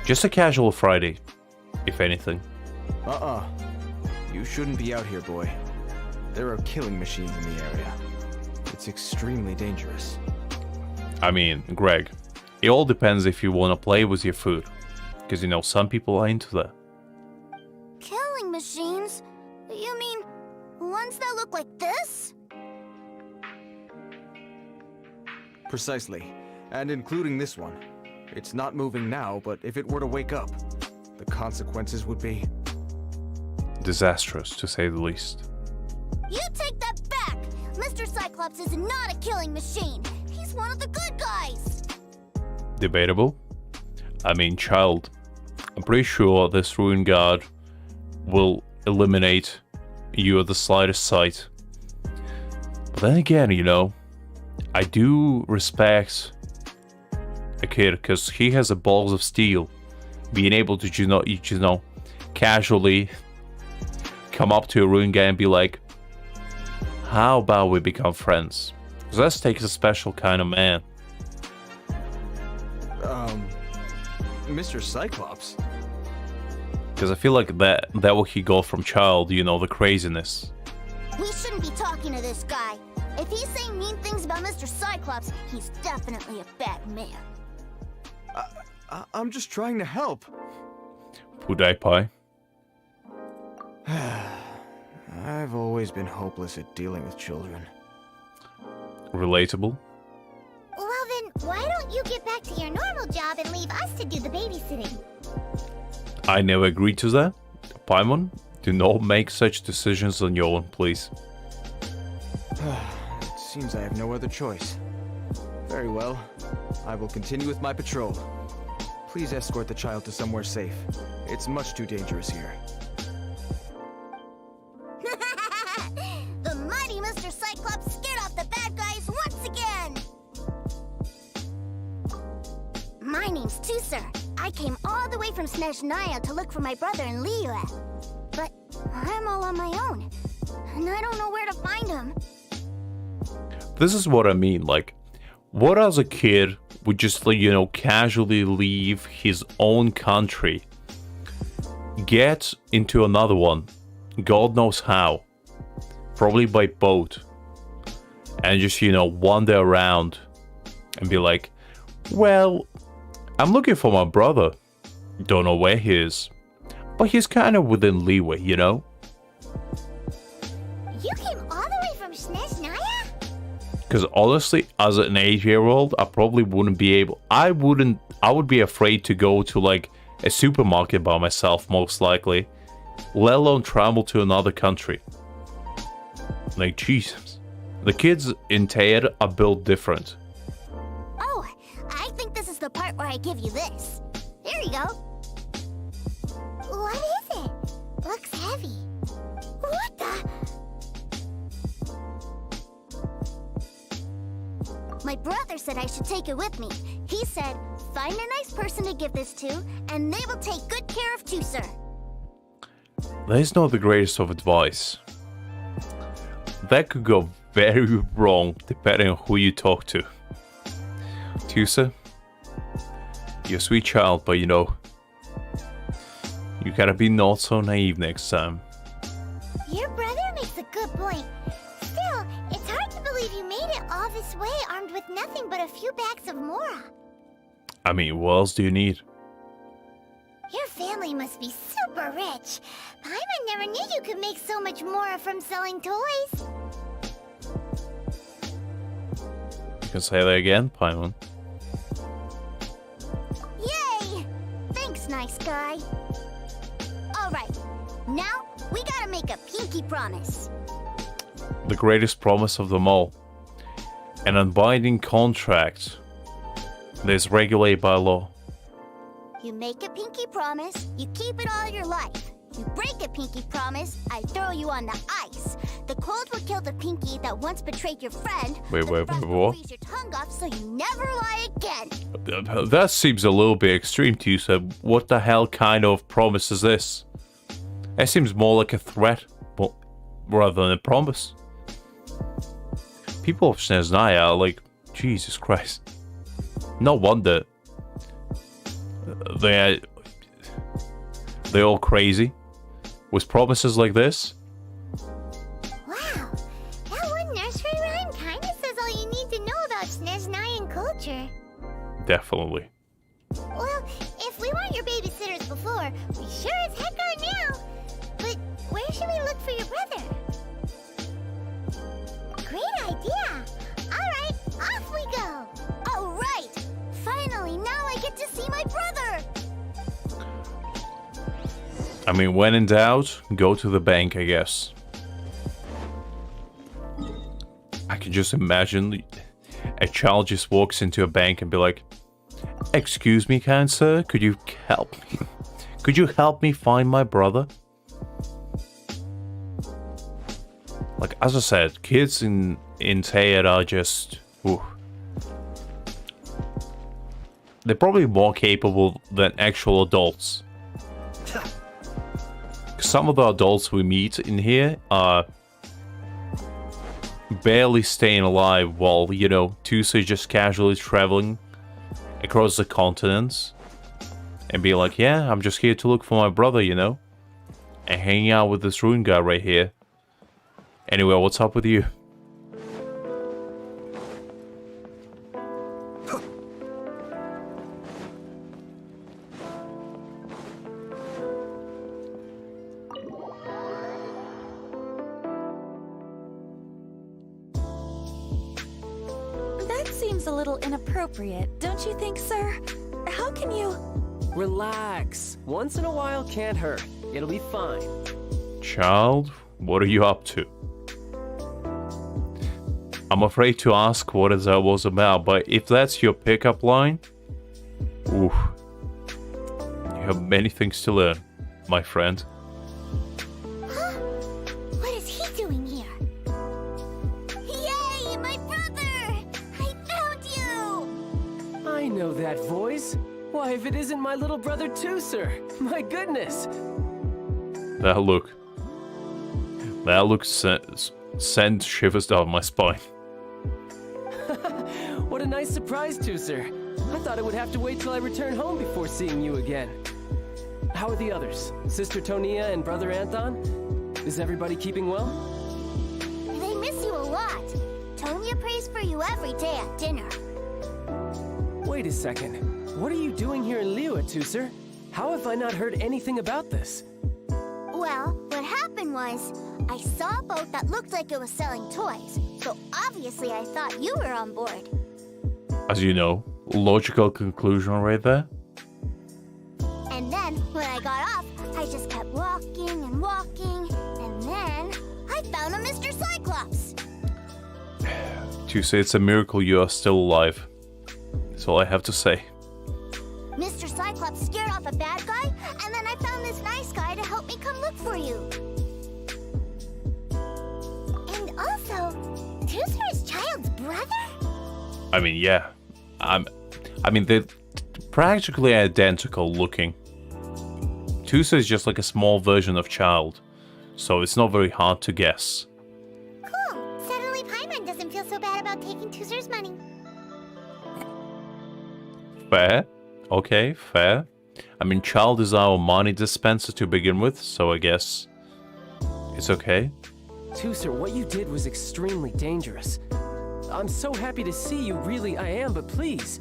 Just a casual Friday, if anything. You shouldn't be out here, boy. There are killing machines in the area. It's extremely dangerous. I mean, Greg, it all depends if you want to play with your food. Because, some people are into that. Killing machines? You mean ones that look like this? Precisely. And including this one. It's not moving now, but if it were to wake up, the consequences would be... disastrous, to say the least. You take that back! Mr. Cyclops is not a killing machine. He's one of the good guys. Debatable. I mean, Childe, I'm pretty sure this ruin guard will eliminate you at the slightest sight. But then again, I do respect a kid because he has a balls of steel, being able to casually come up to a ruin guy and be like, how about we become friends? Because that takes a special kind of man. Mr. Cyclops? Because I feel like that what he got from Childe, the craziness. We shouldn't be talking to this guy. If he's saying mean things about Mr. Cyclops, he's definitely a bad man. I'm just trying to help. Pudai Pai. I've always been hopeless at dealing with children. Relatable. Well then, why don't you get back to your normal job and leave us to do the babysitting? I never agreed to that. Paimon, do not make such decisions on your own, please. It seems I have no other choice. Very well. I will continue with my patrol. Please escort the child to somewhere safe. It's much too dangerous here. The mighty Mr. Cyclops scared off the bad guys once again! My name's Tusser. I came all the way from Snezhnaya to look for my brother in Liyue. But I'm all on my own, and I don't know where to find him. This is what I mean, like, what as a kid would just, casually leave his own country, get into another one, God knows how, probably by boat, and just, wander around and be like, well, I'm looking for my brother. Don't know where he is, but he's kind of within leeway, You came all the way from Snezhnaya? Because honestly, as an 8-year-old, I probably wouldn't be able... I would be afraid to go to, like, a supermarket by myself, most likely. Let alone travel to another country. Like, Jesus. The kids in Teir are built different. Oh, I think this is the part where I give you this. Here you go. What is it? Looks heavy. What the... My brother said I should take it with me. He said, find a nice person to give this to, and they will take good care of Tusser. That is not the greatest of advice. That could go very wrong depending on who you talk to. Tusser, you're a sweet child, but you gotta be not so naive next time. Your brother makes a good point. Still, it's hard to believe you made it all this way armed with nothing but a few bags of Mora. I mean, what else do you need? Your family must be super rich. Paimon never knew you could make so much Mora from selling toys. You can say that again, Paimon. Yay! Thanks, nice guy. Alright, now we gotta make a pinky promise. The greatest promise of them all. An unbinding contract that is regulated by law. You make a pinky promise, you keep it all your life. You break a pinky promise, I throw you on the ice. The cold will kill the pinky that once betrayed your friend. Wait, The frost will what? freeze your tongue off so you never lie again. That seems a little bit extreme to you, so what the hell kind of promise is this? It seems more like a threat, but rather than a promise. People of Snezhnaya are like, Jesus Christ. No wonder they're all crazy with promises like this. Wow, that one nursery rhyme kinda says all you need to know about Snezhnayan culture. Definitely. Well, if we weren't your babysitters before, we sure as heck are now. But where should we look for your brother? Great idea! Alright, off we go! Alright! Finally, now I get to see my brother! I mean, when in doubt, go to the bank, I guess. I can just imagine a child just walks into a bank and be like, "Excuse me, kind sir, could you help me? Could you help me find my brother?" Like, as I said, kids in Teyat are just... Ooh. They're probably more capable than actual adults. Some of the adults we meet in here are barely staying alive while, you know, Tuesday just casually traveling across the continents and be like, yeah, I'm just here to look for my brother, you know, and hanging out with this rune guy right here. Anyway, what's up with you? That seems a little inappropriate, don't you think, sir? How can you... Relax. Once in a while can't hurt. It'll be fine. Child, what are you up to? I'm afraid to ask what it was about, but if that's your pickup line, oof, you have many things to learn, my friend. What is he doing here? Yay, my brother! I found you! I know that voice. Why, if it isn't my little brother too, sir. My goodness. That look sends shivers down my spine. What a nice surprise, too, sir. I thought I would have to wait till I return home before seeing you again. How are the others? Sister Tonia and Brother Anton? Is everybody keeping well? They miss you a lot. Tonya prays for you every day at dinner. Wait a second. What are you doing here in Liyue, too, sir? How have I not heard anything about this? Well, what happened was, I saw a boat that looked like it was selling toys, so obviously I thought you were on board. As you know, logical conclusion right there. And then, when I got off, I just kept walking and walking, and then I found a Mr. Cyclops! To say it's a miracle you are still alive. That's all I have to say. Mr. Cyclops scared off a bad guy, and then I found this nice guy to help me come look for you. And also, Tooser is Childe's brother? I mean, yeah. I mean, they're practically identical looking. Tusa is just like a small version of Childe, so it's not very hard to guess. Cool. Suddenly Paimon doesn't feel so bad about taking Tooser's money. Fair. Okay, fair. I mean, Childe is our money dispenser to begin with, so I guess it's okay. Tooser, what you did was extremely dangerous. I'm so happy to see you, really I am, but please,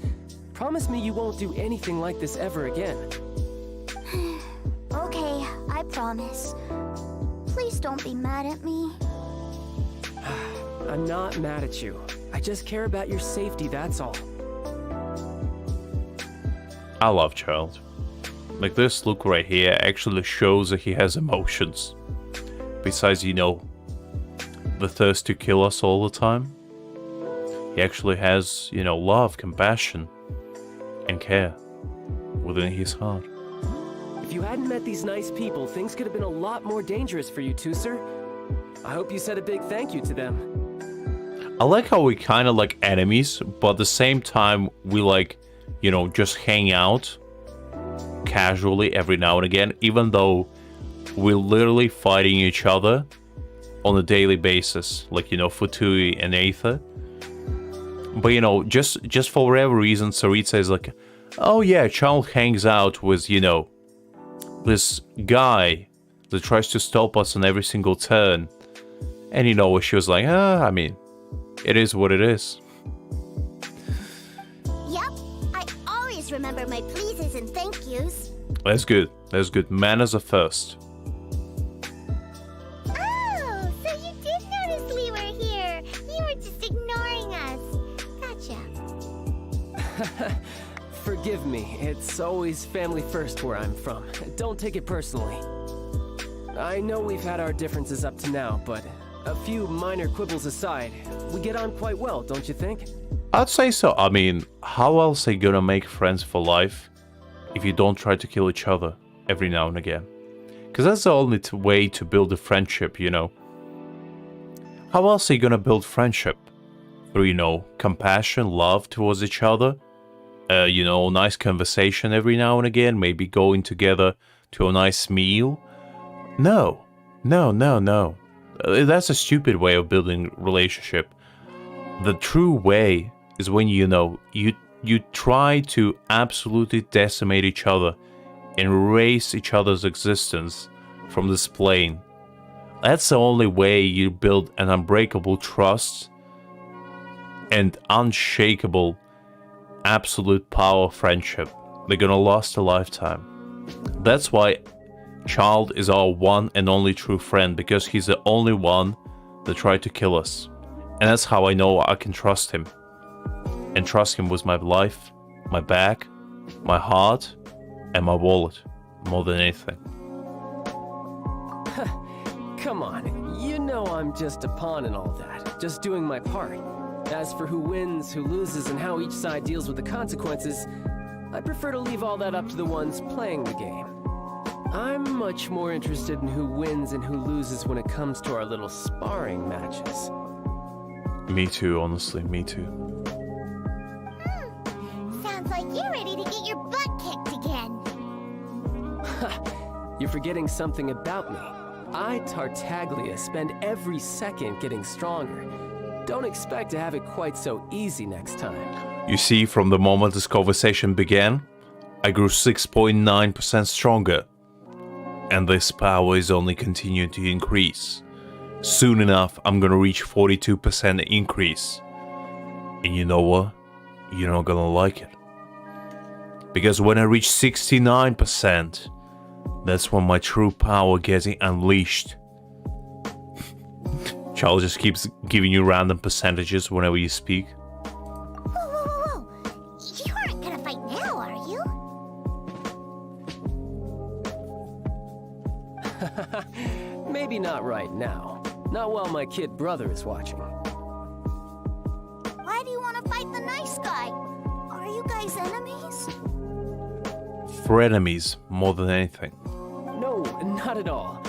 promise me you won't do anything like this ever again. Okay, I promise. Please don't be mad at me. I'm not mad at you. I just care about your safety, that's all. I love Childe. Like, this look right here actually shows that he has emotions. Besides, you know, the thirst to kill us all the time. He actually has, you know, love, compassion, and care within his heart. If If you hadn't met these nice people, things could have been a lot more dangerous for you two, sir. I hope you said a big thank you to them. I like how we kind of like enemies, but at the same time, we like, you know, just hang out casually every now and again, even though we're literally fighting each other on a daily basis, like, you know, Fatui and Aether. But, you know, just for whatever reason, Saritsa is like, oh yeah, Childe hangs out with, you know, this guy that tries to stop us on every single turn. And, you know, she was like, I mean, it is what it is. Yep, I always remember my pleases and thank yous. That's good. That's good. Manners are first. Oh, so you did notice we were here. You were just ignoring us. Gotcha. Forgive me, it's always family first where I'm from. Don't take it personally. I know we've had our differences up to now, but a few minor quibbles aside, we get on quite well, don't you think? I'd say so. I mean, how else are you gonna make friends for life if you don't try to kill each other every now and again? Because that's the only way to build a friendship, you know. How else are you gonna build friendship? Through, you know, compassion, love towards each other? You know, nice conversation every now and again, maybe going together to a nice meal? No. That's a stupid way of building relationship. The true way is when, you know, you try to absolutely decimate each other and erase each other's existence from this plane. That's the only way you build an unbreakable trust and unshakable absolute power friendship. They're gonna last a lifetime. That's why Childe is our one and only true friend, because he's the only one that tried to kill us. And that's how I know I can trust him. And trust him with my life, my back, my heart, and my wallet, more than anything. Come on, you know I'm just a pawn in all that, just doing my part. As for who wins, who loses, and how each side deals with the consequences, I prefer to leave all that up to the ones playing the game. I'm much more interested in who wins and who loses when it comes to our little sparring matches. Me too, honestly, me too. Sounds like you're ready to get your butt kicked again. You're forgetting something about me. I, Tartaglia, spend every second getting stronger. Don't expect to have it quite so easy next time. You see, from the moment this conversation began, I grew 6.9% stronger. And this power is only continuing to increase. Soon enough, I'm gonna reach 42% increase. And you know what? You're not gonna like it. Because when I reach 69%, that's when my true power gets unleashed. Childe just keeps giving you random percentages whenever you speak. Whoa. You aren't gonna fight now, are you? Maybe not right now. Not while my kid brother is watching. Why do you want to fight the nice guy? Are you guys enemies? Frenemies, more than anything. No, not at all.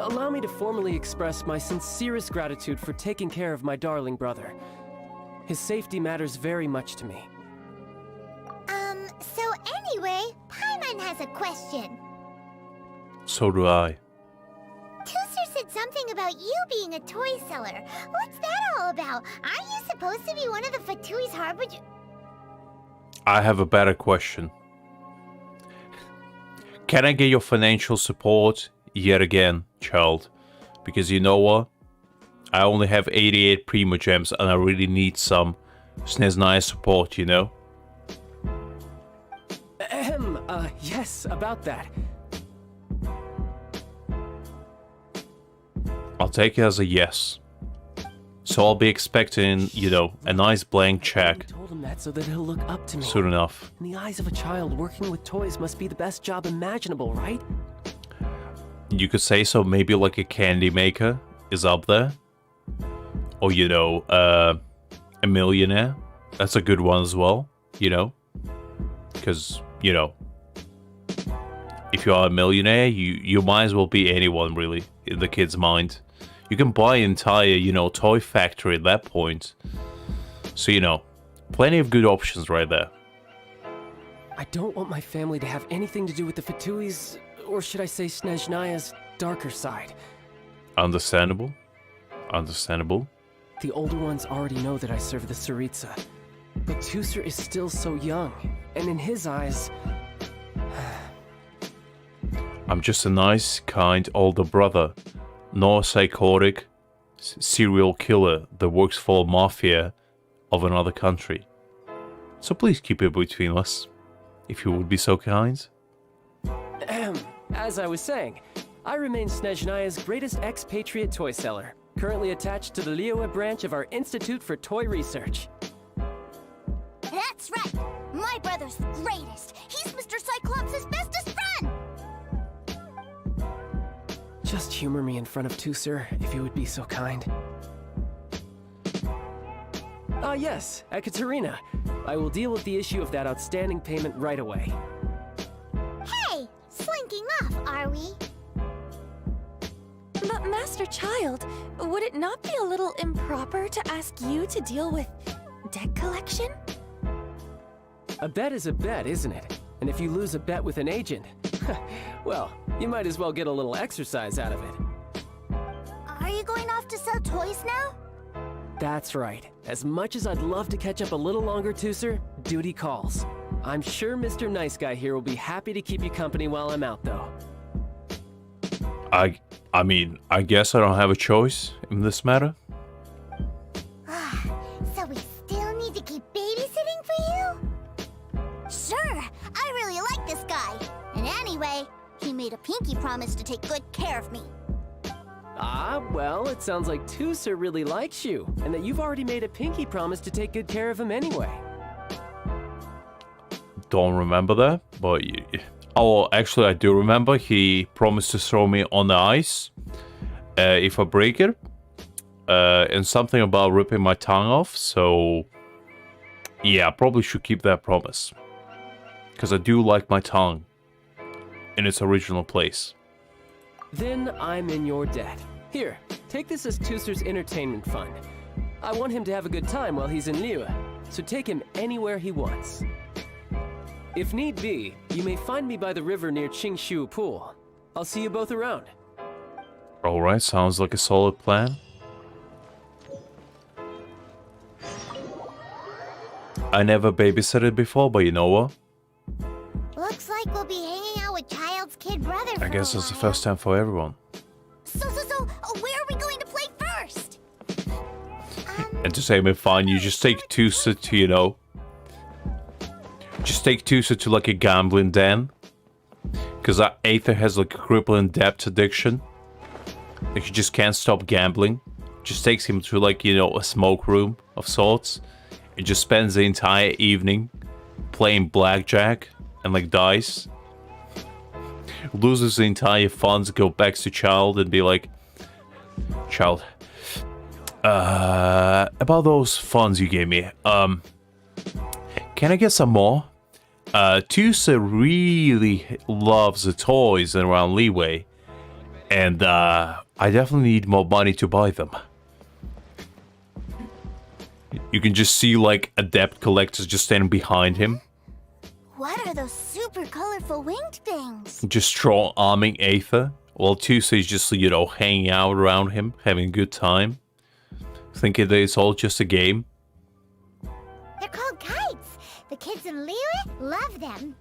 Allow me to formally express my sincerest gratitude for taking care of my darling brother. His safety matters very much to me. So anyway, Paimon has a question. So do I. Tooster said something about you being a toy seller. What's that all about? Aren't you supposed to be one of the Fatui's harbinger? I have a better question. Can I get your financial support yet again, Childe? Because you know what? I only have 88 Primo Gems and I really need some SNES support, you know? Yes, about that. I'll take it as a yes. So I'll be expecting, you know, a nice blank check. I told him that so that he'll look up to me. Soon enough. In the eyes of a child, working with toys must be the best job imaginable, right? You could say so. Maybe like a candy maker is up there. Or, you know, a millionaire. That's a good one as well, you know? Because, you know, if you are a millionaire, you might as well be anyone, really, in the kid's mind. You can buy an entire, toy factory at that point. So, plenty of good options right there. I don't want my family to have anything to do with the Fatui's, or should I say Snezhnaya's, darker side. Understandable. Understandable. The older ones already know that I serve the Tsaritsa. But Tusser is still so young, and in his eyes... I'm just a nice, kind older brother. Not a psychotic serial killer that works for a mafia of another country. So please keep it between us, if you would be so kind. As I was saying, I remain Snezhnaya's greatest expatriate toy seller, currently attached to the Liyue branch of our Institute for Toy Research. That's right! My brother's the greatest! He's Mr. Cyclops' bestest friend! Just humor me in front of Tusser, if you would be so kind. Ah yes, Ekaterina. I will deal with the issue of that outstanding payment right away. Hey! Slinking off, are we? But Master Childe, would it not be a little improper to ask you to deal with debt collection? A bet is a bet, isn't it? And if you lose a bet with an agent, well, you might as well get a little exercise out of it. Are you going off to sell toys now? That's right. As much as I'd love to catch up a little longer, Tusser, duty calls. I'm sure Mr. Nice Guy here will be happy to keep you company while I'm out, though. I mean, I guess I don't have a choice in this matter. So we still need to keep babysitting for you? Sure, I really like this guy. And anyway, he made a pinky promise to take good care of me. Ah, well, it sounds like Tusser really likes you, and that you've already made a pinky promise to take good care of him anyway. Don't remember that, but... Oh, actually, I do remember. He promised to throw me on the ice if I break it. And something about ripping my tongue off, so... Yeah, I probably should keep that promise. Because I do like my tongue in its original place. Then I'm in your debt. Here, take this as Tusser's entertainment fund. I want him to have a good time while he's in Liyue, so take him anywhere he wants. If need be, you may find me by the river near Qingshu Pool. I'll see you both around. Alright, sounds like a solid plan. I never babysitted before, but you know what? Looks like we'll be hanging out with Childe's kid brother for I guess a it's the while. first time for everyone. So, where are we going to play first? And to say me fine, you just take Tusser to, just take Tusser to like a gambling den. Because Aether has like a crippling debt addiction. Like he just can't stop gambling. Just takes him to like, a smoke room of sorts. And just spends the entire evening playing blackjack and like dice. Loses the entire funds, go back to Childe and be like, Childe, about those funds you gave me, can I get some more? Tusser really loves the toys around Liyue, and I definitely need more money to buy them. You can just see like a debt collector just standing behind him. What are those super colorful winged things? Just strong-arming Aether, while Tusser is just, hanging out around him, having a good time. Thinking that it's all just a game. They're called kites. The kids in Liyue love them.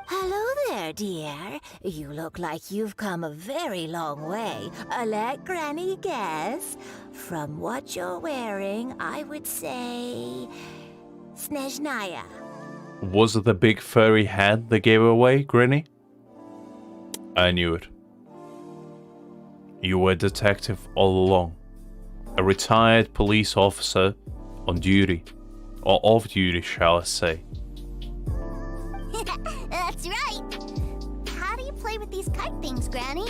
Hello there, dear. You look like you've come a very long way. Let Granny guess. From what you're wearing, I would say... Snezhnaya. Was it the big furry hat that gave her away, Granny? I knew it. You were a detective all along. A retired police officer on duty. Or off duty, shall I say. That's right. How do you play with these kite things, Granny?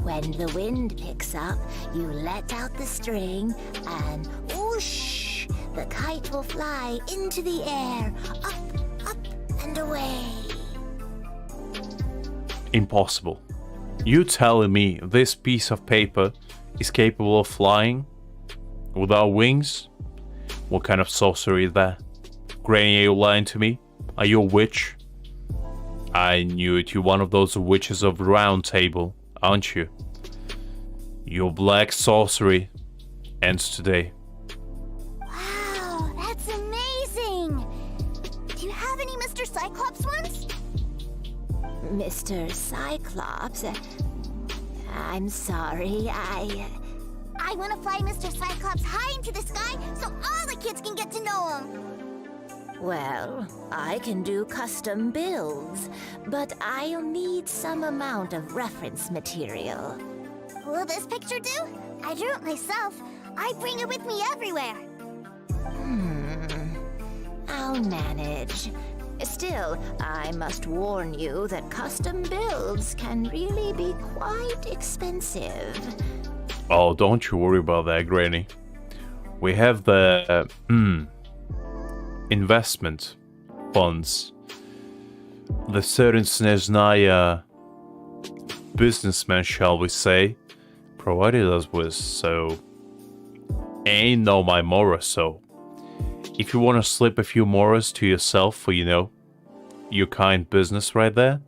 When the wind picks up, you let out the string and whoosh! The kite will fly into the air, up, and away. Impossible. You telling me this piece of paper is capable of flying without wings? What kind of sorcery is that? Granny, are you lying to me? Are you a witch? I knew it. You're one of those witches of the round table, aren't you? Your black sorcery ends today. Wow, that's amazing! Do you have any Mr. Cyclops ones? Mr. Cyclops? I'm sorry, I want to fly Mr. Cyclops high into the sky so all the kids can get to know him. Well, I can do custom builds, but I'll need some amount of reference material. Will this picture do? I drew it myself. I bring it with me everywhere. I'll manage. Still, I must warn you that custom builds can really be quite expensive. Oh, don't you worry about that, Granny. We have the investment funds. The certain Sneznaya businessman, shall we say, provided us with, so ain't no my Mora, so if you want to slip a few Moras to yourself for, you know, your kind business right there,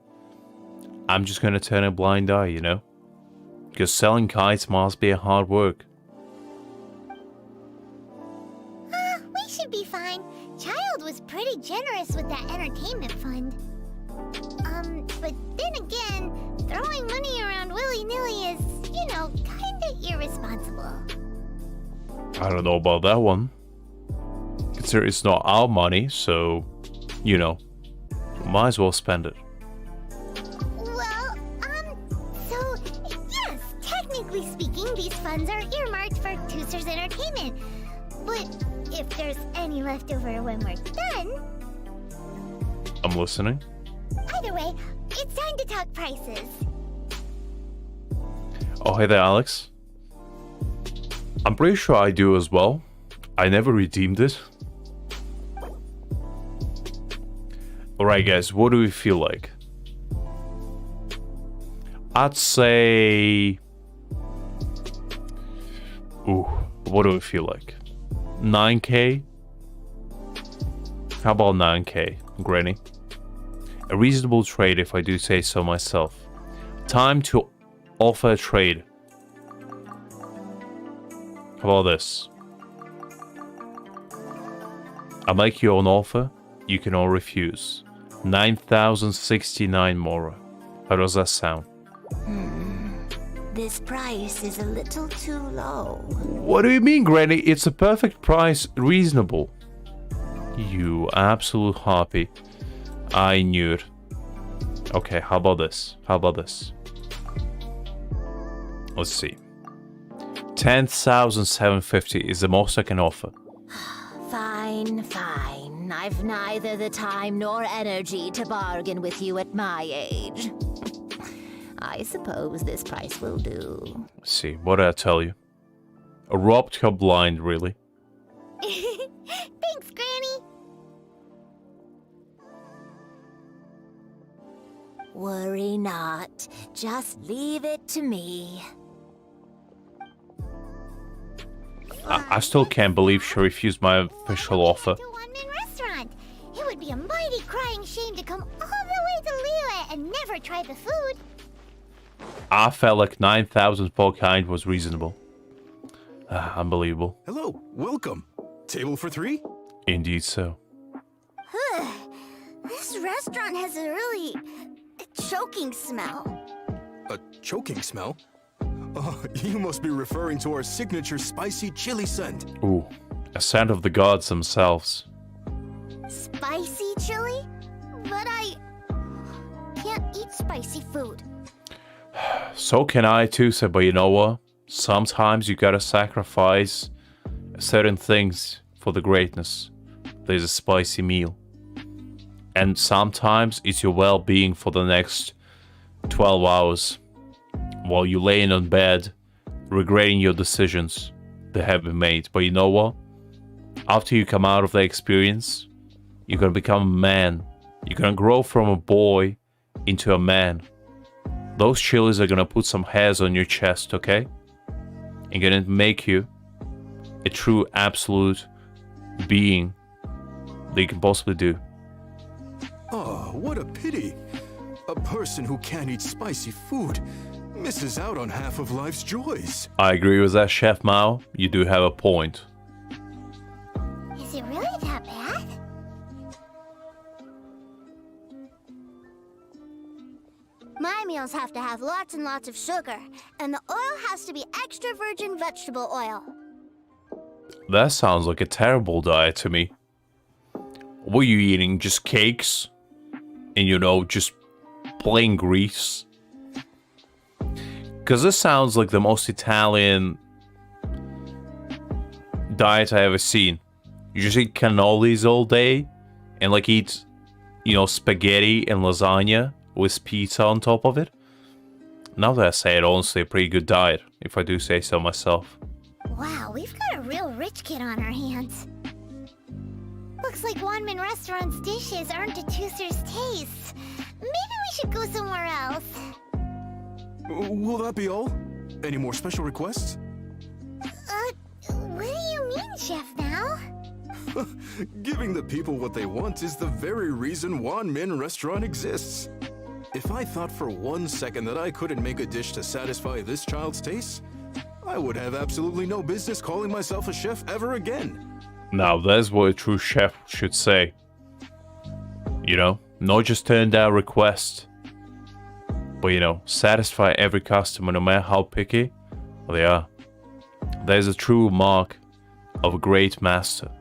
I'm just gonna turn a blind eye, you know? Because selling kites must be a hard work. We should be fine. Childe was pretty generous with that entertainment fund. But then again, throwing money around willy-nilly is, you know, kinda irresponsible. I don't know about that one. Consider it's not our money, so, you know, might as well spend it. Well, so, yes, technically speaking, these funds are earmarked for Tooster's entertainment. But if there's any left over when we're done... I'm listening. Either way, it's time to talk prices. Oh, hey there, Alex. I'm pretty sure I do as well. I never redeemed it. Alright guys, what do we feel like? I'd say... Ooh, what do we feel like? 9k? How about 9k, Granny? A reasonable trade if I do say so myself. Time to offer a trade. How about this? I make you an offer, you can all refuse. 9,069 Mora. How does that sound? This price is a little too low. What do you mean, Granny? It's a perfect price, reasonable. You absolute harpy. I knew it. Okay, how about this? How about this? Let's see. 10,750 is the most I can offer. Fine. I've neither the time nor energy to bargain with you at my age. I suppose this price will do. Let's see, what did I tell you? A robbed her blind, really? Thanks, Granny. Worry not. Just leave it to me. I still can't believe she refused my official offer. To one-man restaurant. It would be a mighty crying shame to come all the way to Liyue and never try the food. I felt like 9,000 for kind was reasonable. Unbelievable. Hello, welcome. Table for 3? Indeed so. This restaurant has a really choking smell. A choking smell? Oh, you must be referring to our signature spicy chili scent. Ooh, a scent of the gods themselves. Spicy chili? But I can't eat spicy food. So can I too, sir, but you know what? Sometimes you gotta sacrifice certain things for the greatness. There's a spicy meal. And sometimes it's your well-being for the next 12 hours. While you're laying on bed, regretting your decisions that have been made. But you know what? After you come out of the experience, you're gonna become a man You're gonna grow from a boy into a man. Those chilies are gonna put some hairs on your chest, okay? And gonna make you a true absolute being that you can possibly do. Oh, what a pity. A person who can't eat spicy food misses out on half of life's joys. I agree with that, Chef Mao. You do have a point. Is it really that bad? My meals have to have lots and lots of sugar, and the oil has to be extra virgin vegetable oil. That sounds like a terrible diet to me. Were you eating just cakes? And you know, just plain grease? Because this sounds like the most Italian diet I ever seen. You just eat cannolis all day and like eat, you know, spaghetti and lasagna with pizza on top of it. Now that I say it, honestly, a pretty good diet, if I do say so myself. Wow, we've got a real rich kid on our hands. Looks like Wanmin Restaurant's dishes aren't to Chooser's taste. Maybe we should go somewhere else. Will that be all? Any more special requests? What do you mean, Chef Mao? Giving the people what they want is the very reason Wanmin Restaurant exists. If I thought for 1 second that I couldn't make a dish to satisfy this child's taste, I would have absolutely no business calling myself a chef ever again. Now, that's what a true chef should say. You know, not just turn down requests, but, you know, satisfy every customer no matter how picky they are. That is a true mark of a great master.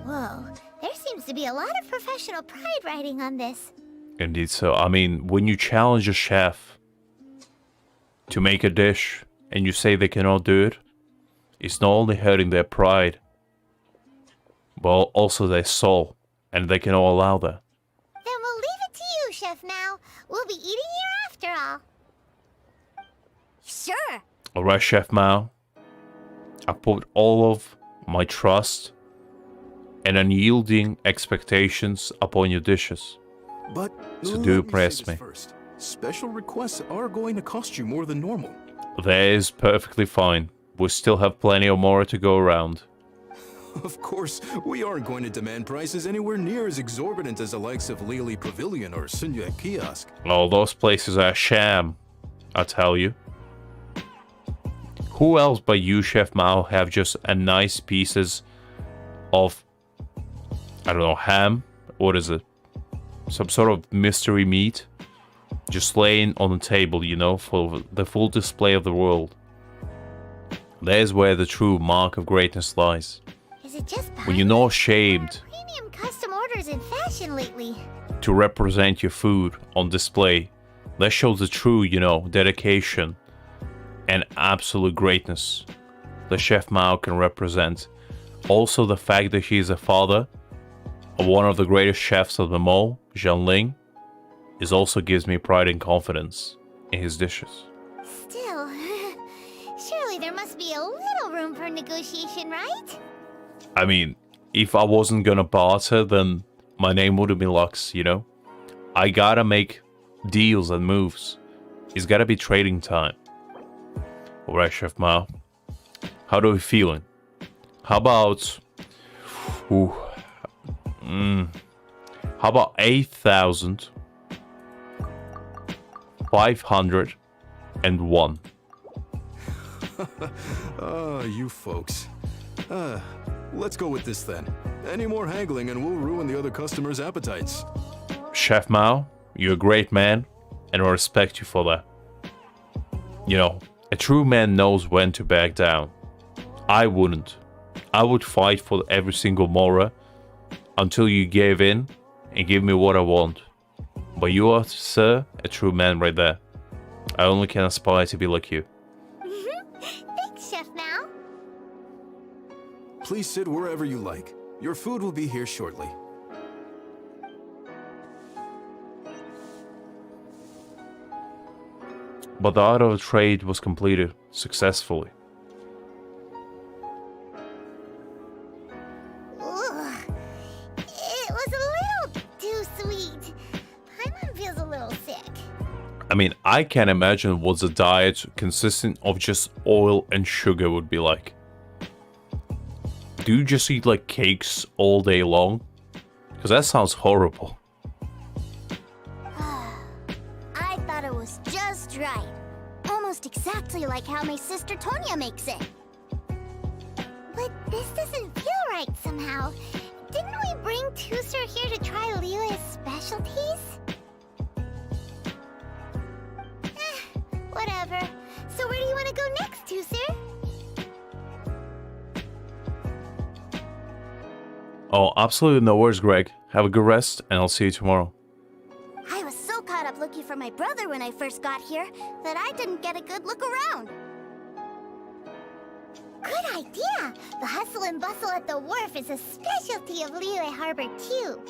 Whoa, there seems to be a lot of professional pride riding on this. Indeed so. I mean, when you challenge a chef to make a dish and you say they cannot do it, it's not only hurting their pride, but also their soul, and they cannot allow that. Then we'll leave it to you, Chef Mao. We'll be eating here after all. Sure. Alright, Chef Mao. I put all of my trust and unyielding expectations upon your dishes. But So do impress me. First. Special requests are going to cost you more than normal. That is perfectly fine. We still have plenty of more to go around. Of course, we aren't going to demand prices anywhere near as exorbitant as the likes of Lily Pavilion or Sunya Kiosk. Oh, those places are a sham, I tell you. Who else but you, Chef Mao, have just a nice pieces of, I don't know, ham? What is it? Some sort of mystery meat? Just laying on the table, you know, for the full display of the world. That is where the true mark of greatness lies. Is it just when you're not ashamed premium custom orders in fashion lately? to represent your food on display, that shows the true, you know, dedication and absolute greatness that Chef Mao can represent. Also, the fact that he is a father of one of the greatest chefs of them all, Zhang Ling, is also gives me pride and confidence in his dishes. Still, surely there must be a little room for negotiation, right? I mean, if I wasn't gonna barter, then my name would have been Lux, you know? I gotta make deals and moves. It's gotta be trading time. Alright, Chef Mao. How are we feeling? How about... how about 8,501? You folks. Let's go with this then. Any more haggling and we'll ruin the other customers' appetites. Chef Mao, you're a great man, and I respect you for that. You know, a true man knows when to back down. I wouldn't. I would fight for every single Mora until you gave in and give me what I want. But you are, sir, a true man right there. I only can aspire to be like you. Thanks, Chef Mao. Please sit wherever you like. Your food will be here shortly. But the art of trade was completed successfully. Ugh. It was a little too sweet. little sick. I mean, I can't imagine what a diet consisting of just oil and sugar would be like. Do you just eat like cakes all day long? Because that sounds horrible. I thought it was just right. Almost exactly like how my sister Tonya makes it. But this doesn't feel right somehow. Didn't we bring Tusser here to try Liyue's specialties? Whatever. So where do you want to go next, Tusser? Oh, absolutely no worries, Greg. Have a good rest, and I'll see you tomorrow. I was so caught up looking for my brother when I first got here that I didn't get a good look around. Good idea! The hustle and bustle at the wharf is a specialty of Liyue Harbor, too.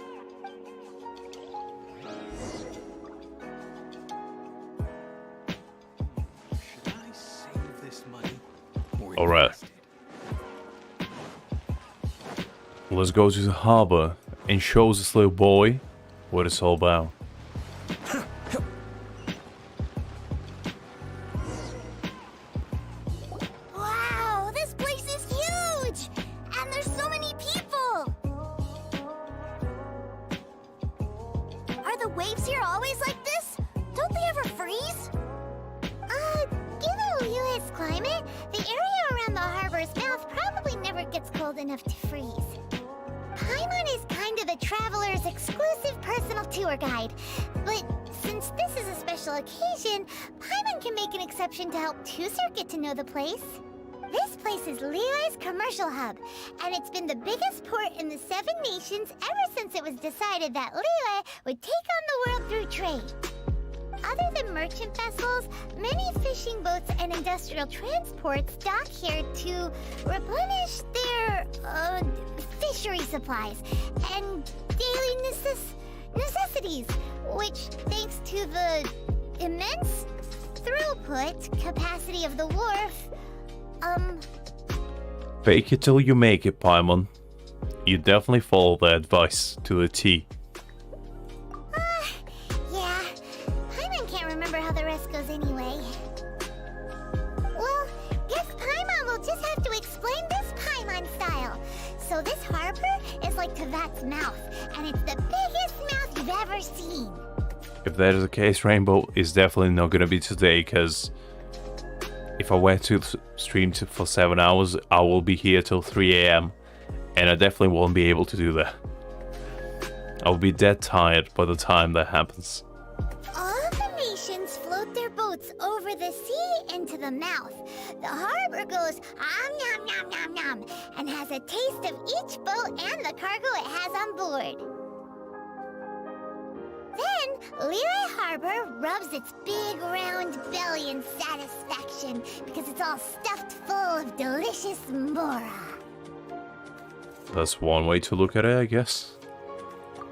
Should I save this money or Alright. invest it? Let's go to the harbor and show this little boy what it's all about. Wow, this place is huge! And there's so many people! Are the waves here always like this? Don't they ever freeze? Given Liyue's climate, the area around the harbor's mouth probably never gets cold enough to freeze. Paimon is kind of the traveler's exclusive personal tour guide. But since this is a special occasion, Paimon can make an exception to help Tusser get to know the place. This place is Liyue's commercial hub, and it's been the biggest port in the 7 nations ever since it was decided that Liyue would take on the world through trade. Other than merchant vessels, many fishing boats and industrial transports dock here to replenish their, fishery supplies and daily necessities, which, thanks to the immense throughput capacity of the wharf, Fake it till you make it, Paimon. You definitely follow the advice to the T. Yeah, Paimon can't remember how the rest goes anyway. Well, guess Paimon will just have to explain this Paimon style. So this harbor is like Tevat's mouth, and it's the biggest mouth you've ever seen. If that is the case, Rainbow is definitely not gonna be today, because if I went to stream for 7 hours, I will be here till 3 AM, and I definitely won't be able to do that. I'll be dead tired by the time that happens. All the nations float their boats over the sea into the mouth. The harbor goes nom nom nom nom and has a taste of each boat and the cargo it has on board. Then, Liyue Harbor rubs its big round belly in satisfaction because it's all stuffed full of delicious mora. That's one way to look at it, I guess.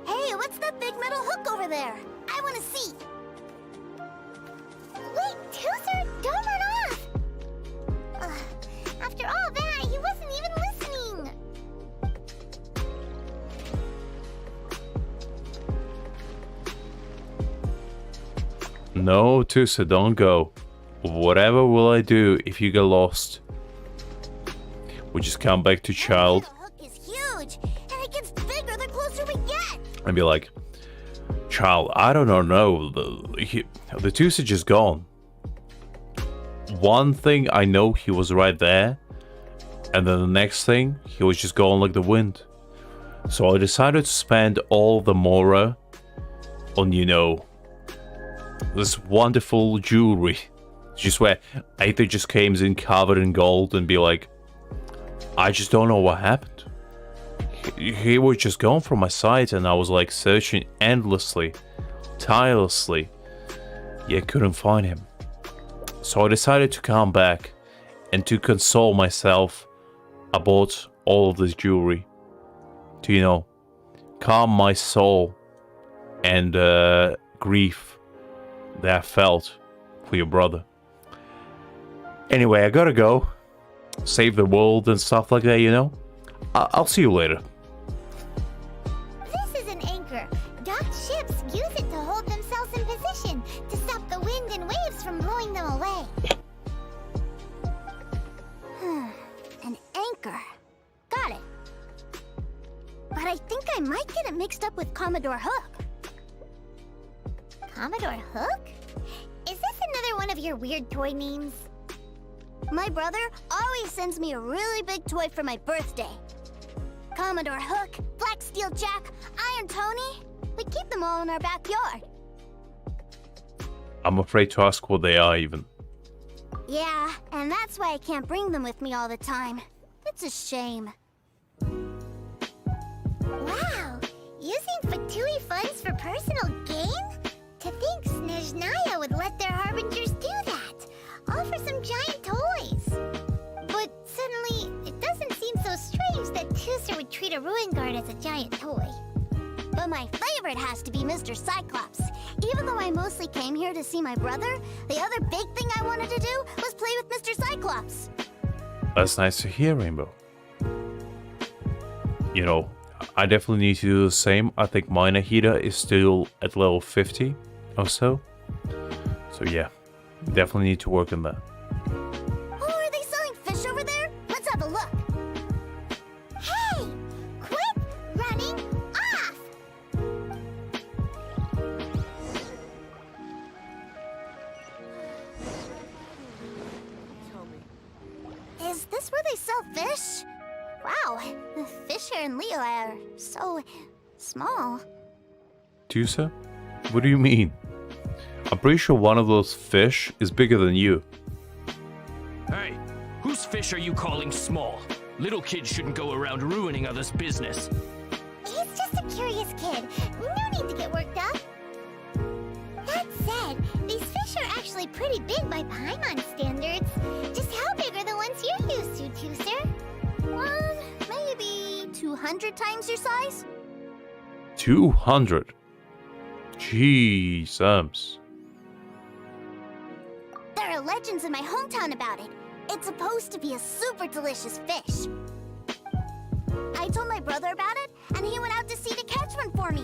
Hey, what's that big metal hook over there? I want to see. Wait, Tusser, don't run off! After all that, he wasn't even listening. No, Tusa, don't go. Whatever will I do if you get lost? We just come back to Childe The hook is huge, and it gets bigger the closer we get. and be like, Childe, I don't know, the Tusa just gone. One thing I know, he was right there, and then the next thing, he was just gone like the wind. So I decided to spend all the mora on, you know, this wonderful jewelry. Just where Aether just came in covered in gold and be like, I just don't know what happened. He was just gone from my sight, and I was like searching endlessly, tirelessly, yet couldn't find him. So I decided to come back, and to console myself, I bought all of this jewelry to, you know, calm my soul and grief that I felt for your brother. Anyway, I gotta go. Save the world and stuff like that, you know? I'll see you later. This is an anchor. Docked ships use it to hold themselves in position. ocean to stop the wind and waves from blowing them away. An anchor. Got it. But I think I might get it mixed up with Commodore Hook. Commodore Hook? Is this another one of your weird toy names? My brother always sends me a really big toy for my birthday. Commodore Hook, Black Steel Jack, Iron Tony. We keep them all in our backyard. I'm afraid to ask what they are even. Yeah, and that's why I can't bring them with me all the time. It's a shame. Wow, using Fatui funds for personal gain? To think Snezhnaya would let their harbingers do that, all for some giant toys. But suddenly, it doesn't seem so strange that Tooser would treat a ruin guard as a giant toy. But my favorite has to be Mr. Cyclops. Even though I mostly came here to see my brother, the other big thing I wanted to do was play with Mr. Cyclops. That's nice to hear, Rainbow. You know, I definitely need to do the same. I think my Nahida is still at level 50 or so. So yeah, definitely need to work on that. Oh, are they selling fish over there? Let's have a look. Hey! Quit running off! Is this where they sell fish? Wow, the fish here in Leo are so small. Tooser? What do you mean? I'm pretty sure one of those fish is bigger than you. Hey, whose fish are you calling small? Little kids shouldn't go around ruining others' business. He's just a curious kid. No need to get worked up. That said, these fish are actually pretty big by Paimon standards. Just how big are the ones you're used to, Tooser? Maybe 200 times your size? 200? Jeez. There are legends in my hometown about it. It's supposed to be a super delicious fish. I told my brother about it, and he went out to sea to catch one for me.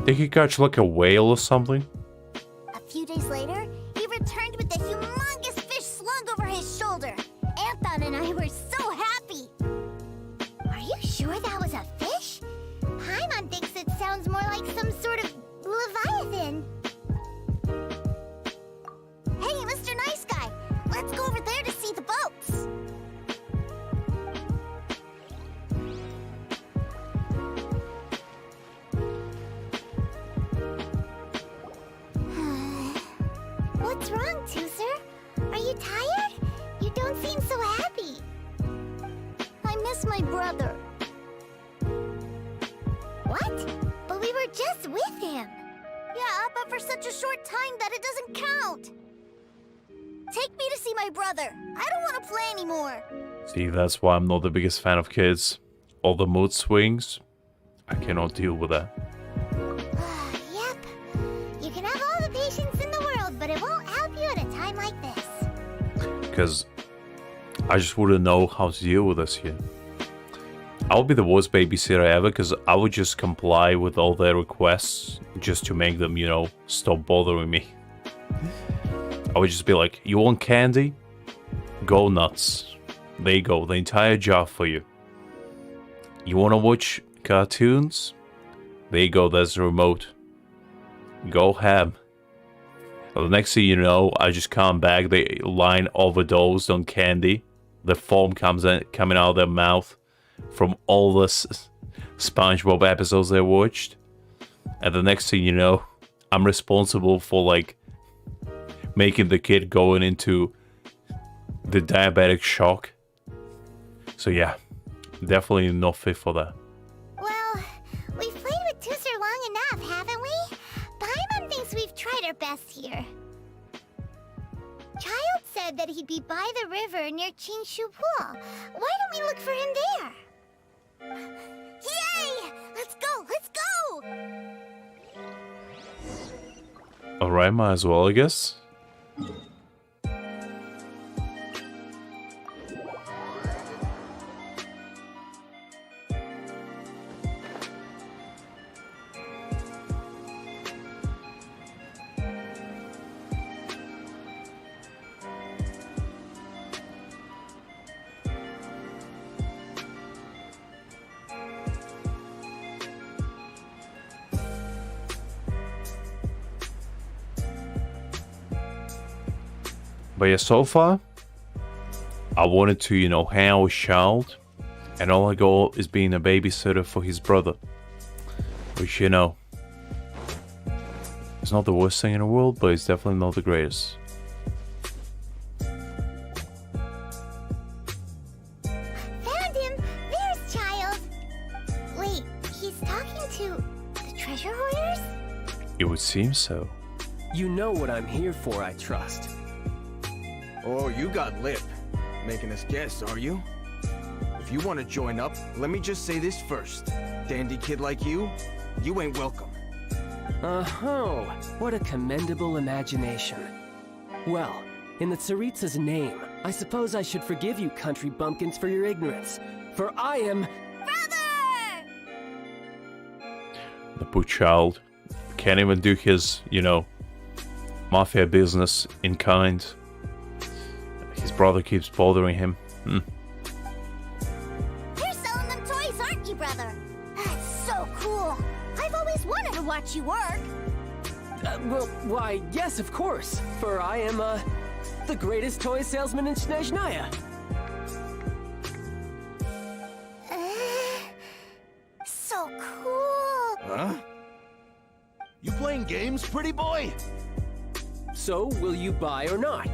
Think he catch like a whale or something? A few days later, he returned with the humongous fish slung over his shoulder. Anton and I were so happy. Are you sure that was a fish? Paimon thinks it sounds more like some sort of leviathan. Hey, Mr. Nice Guy, let's go over there to see the boats. What's wrong, Tooser? Are you tired? You don't seem so happy. I miss my brother. What? But we were just with him. Yeah, but for such a short time that it doesn't count. Take me to see my brother. I don't want to play anymore. See, that's why I'm not the biggest fan of kids. All the mood swings, I cannot deal with that. Yep. You can have all the patience in the world, but it won't help you at a time like this. Because I just wouldn't know how to deal with this here. I would be the worst babysitter ever because I would just comply with all their requests just to make them, you know, stop bothering me. I would just be like, you want candy? Go nuts. There you go, the entire jar for you. You want to watch cartoons? There you go, there's the remote. Go ham. Well, the next thing you know, I just come back, they line overdosed on candy. The foam coming out of their mouth from all the SpongeBob episodes they watched. And the next thing you know, I'm responsible for like making the kid going into the diabetic shock. So yeah, definitely not fit for that. Well, we've played with Tooser long enough, haven't we? Paimon thinks we've tried our best here. Childe said that he'd be by the river near Chinshu Pool. Why don't we look for him there? Yay! Let's go! Let's go! Alright, might as well, I guess. But yeah, so far, I wanted to, you know, hang out with Childe, and all I go is being a babysitter for his brother. Which, you know, it's not the worst thing in the world, but it's definitely not the greatest. Found him! There's Childe! Wait, he's talking to the treasure hoarders? It would seem so. You know what I'm here for, I trust. Oh, you got lip. Making us guess, are you? If you want to join up, let me just say this first. Dandy kid like you ain't welcome. Oh, what a commendable imagination. Well, in the Tsaritsa's name, I suppose I should forgive you country bumpkins for your ignorance. For I am... Brother! The poor Childe can't even do his, you know, mafia business in kind. His brother keeps bothering him. You're selling them toys, aren't you, brother? That's so cool. I've always wanted to watch you work. Well, why, yes, of course. For I am, the greatest toy salesman in Snezhnaya. So cool. Huh? You playing games, pretty boy? So, will you buy or not?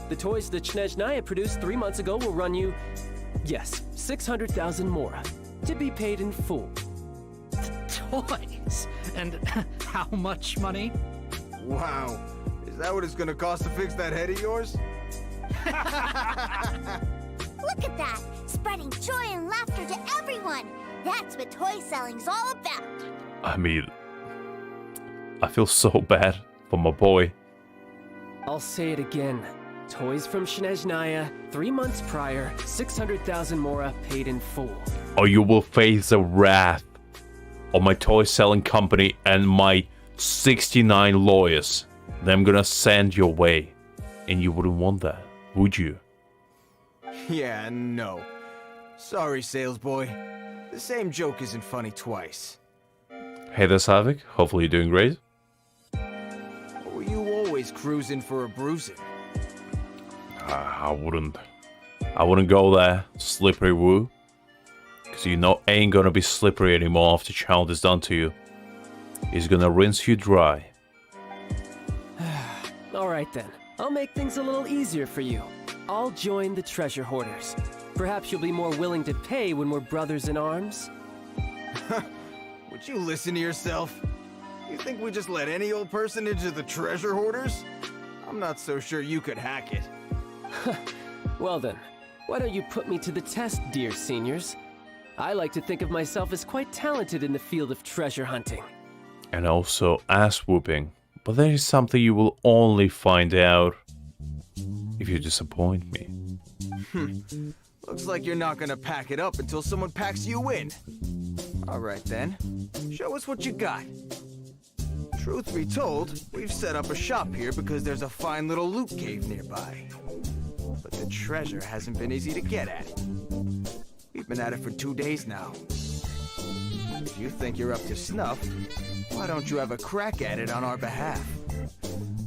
The toys that Snezhnaya produced 3 months ago will run you, yes, 600,000 mora, to be paid in full. Toys? And how much money? Wow. Is that what it's gonna cost to fix that head of yours? Look at that! Spreading joy and laughter to everyone! That's what toy selling's all about! I mean, I feel so bad for my boy. I'll say it again. Toys from Snezhnaya, 3 months prior, 600,000 mora paid in full. Or you will face the wrath of my toy selling company and my 69 lawyers that I'm gonna send your way. And you wouldn't want that, would you? Yeah, no. Sorry, sales boy. The same joke isn't funny twice. Hey there, Savik. Hopefully you're doing great. Or were you always cruising for a bruising? I wouldn't go there, slippery woo. Because you know ain't gonna be slippery anymore after Childe is done to you. He's gonna rinse you dry. Alright then, I'll make things a little easier for you. I'll join the treasure hoarders. Perhaps you'll be more willing to pay when we're brothers in arms? Would you listen to yourself? You think we just let any old person into the treasure hoarders? I'm not so sure you could hack it. Well then, why don't you put me to the test, dear seniors? I like to think of myself as quite talented in the field of treasure hunting. And also ass whooping. But there is something you will only find out if you disappoint me. Looks like you're not gonna pack it up until someone packs you in. Alright then, show us what you got. Truth be told, we've set up a shop here because there's a fine little loot cave nearby. But the treasure hasn't been easy to get at. We've been at it for 2 days now. If you think you're up to snuff, why don't you have a crack at it on our behalf?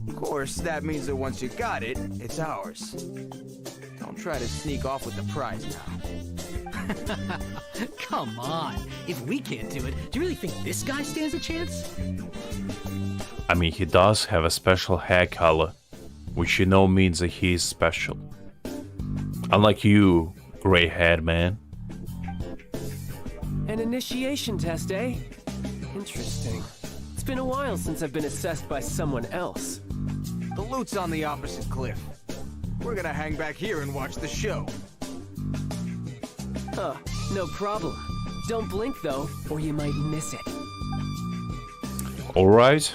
Of course, that means that once you got it, it's ours. Don't try to sneak off with the prize now. Come on. If we can't do it, do you really think this guy stands a chance? I mean, he does have a special hair color, which you know means that he is special. Unlike you, gray-haired man. An initiation test, eh? Interesting. It's been a while since I've been assessed by someone else. The loot's on the opposite cliff. We're gonna hang back here and watch the show. Huh, no problem. Don't blink though, or you might miss it. Alright.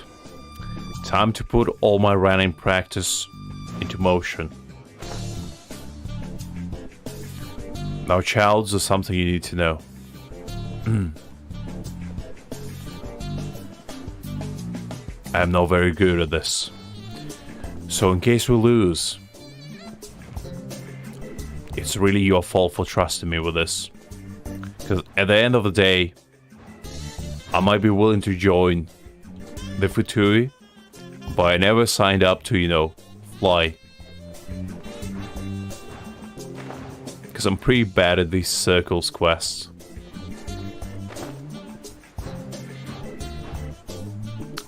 Time to put all my running practice into motion. Now, Childe, there's something you need to know. I'm not very good at this. So in case we lose, it's really your fault for trusting me with this. Because at the end of the day, I might be willing to join the Fatui, but I never signed up to, you know, fly because I'm pretty bad at these circles quests.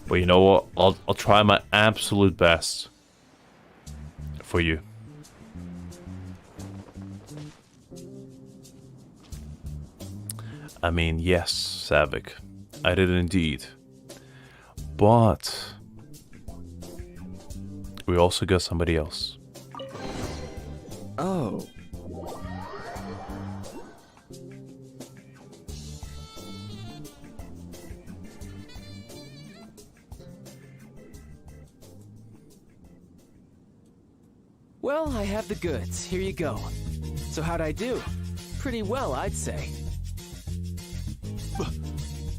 But you know what? I'll try my absolute best for you. I mean, yes, Savik, I did indeed. But we also got somebody else. Oh. Well, I have the goods. Here you go. So how'd I do? Pretty well, I'd say.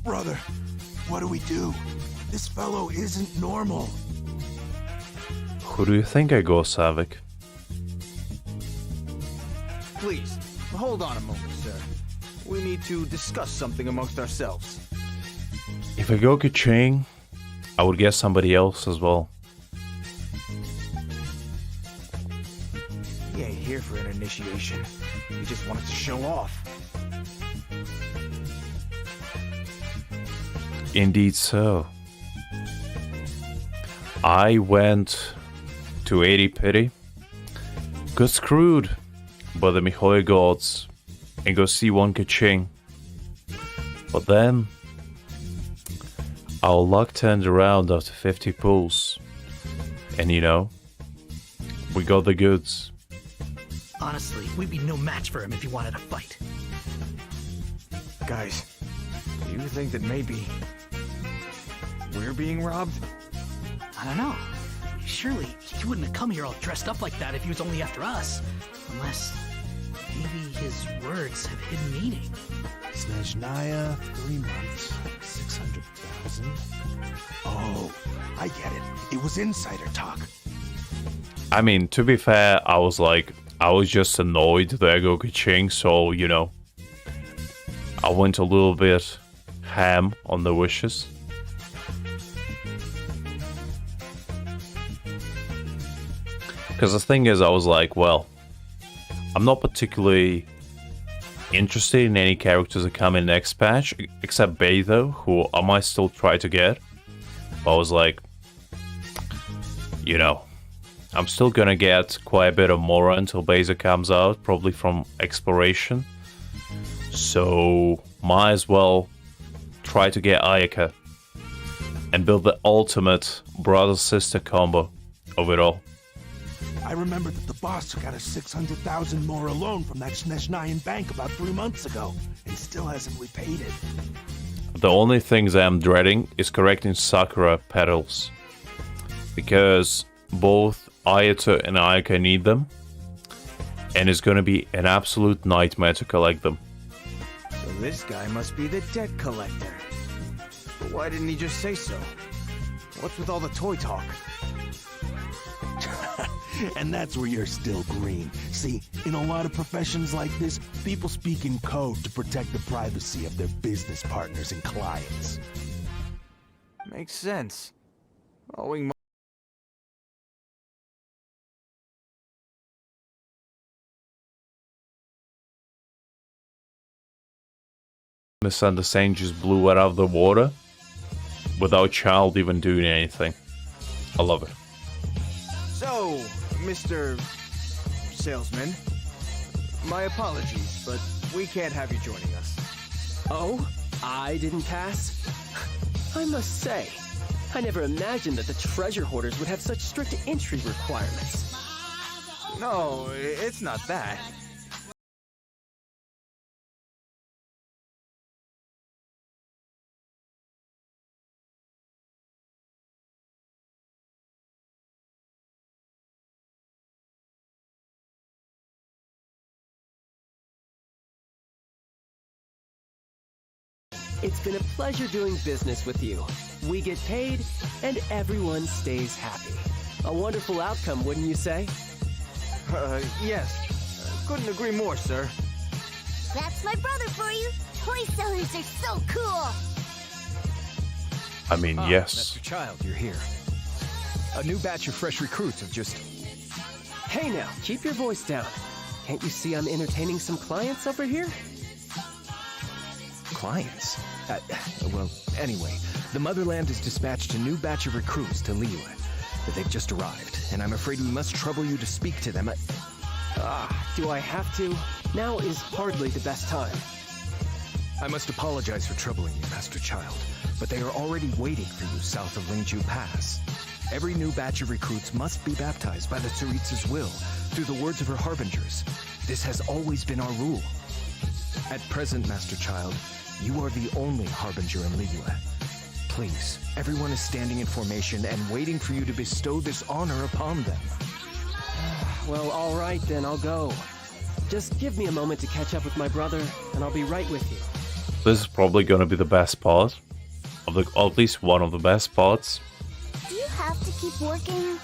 Brother, what do we do? This fellow isn't normal. Who do you think I go, Savik? Please, hold on a moment, sir. We need to discuss something amongst ourselves. If I go Kaching, I would guess somebody else as well. He ain't here for an initiation. He just wanted to show off. Indeed so. I went to 80 Pity, got screwed by the Mihoy gods, and go see one Kaching. But then, our luck turned around after 50 pulls. And you know, we got the goods. Honestly, we'd be no match for him if he wanted to fight. Guys, do you think that maybe we're being robbed? I don't know. Surely he wouldn't have come here all dressed up like that if he was only after us. Unless maybe his words have hidden meaning. Snezhnaya, 3 months, 600,000. Oh, I get it. It was insider talk. I mean, to be fair, I was just annoyed that I go Kaching, so, you know, I went a little bit ham on the wishes. Because the thing is, I was like, well, I'm not particularly interested in any characters that come in next patch, except Beidou, who I might still try to get. But I was like, you know, I'm still gonna get quite a bit of Mora until Beidou comes out, probably from Exploration. So, might as well try to get Ayaka and build the ultimate brother-sister combo of it all. I remember that the boss took out a 600,000 more loan from that Snezhnayan bank about 3 months ago, and still hasn't repaid it. The only things I'm dreading is correcting Sakura petals, because both Ayato and Ayaka need them, and it's gonna be an absolute nightmare to collect them. So this guy must be the debt collector. But why didn't he just say so? What's with all the toy talk? And that's where you're still green. See, in a lot of professions like this, people speak in code to protect the privacy of their business partners and clients. Makes sense. Owing Misunderstanding just blew it out of the water without Childe even doing anything. I love it. So, Mr. Salesman, my apologies, but we can't have you joining us. Oh? I didn't pass? I must say, I never imagined that the treasure hoarders would have such strict entry requirements. No, it's not that. It's been a pleasure doing business with you. We get paid, and everyone stays happy. A wonderful outcome, wouldn't you say? Yes. Couldn't agree more, sir. That's my brother for you. Toy sellers are so cool. I mean, yes. Mr. Childe, you're here. A new batch of fresh recruits have just... Hey now, keep your voice down. Can't you see I'm entertaining some clients over here? Clients? Well, anyway, the Motherland has dispatched a new batch of recruits to Liyue. They've just arrived, and I'm afraid we must trouble you to speak to them. Do I have to? Now is hardly the best time. I must apologize for troubling you, Master Childe, but they are already waiting for you south of Lingju Pass. Every new batch of recruits must be baptized by the Tsaritsa's will, through the words of her harbingers. This has always been our rule. At present, Master Childe, you are the only harbinger in Liyue. Please, everyone is standing in formation and waiting for you to bestow this honor upon them. Well, all right then, I'll go. Just give me a moment to catch up with my brother, and I'll be right with you. This is probably gonna be the best part. Or at least one of the best parts. Do you have to keep working?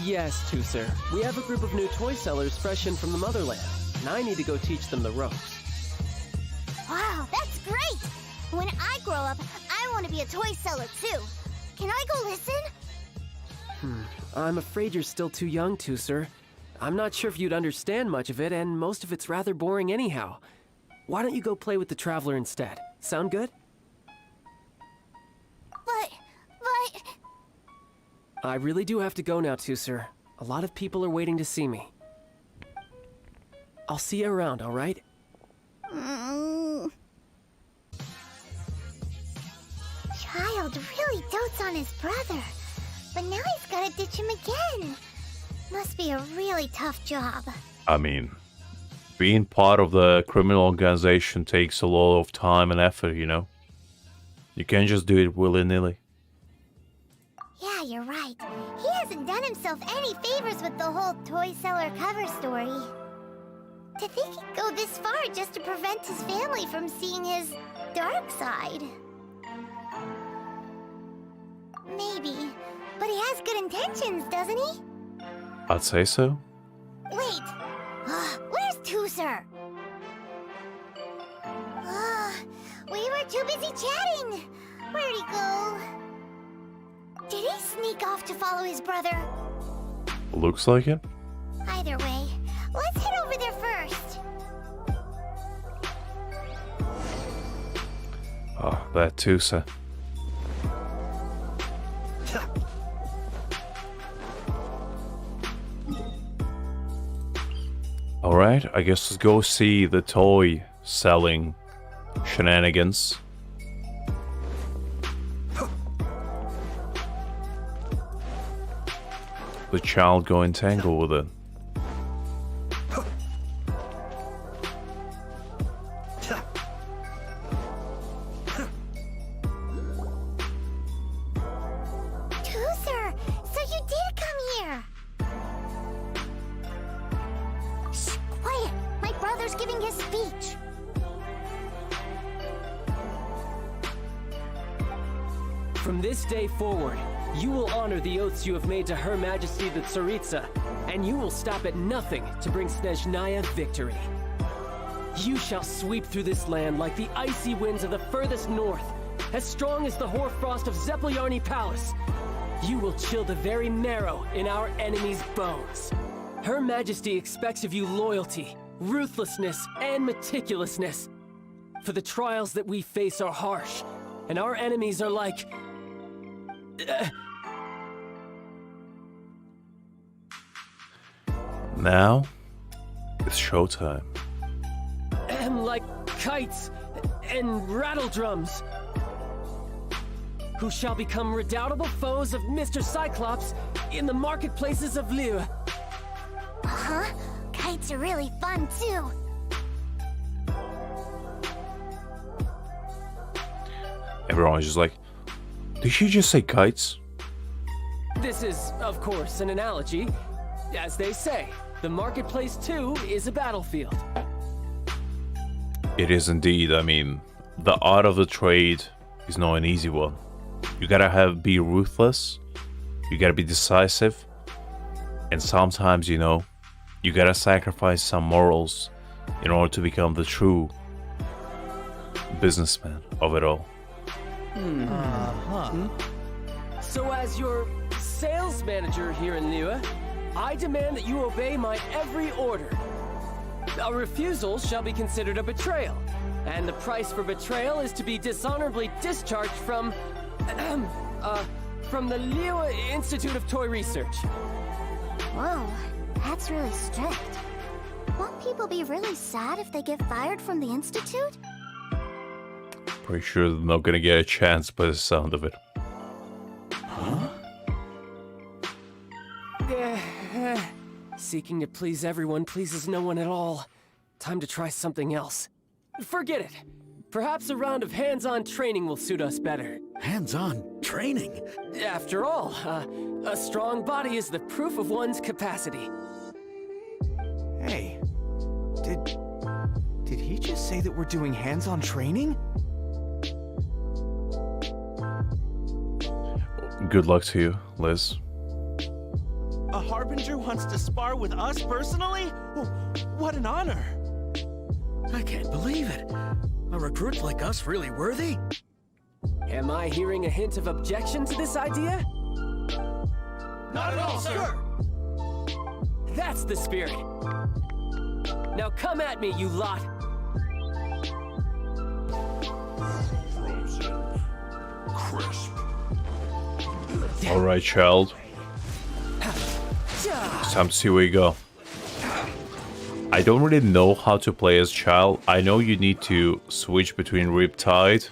Yes, too, sir. We have a group of new toy sellers fresh in from the Motherland, and I need to go teach them the ropes. Wow, that's great! When I grow up, I want to be a toy seller too. Can I go listen? I'm afraid you're still too young to, sir. I'm not sure if you'd understand much of it, and most of it's rather boring anyhow. Why don't you go play with the Traveler instead? Sound good? But... I really do have to go now, too, sir. A lot of people are waiting to see me. I'll see you around, all right? Childe really dotes on his brother, but now he's gotta ditch him again. Must be a really tough job. I mean, being part of the criminal organization takes a lot of time and effort, you know? You can't just do it willy-nilly. Yeah, you're right. He hasn't done himself any favors with the whole toy seller cover story. To think he'd go this far just to prevent his family from seeing his dark side. Maybe, but he has good intentions, doesn't he? I'd say so. Wait, where's Tooser? We were too busy chatting. Where'd he go? Did he sneak off to follow his brother? Looks like it. Either way, let's head over there first. Oh, that too, sir. Alright, I guess let's go see the toy selling shenanigans. The child go entangle with it. Tooser, so you did come here. Shh, quiet. My brother's giving his speech. From this day forward, you will honor the oaths you have made to Her Majesty the Tsaritsa, and you will stop at nothing to bring Snezhnaya victory. You shall sweep through this land like the icy winds of the furthest north, as strong as the hoarfrost of Zeppeljärni Palace. You will chill the very marrow in our enemies' bones. Her Majesty expects of you loyalty, ruthlessness, and meticulousness. For the trials that we face are harsh, and our enemies are like... Now, it's showtime. like kites and rattle drums. Who shall become redoubtable foes of Mr. Cyclops in the marketplaces of Liyue. Uh-huh. Kites are really fun, too. Everyone's just like, did she just say kites? This is, of course, an analogy. As they say, the marketplace, too, is a battlefield. It is indeed. I mean, the art of the trade is not an easy one. You gotta be ruthless, you gotta be decisive, and sometimes, you know, you gotta sacrifice some morals in order to become the true businessman of it all. So as your sales manager here in Liyue, I demand that you obey my every order A refusal shall be considered a betrayal, and the price for betrayal is to be dishonorably discharged from the Liu Institute of Toy Research. Whoa, that's really strict. Won't people be really sad if they get fired from the Institute? Pretty sure they're not gonna get a chance by the sound of it. Seeking to please everyone pleases no one at all. Time to try something else. Forget it. Perhaps a round of hands-on training will suit us better. Hands-on training? After all, a strong body is the proof of one's capacity. Hey, did he just say that we're doing hands-on training? Good luck to you, Liz. A Harbinger wants to spar with us personally? What an honor! I can't believe it. A recruit like us really worthy? Am I hearing a hint of objection to this idea? Not at all, sir! That's the spirit. Now come at me, you lot. Frozen. Crisp. Alright, child. It's time to see where you go. I don't really know how to play as Childe. I know you need to switch between Riptide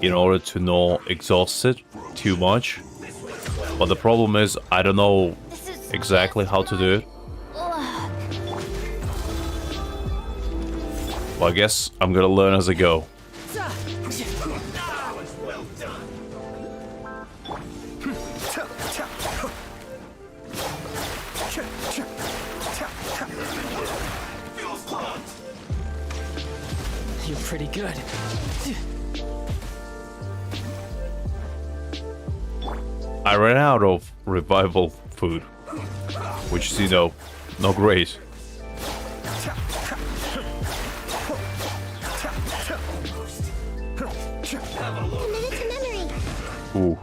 in order to not exhaust it too much. But the problem is, I don't know exactly how to do it. Well, I guess I'm gonna learn as I go. You're pretty good. I ran out of revival food, which is, you know, not great. Ooh.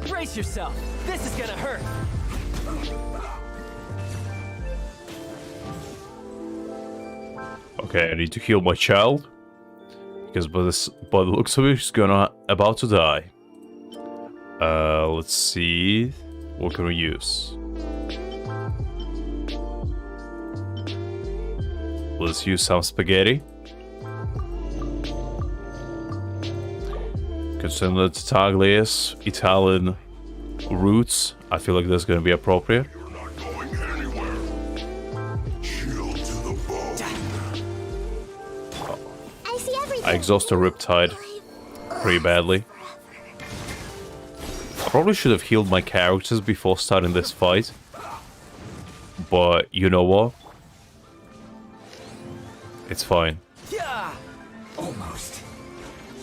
Brace yourself. This is gonna hurt. Okay, I need to heal my child because by the looks of it, he's about to die. Let's see, what can we use? Let's use some spaghetti. Consider the Taglia's Italian roots. I feel like that's gonna be appropriate. I exhausted Riptide pretty badly. I probably should have healed my characters before starting this fight. But you know what? It's fine. Yeah! Almost.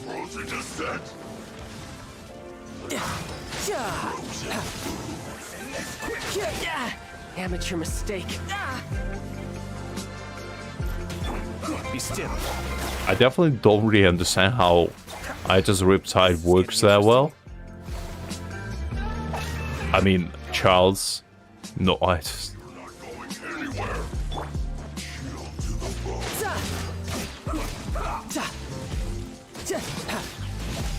Frozen descent. Amateur mistake. Be still. I definitely don't really understand how Ida's Riptide works that well. I mean, Childe's... No, I just...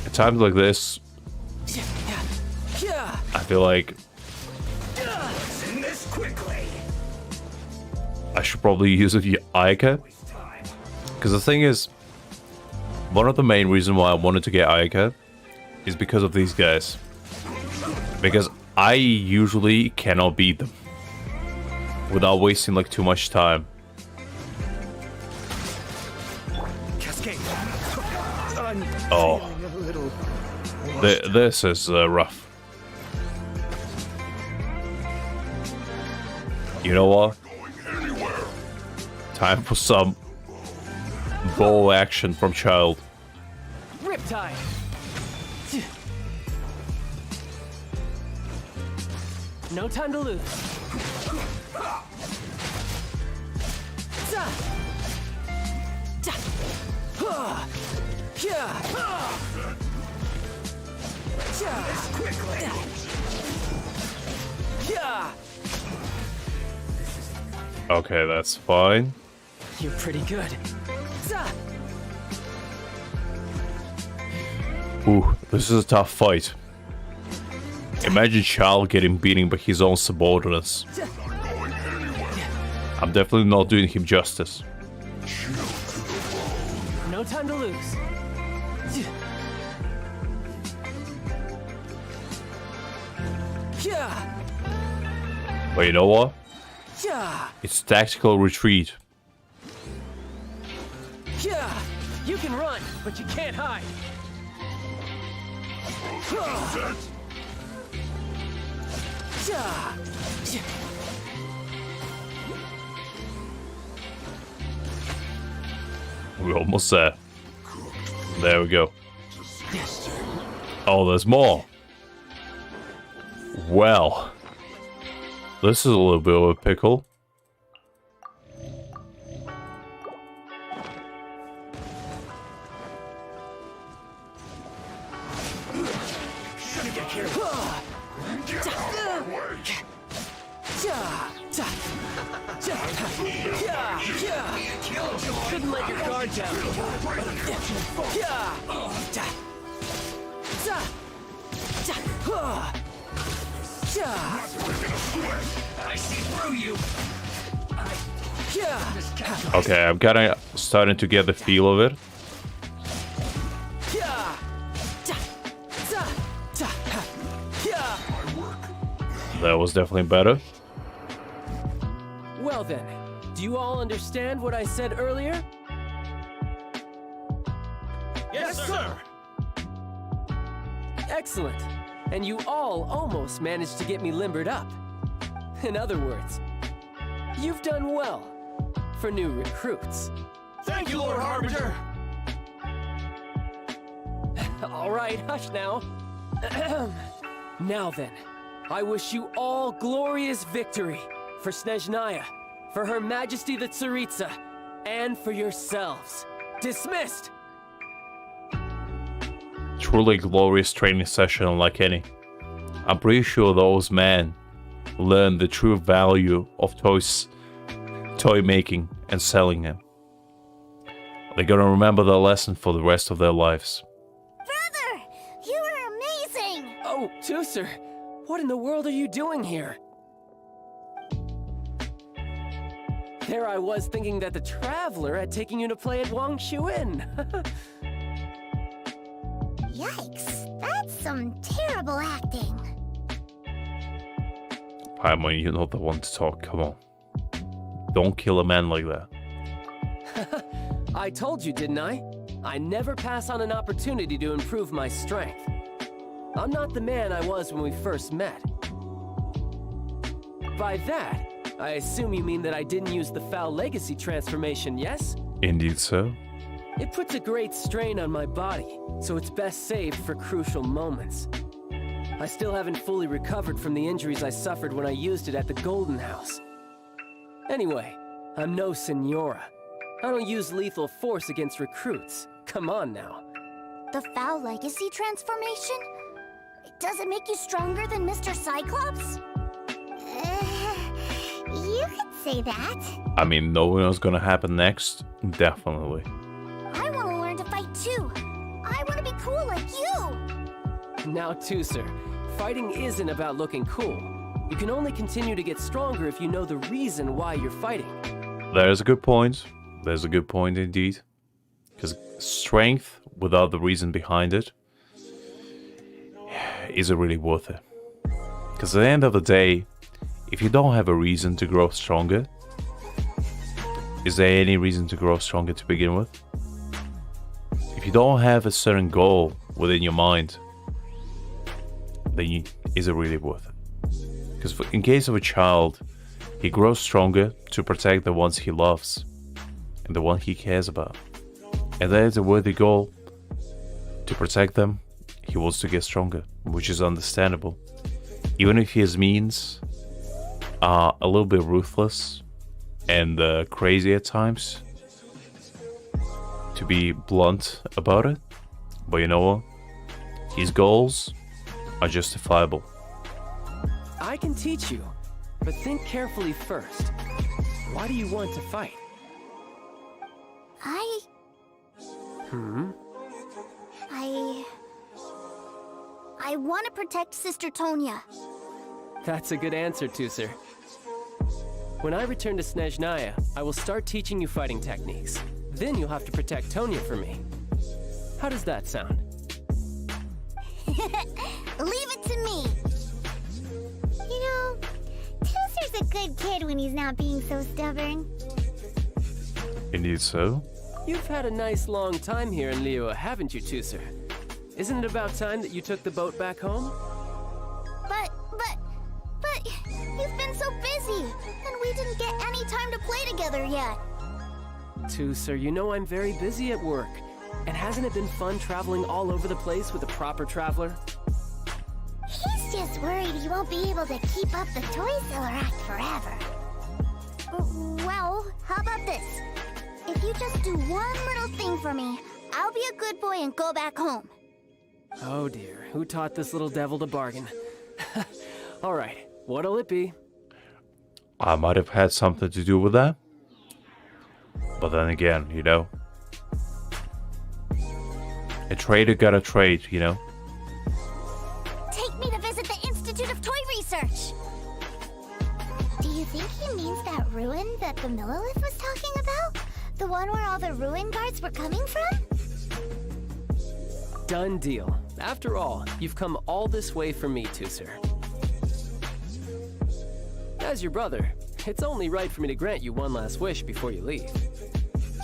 At times like this, I feel like I should probably use a Ayaka. Because the thing is, one of the main reasons why I wanted to get Ayaka is because of these guys. Because I usually cannot beat them without wasting like too much time. Oh, this is rough. You know what? Time for some bow action from Childe. Riptide. No time to lose. Okay, that's fine. You're pretty good. Ooh, this is a tough fight. Imagine Childe getting beaten by his own subordinates. I'm definitely not doing him justice. No time to lose. But you know what? It's tactical retreat. You can run, but you can't hide. We're almost there. There we go. Oh, there's more. Well, this is a little bit of a pickle. Shouldn't let your guard down. I see through you. Okay, I'm kind of starting to get the feel of it. That was definitely better. Well then, do you all understand what I said earlier? Yes, sir. Excellent. And you all almost managed to get me limbered up. In other words, you've done well for new recruits. Thank you, Lord Harbinger. All right, hush now. Now then, I wish you all glorious victory for Snezhnaya, for Her Majesty the Tsaritsa, and for yourselves. Dismissed! Truly glorious training session unlike any. I'm pretty sure those men learned the true value of toy making and selling them. They're gonna remember the lesson for the rest of their lives. Brother, you are amazing! Oh, Tusser, what in the world are you doing here? There I was thinking that the Traveler had taken you to play at Wang Shuin. Yikes, that's some terrible acting. Paimon, you're not the one to talk, come on. Don't kill a man like that. I told you, didn't I? I never pass on an opportunity to improve my strength. I'm not the man I was when we first met. By that, I assume you mean that I didn't use the Foul Legacy transformation, yes? Indeed, so. It puts a great strain on my body, so it's best saved for crucial moments. I still haven't fully recovered from the injuries I suffered when I used it at the Golden House. Anyway, I'm no Senora. I don't use lethal force against recruits. Come on now. The Foul Legacy transformation? Does it make you stronger than Mr. Cyclops? You could say that. I mean, knowing what's gonna happen next, definitely. I want to learn to fight too. I want to be cool like you. Now, Tusser, fighting isn't about looking cool. You can only continue to get stronger if you know the reason why you're fighting. There's a good point. There's a good point indeed. Because strength without the reason behind it isn't really worth it. Because at the end of the day, if you don't have a reason to grow stronger, is there any reason to grow stronger to begin with? If you don't have a certain goal within your mind, then is it really worth it? Because in case of a child, he grows stronger to protect the ones he loves and the one he cares about. And that is a worthy goal. To protect them, he wants to get stronger, which is understandable. Even if his means are a little bit ruthless and crazy at times, to be blunt about it. But you know what? His goals are justifiable. I can teach you, but think carefully first. Why do you want to fight? I want to protect Sister Tonya. That's a good answer, Tusser. When I return to Snezhnaya, I will start teaching you fighting techniques. Then you'll have to protect Tonya for me. How does that sound? Leave it to me. You know, Tusser's a good kid when he's not being so stubborn. Indeed so. You've had a nice long time here in Liyue, haven't you, Tusser? Isn't it about time that you took the boat back home? But you've been so busy, and we didn't get any time to play together yet. Tusser, you know I'm very busy at work. And hasn't it been fun traveling all over the place with a proper traveler? He's just worried he won't be able to keep up the toy seller act forever. Well, how about this? If you just do one little thing for me, I'll be a good boy and go back home. Oh dear, who taught this little devil to bargain? Alright, what'll it be? I might have had something to do with that. But then again, you know. A trader got a trade, you know. Take me to visit the Institute of Toy Research. Do you think he means that ruin that the Millilith was talking about? The one where all the ruin guards were coming from? Done deal. After all, you've come all this way for me, Tusser. As your brother, it's only right for me to grant you one last wish before you leave.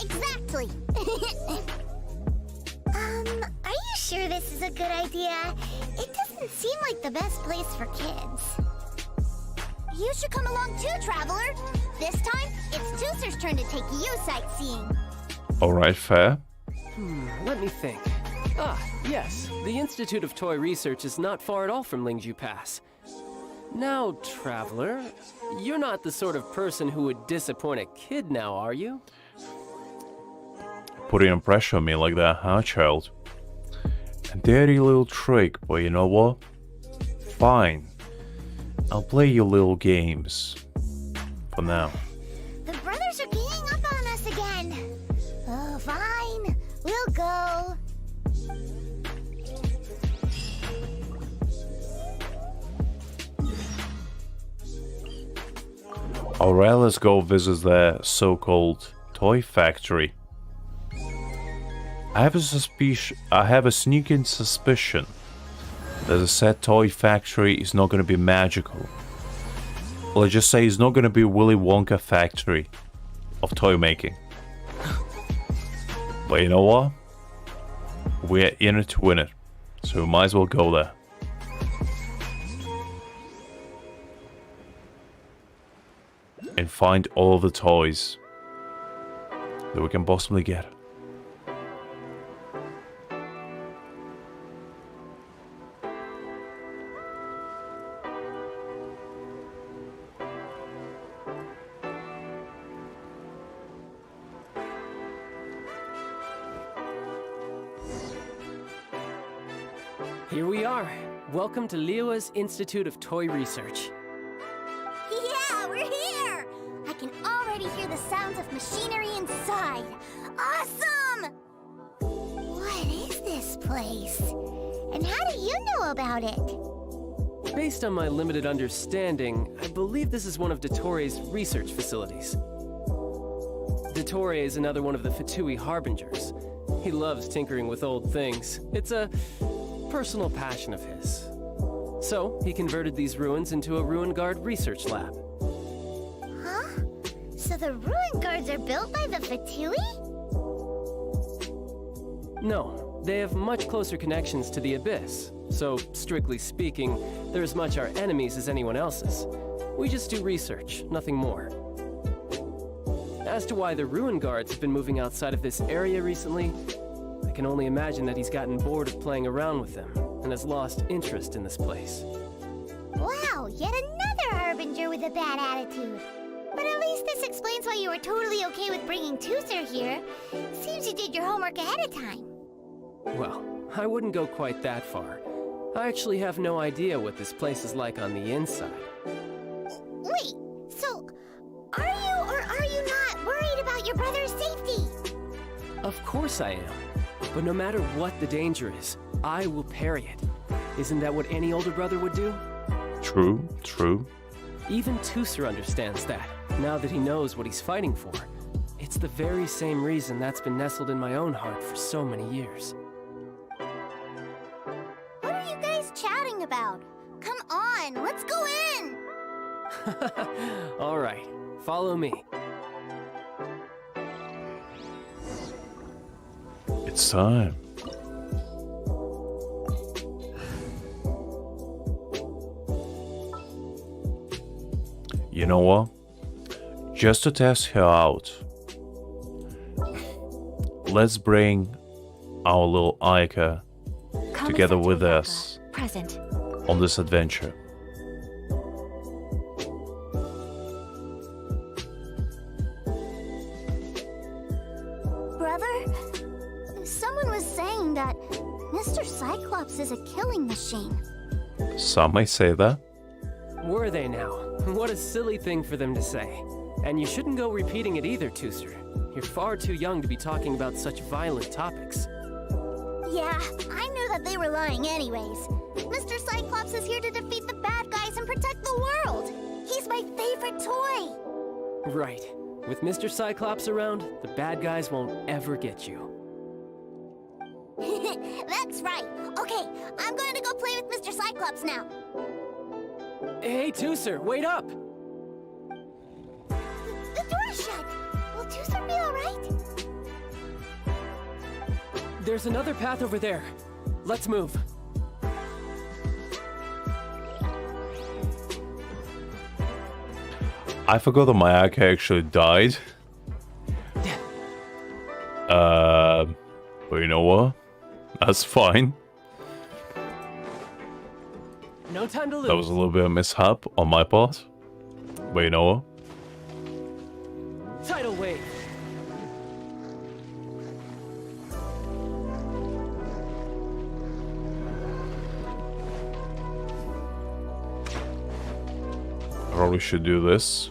Exactly. Are you sure this is a good idea? It doesn't seem like the best place for kids. You should come along too, Traveler. This time, it's Tusser's turn to take you sightseeing. Alright, fair. Let me think. Ah, yes. The Institute of Toy Research is not far at all from Lingju Pass. Now, Traveler, you're not the sort of person who would disappoint a kid now, are you? Putting a pressure on me like that, huh, child? A dirty little trick, but you know what? Fine. I'll play your little games. For now. The brothers are ganging up on us again. Oh, fine. We'll go. Alright, let's go visit their so-called toy factory. I have a sneaking suspicion that the said toy factory is not going to be magical. Let's just say it's not going to be Willy Wonka factory of toy making. But you know what? We're in it to win it, so we might as well go there. And find all of the toys that we can possibly get. Here we are. Welcome to Liyue's Institute of Toy Research. Yeah, we're here! I can already hear the sounds of machinery inside. Awesome! What is this place? And how do you know about it? Based on my limited understanding, I believe this is one of Dottoro's research facilities. Dottore is another one of the Fatui harbingers. He loves tinkering with old things. It's a personal passion of his. So, he converted these ruins into a ruin guard research lab. Huh? So the ruin guards are built by the Fatui? No, they have much closer connections to the Abyss. So, strictly speaking, they're as much our enemies as anyone else's. We just do research, nothing more. As to why the ruin guards have been moving outside of this area recently, I can only imagine that he's gotten bored of playing around with them and has lost interest in this place. Wow, yet another harbinger with a bad attitude. But at least this explains why you were totally okay with bringing Tusser here. Seems you did your homework ahead of time. Well, I wouldn't go quite that far. I actually have no idea what this place is like on the inside. Wait, so are you or are you not worried about your brother's safety? Of course I am. But no matter what the danger is, I will parry it. Isn't that what any older brother would do? True, true. Even Tusser understands that, now that he knows what he's fighting for. It's the very same reason that's been nestled in my own heart for so many years. What are you guys chatting about? Come on, let's go in! All right, follow me. It's time. You know what? Just to test her out, let's bring our little Aika together with us Present. on this adventure. Brother, someone was saying that Mr. Cyclops is a killing machine. Some may say that. Were they now? What a silly thing for them to say. And you shouldn't go repeating it either, Tusser. You're far too young to be talking about such violent topics. Yeah, I knew that they were lying anyways. Mr. Cyclops is here to defeat the bad guys and protect the world. He's my favorite toy. Right. With Mr. Cyclops around, the bad guys won't ever get you. That's right. Okay, I'm going to go play with Mr. Cyclops now. Hey, Tusser, wait up! The door's shut. Will Tusser be alright? There's another path over there. Let's move. I forgot that my Aika actually died. But you know what? That's fine. No time to lose. That was a little bit of a mishap on my part. But you know what? Tidal wave. I probably should do this.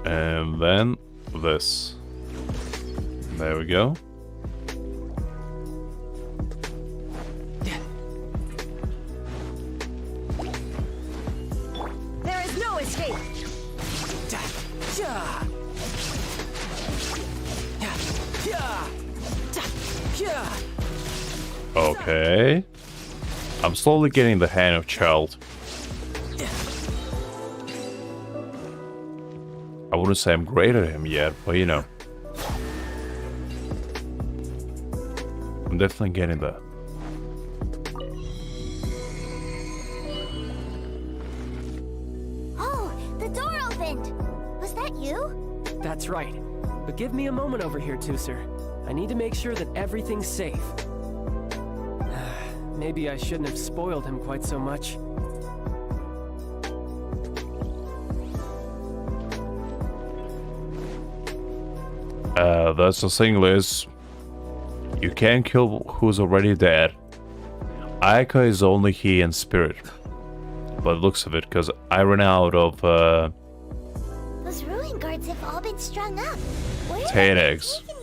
And then this. There we go. There is no escape. Okay. I'm slowly getting the hang of Childe. I wouldn't say I'm great at him yet, but you know. I'm definitely getting there. Oh, the door opened. Was that you? That's right. But give me a moment over here, Tusser. I need to make sure that everything's safe. Maybe I shouldn't have spoiled him quite so much. That's the thing, Liz. You can't kill who's already dead. Aika is only here in spirit. By the looks of it, because I ran out of Those ruin guards have all been strung up. Where are Taint they eggs. taken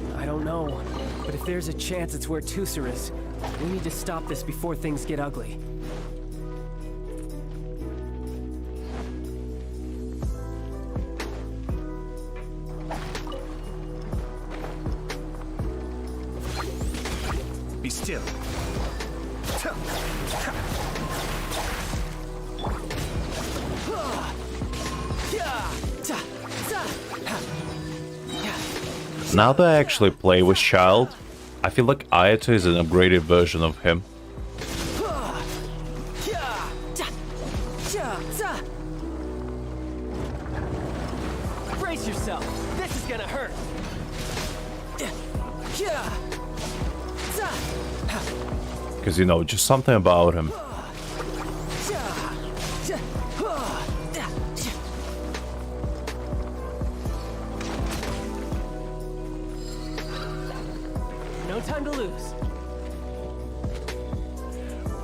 to? I don't know, but if there's a chance it's where Tusser is, we need to stop this before things get ugly. Be still. Now that I actually play with Childe, I feel like Ayato is an upgraded version of him. Brace yourself. This is gonna hurt. Because, you know, just something about him.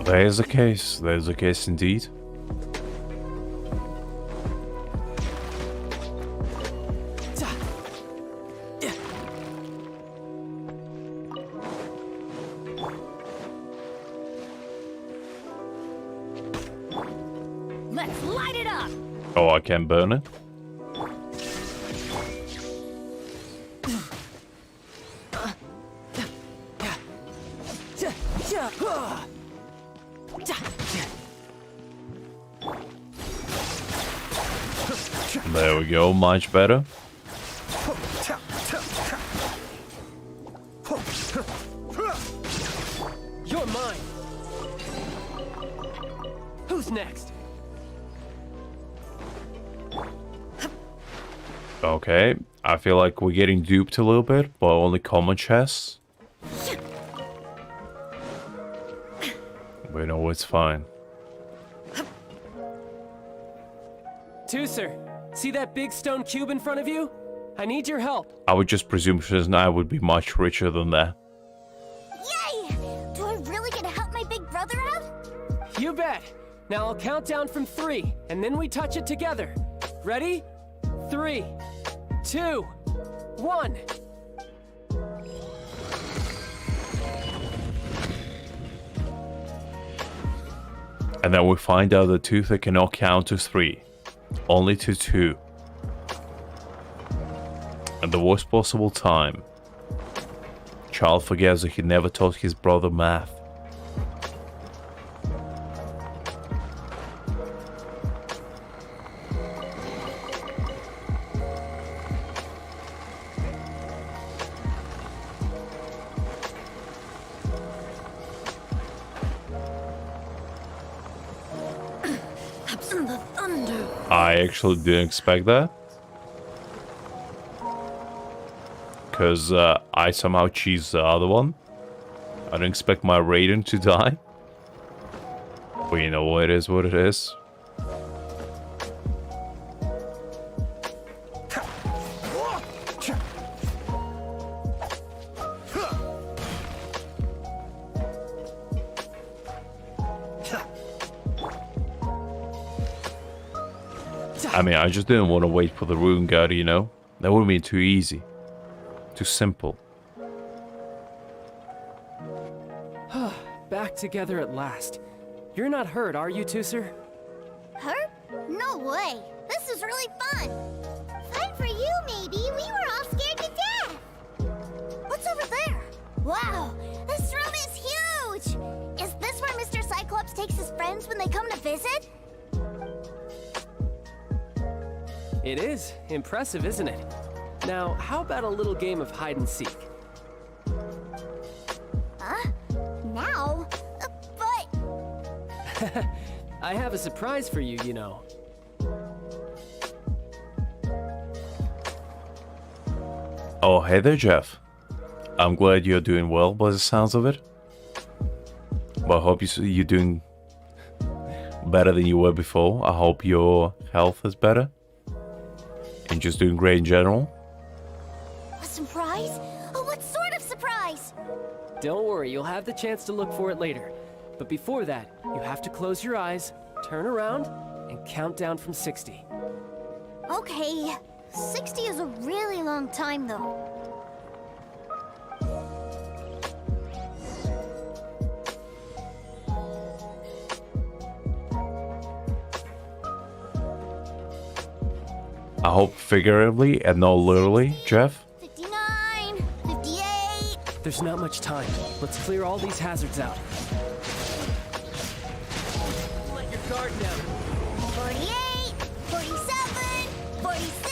There is a case. There is a case indeed. Let's light it up. Oh, I can burn it. There we go, much better. You're mine. Who's next? Okay, I feel like we're getting duped a little bit by only common chests. But you know, it's fine. Tooser, see that big stone cube in front of you? I need your help. I would just presume Shiz and I would be much richer than that. Yay! Do I really get to help my big brother out? You bet. Now I'll count down from 3, and then we touch it together. Ready? 3, 2, 1. And then we find out that Toother cannot count to 3, only to 2. At the worst possible time, Childe forgets that he never taught his brother math. The thunder. I actually didn't expect that. Because I somehow cheesed the other one. I didn't expect my Raiden to die. But you know what, it is what it is. I mean, I just didn't want to wait for the Rune God, you know? That would be too easy. Too simple. Back together at last. You're not hurt, are you, Tooser? Hurt? No way. This is really fun. Fun for you, maybe. We were all scared to death. What's over there? Wow, this room is huge. Is this where Mr. Cyclops takes his friends when they come to visit? It is. Impressive, isn't it? Now, how about a little game of hide and seek? Huh? Now? But... I have a surprise for you, you know. Oh, hey there, Jeff. I'm glad you're doing well by the sounds of it. But I hope you're doing better than you were before. I hope your health is better. And just doing great in general. A surprise? Oh, what sort of surprise? Don't worry, you'll have the chance to look for it later. But before that, you have to close your eyes, turn around, and count down from 60. Okay. 60 is a really long time, though. I hope figuratively and not literally, Jeff. 59, 58. There's not much time. Let's clear all these hazards out. Let your guard down. 48, 47, 46,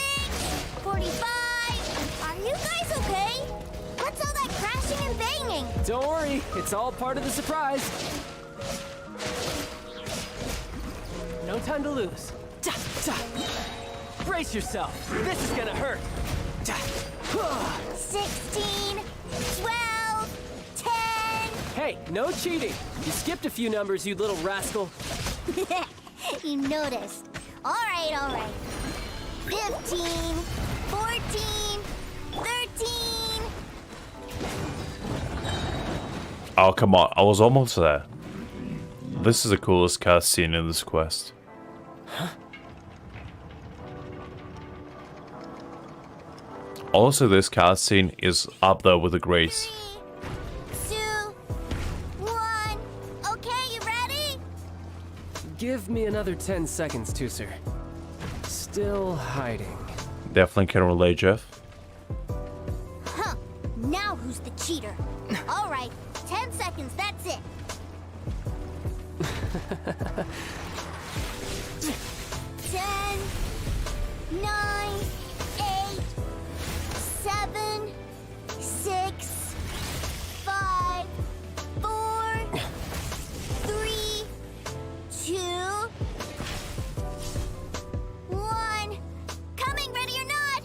45. Are you guys okay? What's all that crashing and banging? Don't worry, it's all part of the surprise. No time to lose. Brace yourself. This is gonna hurt. 16, 12, 10. Hey, no cheating. You skipped a few numbers, you little rascal. You noticed. All right. 15, 14, 13. Oh, come on. I was almost there. This is the coolest cutscene in this quest. Also, this cutscene is up there with the greats. 2, 1. Okay, you ready? Give me another 10 seconds, Tooser. Still hiding. Definitely can relate, Jeff. Huh. Now who's the cheater? All right, 10 seconds, that's it. 10, 9, 8, 7, 6, 5, 4, 3, 2, 1. Coming, ready or not?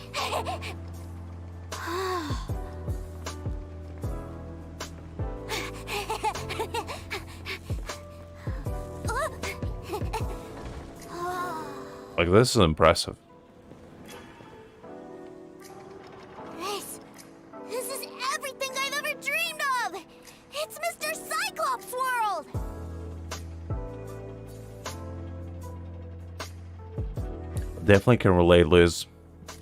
Like, this is impressive. This is everything I've ever dreamed of! It's Mr. Cyclops' world! Definitely can relate, Liz.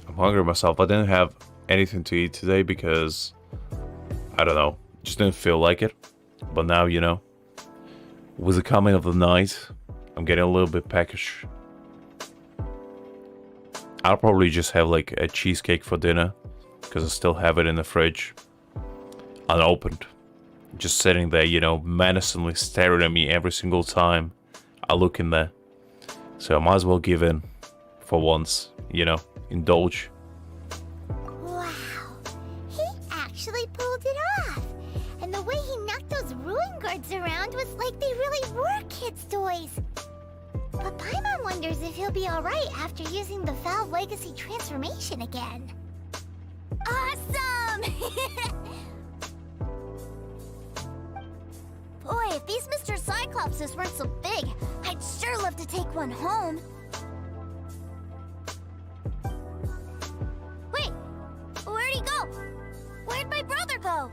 I'm hungry myself. I didn't have anything to eat today because, I don't know, just didn't feel like it. But now, you know, with the coming of the night, I'm getting a little bit peckish. I'll probably just have like a cheesecake for dinner because I still have it in the fridge, unopened, just sitting there, you know, menacingly staring at me every single time I look in there. So I might as well give in for once, you know, indulge. Wow, he actually pulled it off. And the way he knocked those ruin guards around was like they really were kids' toys. But Paimon wonders if he'll be alright after using the Foul Legacy transformation again. Awesome! Boy, if these Mr. Cyclopses weren't so big, I'd sure love to take one home. Wait, where'd he go? Where'd my brother go?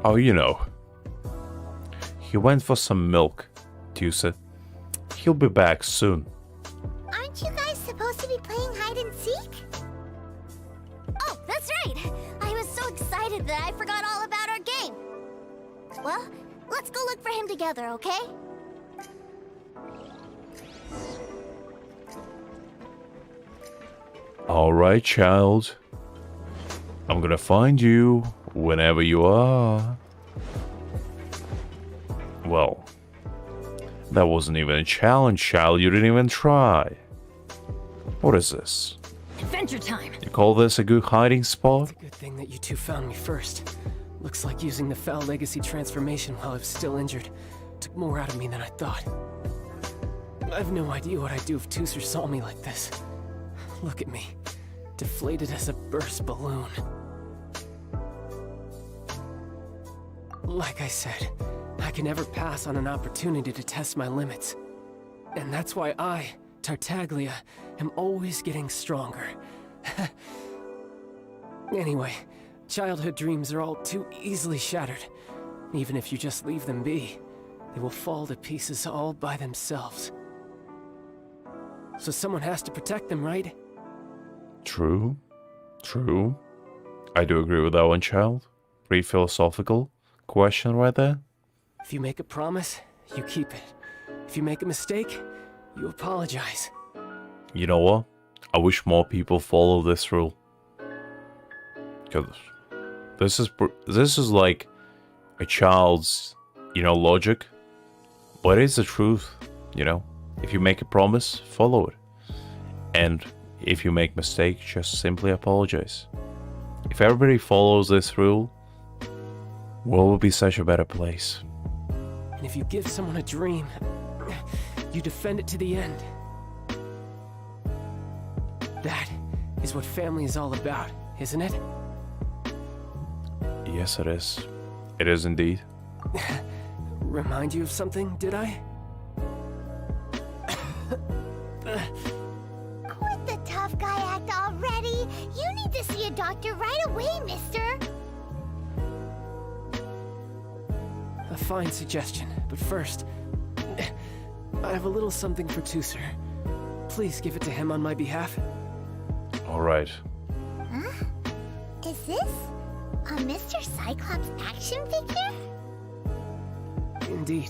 Oh, you know. He went for some milk, Tusa. He'll be back soon. Aren't you guys supposed to be playing hide and seek? Oh, that's right! I was so excited that I forgot all about our game. Well, let's go look for him together, okay? Alright, child. I'm gonna find you whenever you are. Well, that wasn't even a challenge, child. You didn't even try. What is this? Adventure time. You call this a good hiding spot? Good thing that you two found me first. Looks like using the Foul Legacy transformation while I was still injured took more out of me than I thought. I have no idea what I'd do if Tooser saw me like this. Look at me, deflated as a burst balloon. Like I said, I can never pass on an opportunity to test my limits. And that's why I, Tartaglia, am always getting stronger. Anyway, childhood dreams are all too easily shattered. Even if you just leave them be, they will fall to pieces all by themselves. So someone has to protect them, right? True. True. I do agree with that one, child. Pretty philosophical question right there. If you make a promise, you keep it. If you make a mistake, you apologize. You know what? I wish more people follow this rule. Because this is like a child's, you know, logic. But it's the truth, you know. If you make a promise, follow it. And if you make mistakes, just simply apologize. If everybody follows this rule, world would be such a better place. And if you give someone a dream, you defend it to the end. That is what family is all about, isn't it? Yes, it is. It is indeed. Remind you of something, did I? Quit the tough guy act already! You need to see a doctor right away, mister! A fine suggestion, but first, I have a little something for Tusser. Please give it to him on my behalf. Alright. Huh? Is this a Mr. Cyclops action figure? Indeed.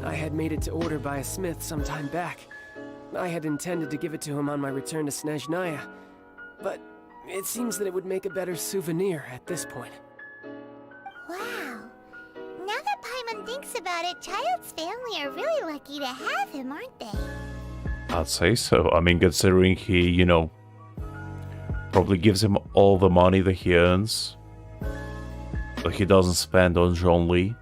I had made it to order by a smith some time back. I had intended to give it to him on my return to Snezhnaya, but it seems that it would make a better souvenir at this point. Wow. Now that Paimon thinks about it, Childe's family are really lucky to have him, aren't they? I'd say so. I mean, considering he, you know, probably gives him all the money that he earns, but he doesn't spend on Zhongli.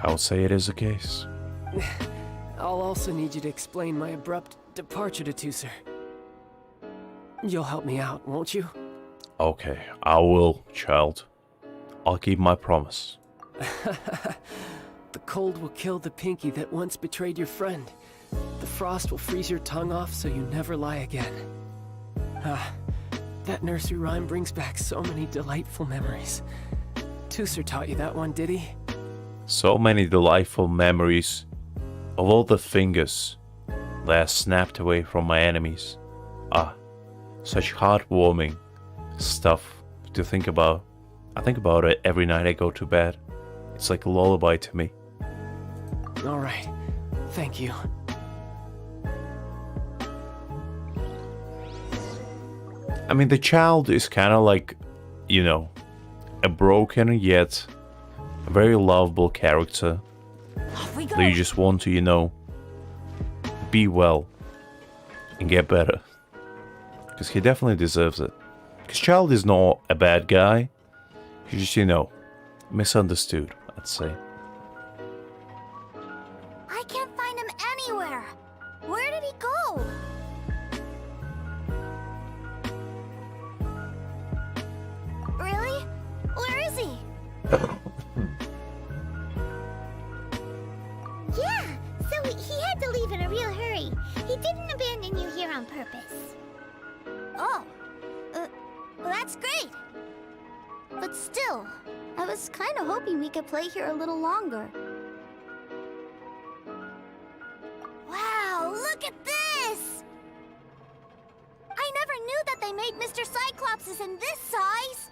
I would say it is the case. I'll also need you to explain my abrupt departure to Tusser. You'll help me out, won't you? Okay, I will, child. I'll keep my promise. The cold will kill the pinky that once betrayed your friend. The frost will freeze your tongue off so you never lie again. Ah, that nursery rhyme brings back so many delightful memories. Tusser taught you that one, did he? So many delightful memories of all the fingers that I snapped away from my enemies. Ah, such heartwarming stuff to think about. I think about it every night I go to bed. It's like a lullaby to me. Alright, thank you. I mean, the child is kind of like, you know, a broken yet a very lovable character that you just want to, you know, be well and get better. Because he definitely deserves it. Because Childe is not a bad guy. He's just, you know, misunderstood, I'd say. I can't find him anywhere. Where did he go? Really? Where is he? Yeah, so he had to leave in a real hurry. He didn't abandon you here on purpose. Oh, that's great. But still, I was kind of hoping we could play here a little longer. Wow, look at this! I never knew that they made Mr. Cyclopses in this size.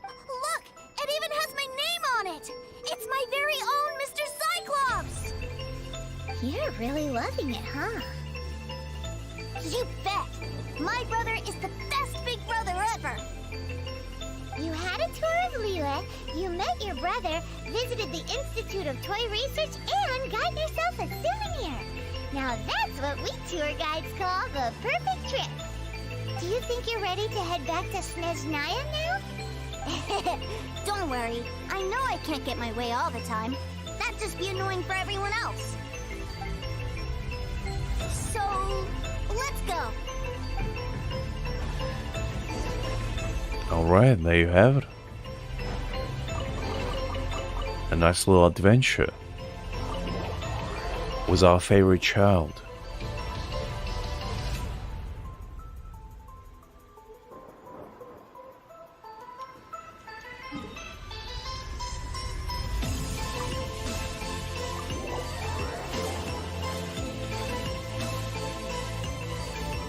Look, it even has my name on it. It's my very own Mr. Cyclops. You're really loving it, huh? You bet. My brother is the best big brother ever. You had a tour of Liyue, you met your brother, visited the Institute of Toy Research, and got yourself a souvenir. Now that's what we tour guides call the perfect trip. Do you think you're ready to head back to Snezhnaya now? Don't worry, I know I can't get my way all the time. That'd just be annoying for everyone else. So, let's go. Alright, there you have it. A nice little adventure with our favorite child.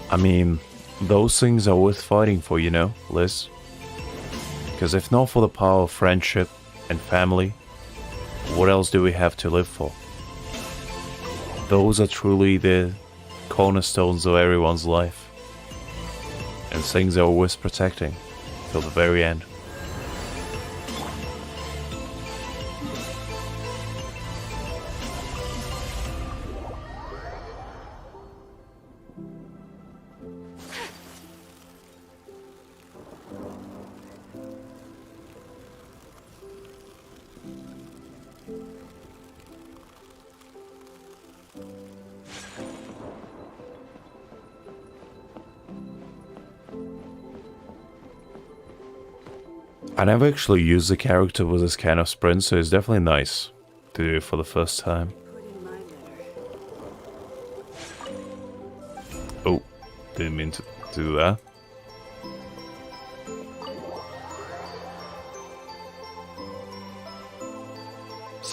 I mean, those things are worth fighting for, you know, Liz? Because if not for the power of friendship and family, what else do we have to live for? Those are truly the cornerstones of everyone's life. And things are worth protecting till the very end. I never actually used the character with this kind of sprint, so it's definitely nice to do it for the first time. Oh, didn't mean to do that.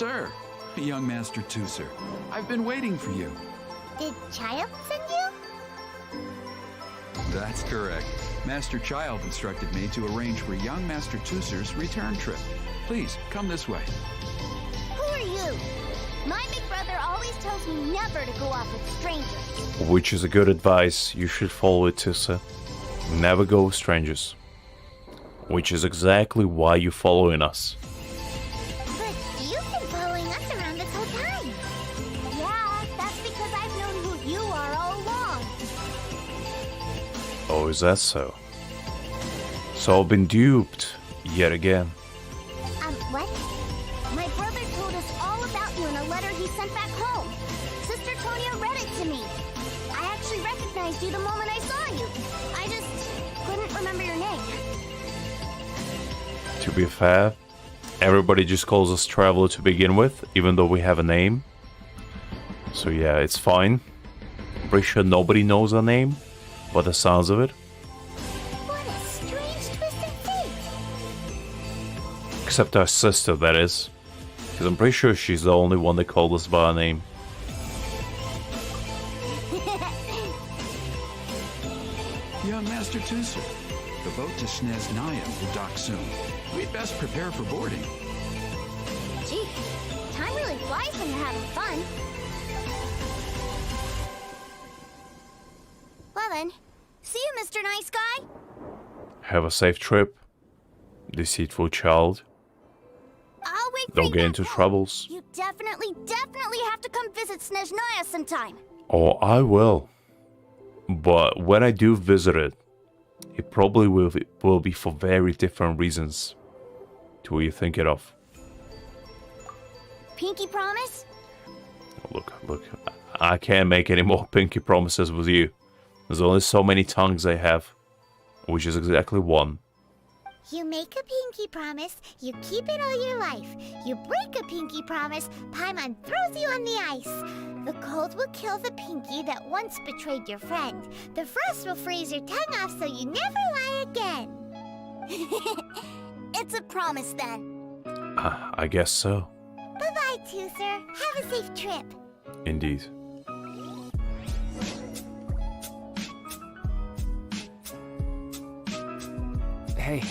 sir. Young Master Tooser. I've been waiting for you. Did Childe send you? That's correct. Master Childe instructed me to arrange for young Master Tooser's return trip. Please, come this way. Who are you? My big brother always tells me never to go off with strangers. Which is a good advice. You should follow it, Tissa. Never go with strangers. Which is exactly why you're following us. But you've been following us around this whole time. Yeah, that's because I've known who you are all along. Oh, is that so? So I've been duped yet again. What? My brother told us all about you in a letter he sent back home. Sister Tonya read it to me. I actually recognized you the moment I saw you. I just couldn't remember your name. To be fair, everybody just calls us Traveler to begin with, even though we have a name. So yeah, it's fine. Pretty sure nobody knows our name, by the sounds of it. What a strange twist of fate. Except our sister, that is. Because I'm pretty sure she's the only one that called us by our name. Young Master Tooser, the boat to Snezhnaya will dock soon. We'd best prepare for boarding. Gee, time really flies when you're having fun. Well then, see you, Mr. Nice Guy. Have a safe trip, deceitful child. I'll wait for Don't you get back into home. troubles. You definitely have to come visit Snezhnaya sometime. Oh, I will. But when I do visit it, it probably will be for very different reasons to what you're thinking of. Pinky promise? Look, I can't make any more pinky promises with you. There's only so many tongues I have, which is exactly one. You make a pinky promise, you keep it all your life. You break a pinky promise, Paimon throws you on the ice. The cold will kill the pinky that once betrayed your friend. The frost will freeze your tongue off so you never lie again. It's a promise then. I guess so. Bye-bye, Tooser. Have a safe trip. Indeed. Hey.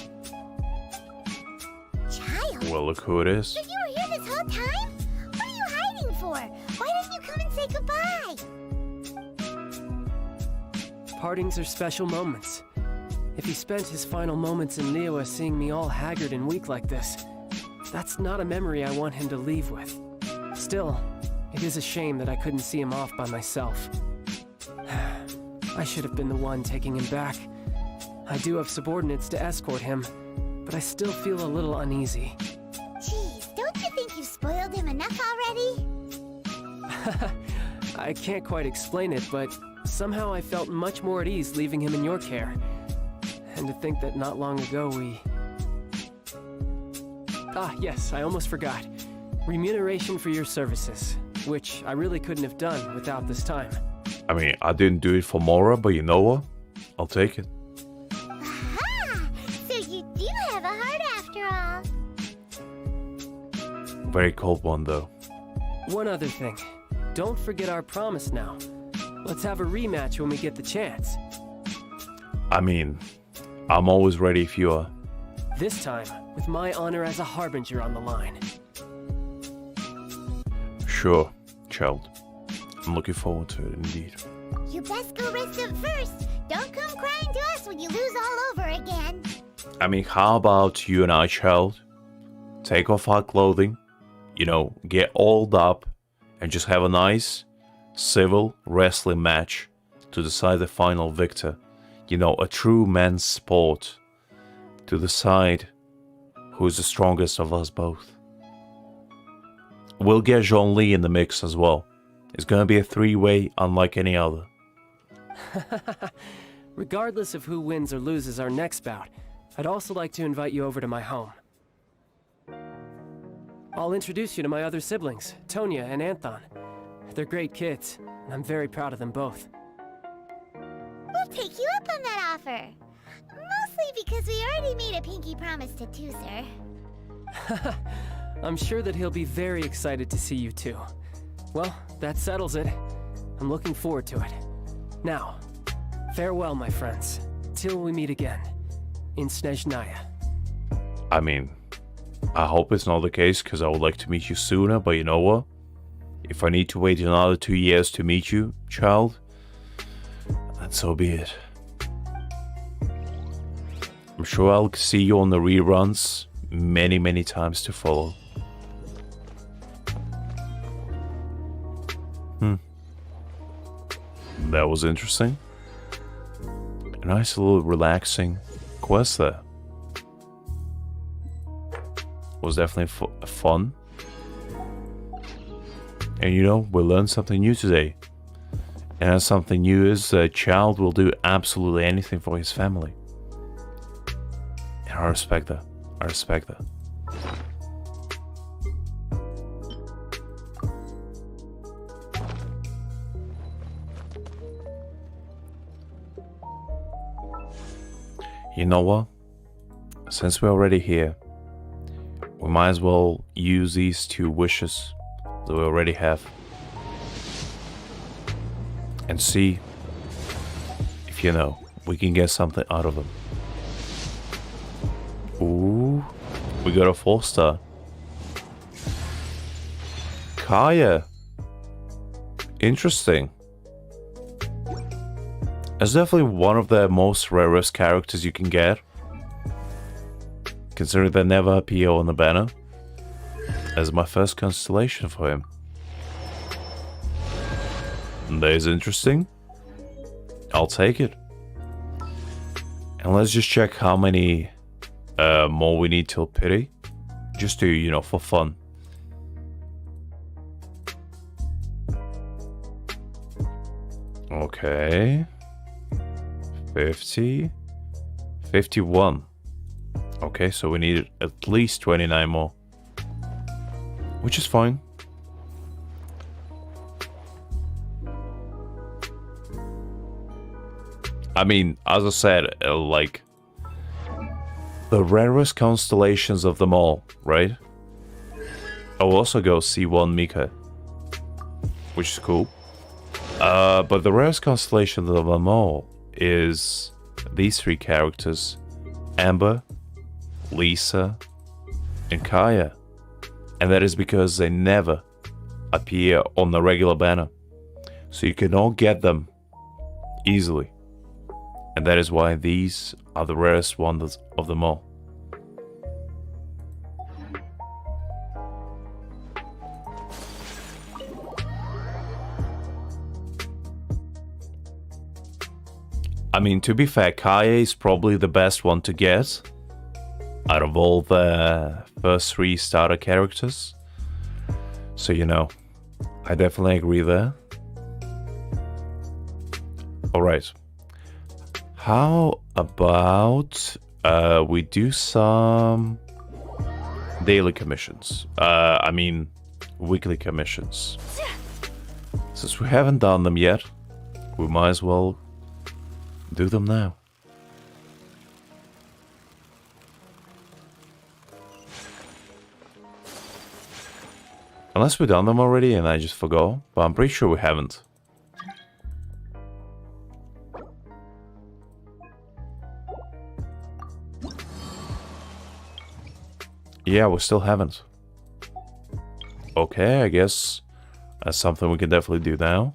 Child? Well, look who it is. So you were here this whole time? What are you hiding for? Why didn't you come and say goodbye? Partings are special moments. If he spent his final moments in Liyue seeing me all haggard and weak like this, that's not a memory I want him to leave with. Still, it is a shame that I couldn't see him off by myself. I should have been the one taking him back. I do have subordinates to escort him, but I still feel a little uneasy. Jeez, don't you think you spoiled him enough already? I can't quite explain it, but somehow I felt much more at ease leaving him in your care. And to think that not long ago we... Ah, yes, I almost forgot. Remuneration for your services, which I really couldn't have done without this time. I mean, I didn't do it for Mora, but you know what? I'll take it. Aha! So you do have a heart after all. Very cold one, though. One other thing. Don't forget our promise now. Let's have a rematch when we get the chance. I mean, I'm always ready if you are. This time, with my honor as a harbinger on the line. Sure, child. I'm looking forward to it, indeed. You best go rest up first. Don't come crying to us when you lose all over again. I mean, how about you and I, child? Take off our clothing, you know, get oiled up, and just have a nice, civil wrestling match to decide the final victor. You know, a true men's sport to decide who is the strongest of us both. We'll get Zhongli in the mix as well. It's gonna be a three-way unlike any other. Regardless of who wins or loses our next bout, I'd also like to invite you over to my home. I'll introduce you to my other siblings, Tonya and Anthon. They're great kids, and I'm very proud of them both. We'll take you up on that offer. Mostly because we already made a pinky promise to Tooser. I'm sure that he'll be very excited to see you too. Well, that settles it. I'm looking forward to it. Now, farewell, my friends. Till we meet again. In Snezhnaya. I mean, I hope it's not the case, because I would like to meet you sooner, but you know what? If I need to wait another 2 years to meet you, child, then so be it. I'm sure I'll see you on the reruns many, many times to follow. That was interesting. A nice little relaxing quest there. Was definitely fun. And you know, we learned something new today. And that something new is that Childe will do absolutely anything for his family. And I respect that. I respect that. You know what? Since we're already here, we might as well use these 2 wishes that we already have. And see if, you know, we can get something out of them. Ooh, we got a 4-star. Kaya. Interesting. It's definitely one of the most rarest characters you can get, considering they never appear on the banner. As my first constellation for him. That is interesting. I'll take it. And let's just check how many more we need till pity. Just to, you know, for fun. Okay. 50. 51. Okay, so we need at least 29 more. Which is fine. I mean, as I said, like, the rarest constellations of them all, right? I'll also go C1 Mika, which is cool. But the rarest constellation of them all is these 3 characters: Amber, Lisa, and Kaya. And that is because they never appear on the regular banner. So you cannot get them easily. And that is why these are the rarest ones of them all. I mean, to be fair, Kaya is probably the best one to get out of all the first 3 starter characters. So, you know, I definitely agree there. Alright. How about we do some daily commissions? I mean, weekly commissions. Since we haven't done them yet, we might as well do them now. Unless we've done them already and I just forgot, but I'm pretty sure we haven't. Yeah, we still haven't. Okay, I guess that's something we can definitely do now.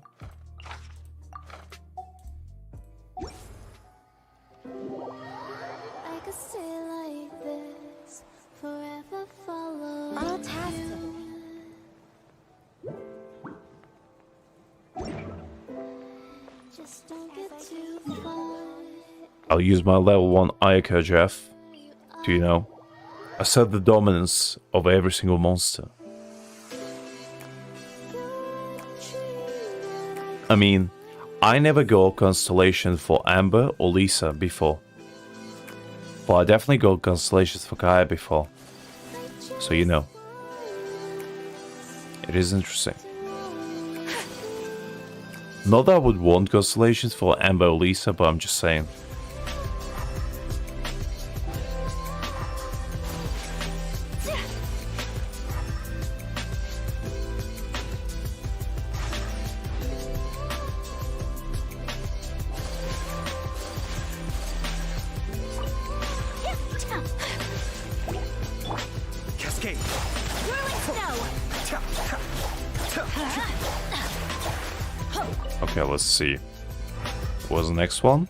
I'll use my level 1 Ayaka Jeff to, you know, assert the dominance of every single monster. I mean, I never got Constellation for Amber or Lisa before. But I definitely got Constellations for Kaya before. So you know. It is interesting. Not that I would want Constellations for Amber or Lisa, but I'm just saying. Okay, let's see. What's the next one?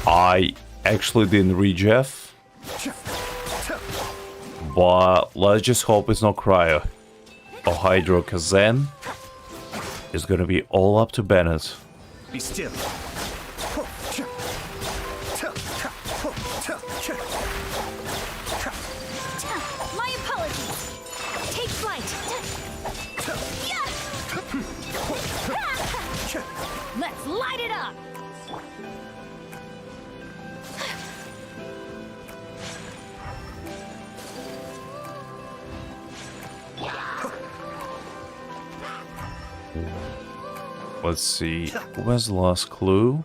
I actually didn't read Jeff, but let's just hope it's not Cryo or Hydro, cause then it's gonna be all up to Bennett. Be still. My apologies. Take flight. Let's light it up. Let's see. Where's the last clue?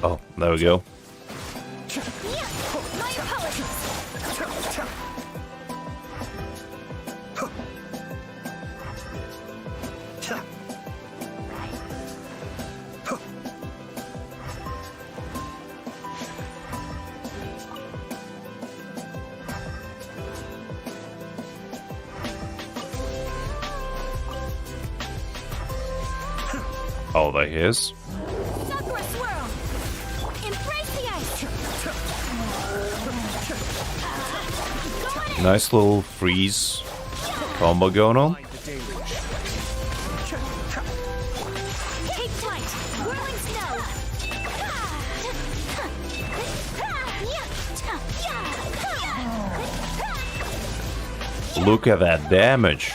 Oh, there we go. My apologies. Oh, there he is. Sakura swirl. Embrace the ice. Nice little freeze combo going on. Take flight. Whirling snow. Look at that damage.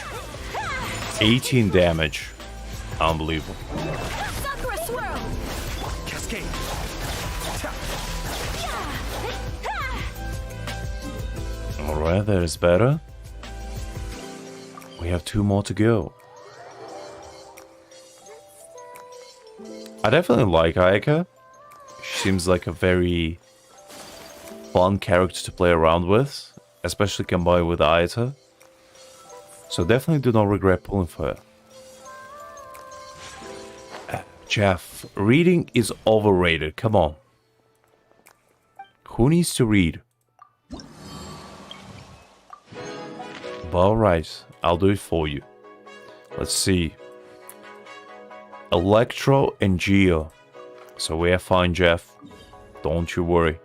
18 damage. Unbelievable. Sakura swirl. Cascade. Alright, that is better. We have 2 more to go. I definitely like Ayaka. She seems like a very fun character to play around with, especially combined with Ayata. So definitely do not regret pulling for her. Jeff, reading is overrated. Come on. Who needs to read? But alright, I'll do it for you. Let's see. Electro and Geo. So we are fine, Jeff. Don't you worry.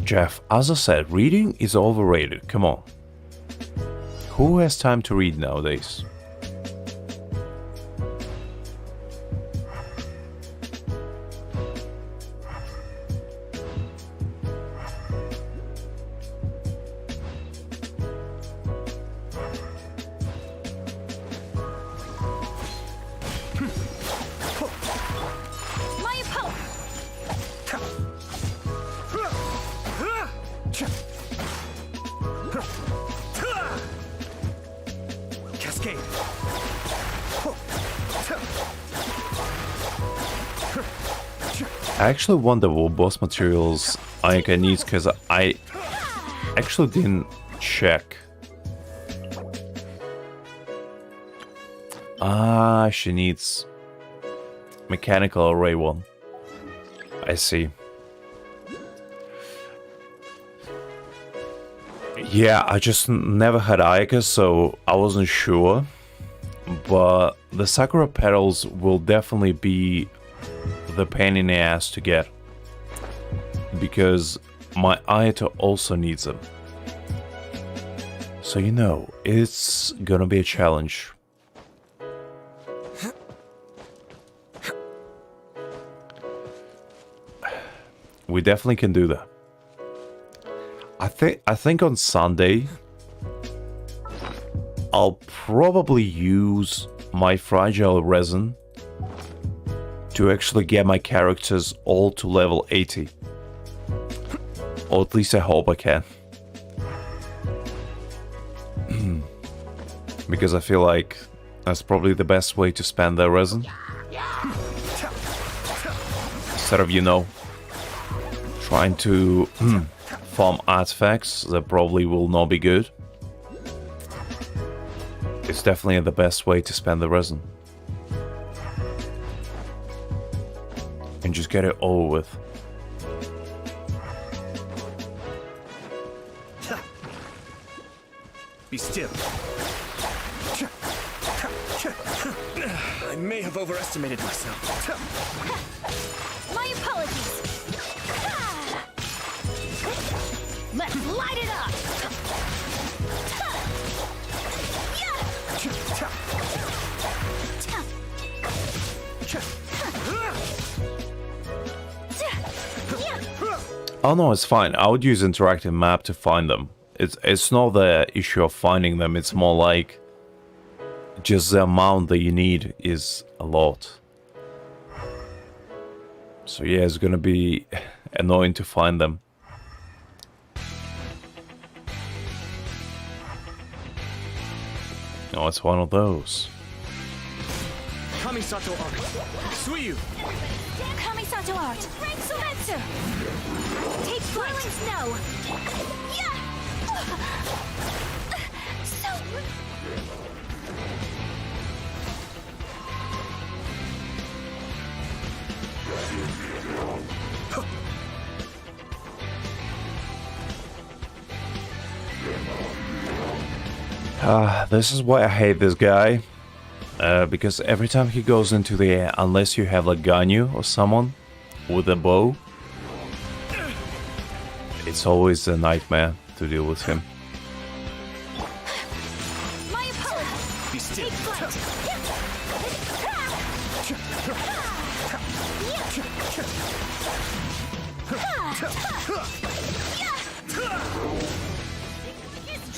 Jeff, as I said, reading is overrated. Come on. Who has time to read nowadays? My opponent. Cascade. I actually wonder what boss materials Ayaka needs, because I actually didn't check. Ah, she needs mechanical array 1. I see. Yeah, I just never had Ayaka, so I wasn't sure. But the Sakura petals will definitely be the pain in the ass to get, because my Ayata also needs them. So you know, it's gonna be a challenge. We definitely can do that. I think on Sunday I'll probably use my fragile resin to actually get my characters all to level 80. Or at least I hope I can. Because I feel like that's probably the best way to spend their resin. Instead of, you know, trying to farm artifacts, that probably will not be good. It's definitely the best way to spend the resin. And just get it over with. Be still. I may have overestimated myself. My apologies. Let's light it up. Oh no, it's fine. I would use interactive map to find them. It's not the issue of finding them, it's more like just the amount that you need is a lot. So yeah, it's gonna be annoying to find them. No, it's one of those. Kamisato art. Suiyu. Kamisato art. Spencer. Take flight. Snow. Yeah. So. This is why I hate this guy. Because every time he goes into the air, unless you have like Ganyu or someone with a bow, it's always a nightmare to deal with him. My apologies. Be still. Take flight.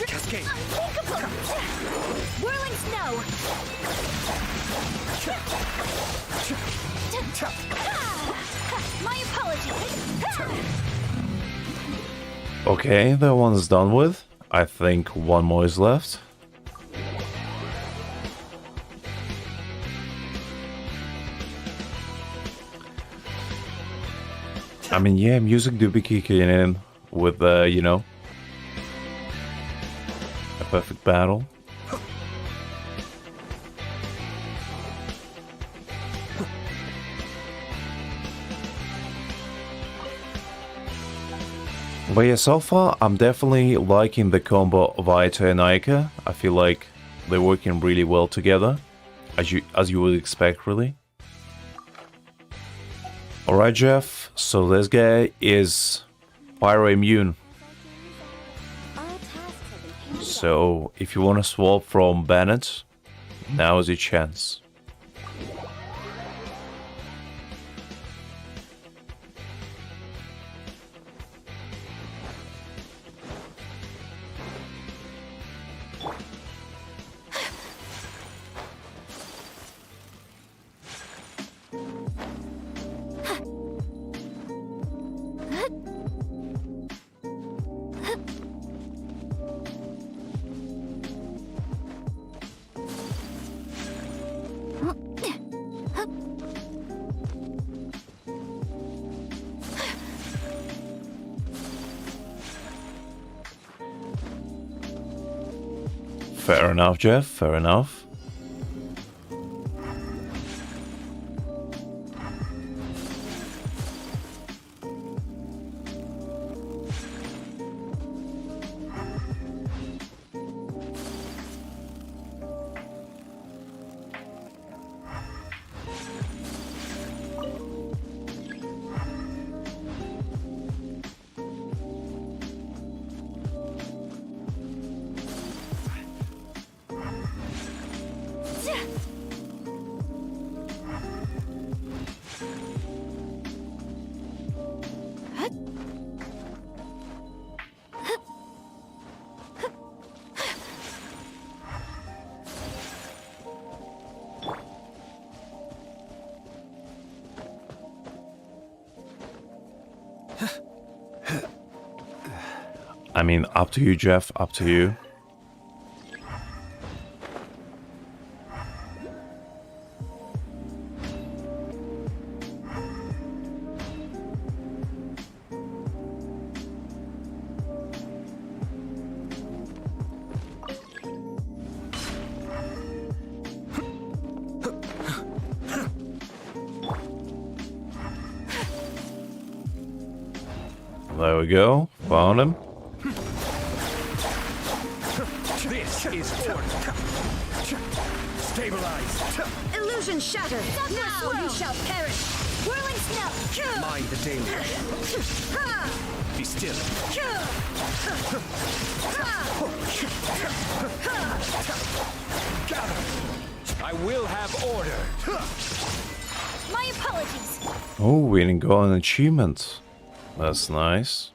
Cascade. Whirling snow. My apologies. Okay, that one is done with. I think one more is left. I mean, yeah, music do be kicking in with, you know, a perfect battle. But yeah, so far, I'm definitely liking the combo of Aito and Aika. I feel like they're working really well together, as you would expect, really. Alright, Jeff, so this guy is Pyro immune. So, if you want to swap from Bennett, now is your chance. Fair enough, Jeff, fair enough. I mean, up to you, Jeff, up to you. There we go. Found him. This is order. Stabilize. Illusion shattered. Now you shall perish. Whirling snow. Mind the deluge. Be still. I will have order. My apologies. Oh, we didn't go an achievement. That's nice.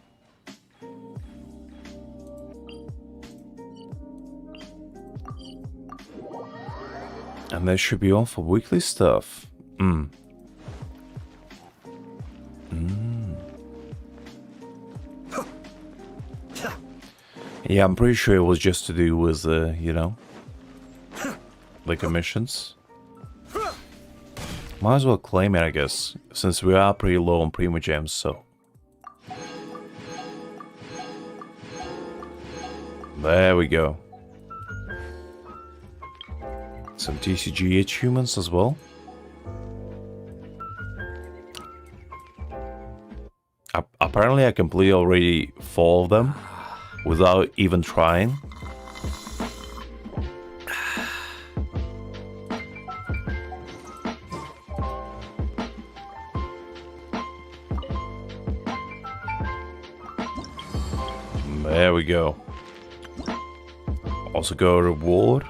And that should be all for weekly stuff. Yeah, I'm pretty sure it was just to do with, you know, the commissions. Might as well claim it, I guess, since we are pretty low on Prima Gems, so. There we go. Some TCG achievements as well. Apparently I completed already 4 of them without even trying. There we go. Also got a reward.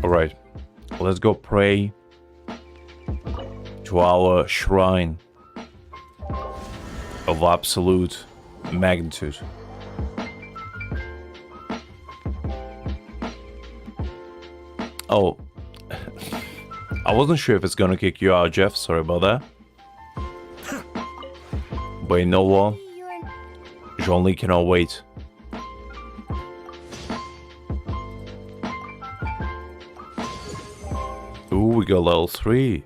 Alright, let's go pray to our shrine of absolute magnitude. Oh, I wasn't sure if it's gonna kick you out, Jeff. Sorry about that. But you know what? Jean-Lee cannot wait. Ooh, we got level 3.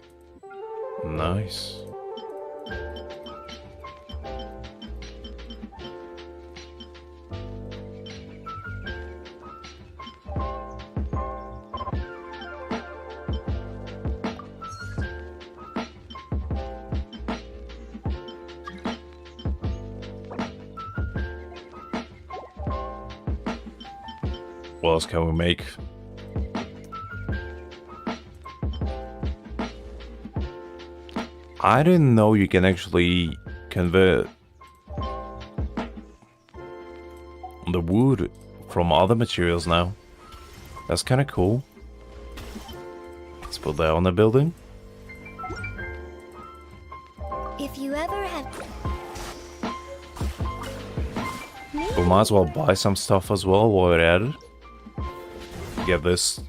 Nice. What else can we make? I didn't know you can actually convert the wood from other materials now. That's kind of cool. Let's put that on the building. If you ever have... We might as well buy some stuff as well while we're at it. Get this.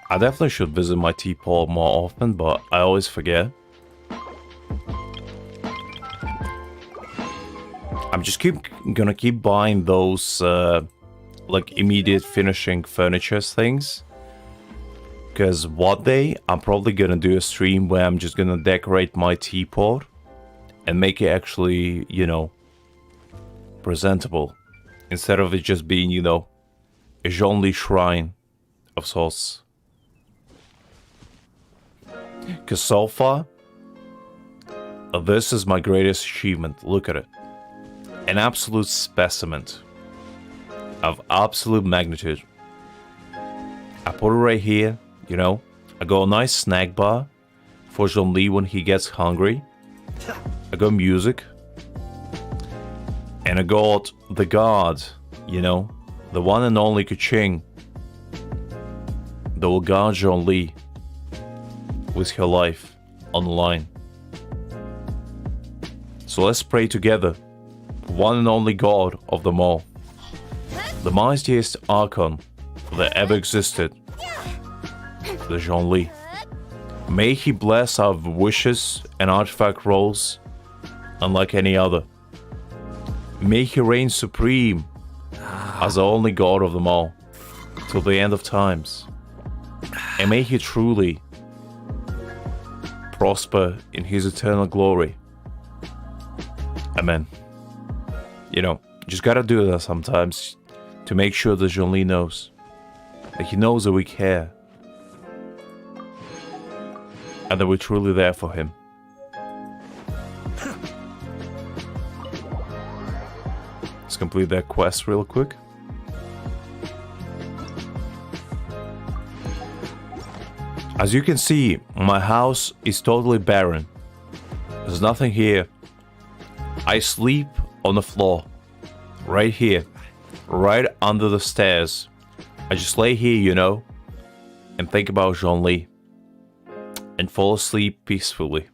I definitely should visit my teapot more often, but I always forget. I'm just gonna keep buying those like immediate finishing furniture things. Because one day I'm probably gonna do a stream where I'm just gonna decorate my teapot and make it actually, you know, presentable. Instead of it just being, you know, a Jean-Lee shrine of sorts. Because so far, this is my greatest achievement. Look at it. An absolute specimen of absolute magnitude. I put it right here, you know. I got a nice snack bar for Jean-Lee when he gets hungry. I got music. And I got the god, you know. The one and only Kuching. That will guard Jean-Lee with her life on the line. So let's pray together. One and only God of them all. The mightiest Archon that ever existed. The Jean-Lee. May he bless our wishes and artifact rolls unlike any other. May he reign supreme as the only God of them all. till the end of times. And may he truly prosper in his eternal glory. Amen. You know, just gotta do that sometimes to make sure that Zhongli knows. That he knows that we care. And that we're truly there for him. Let's complete that quest real quick. As you can see, my house is totally barren. There's nothing here. I sleep on the floor. Right here. Right under the stairs. I just lay here, you know, and think about Zhongli. And fall asleep peacefully.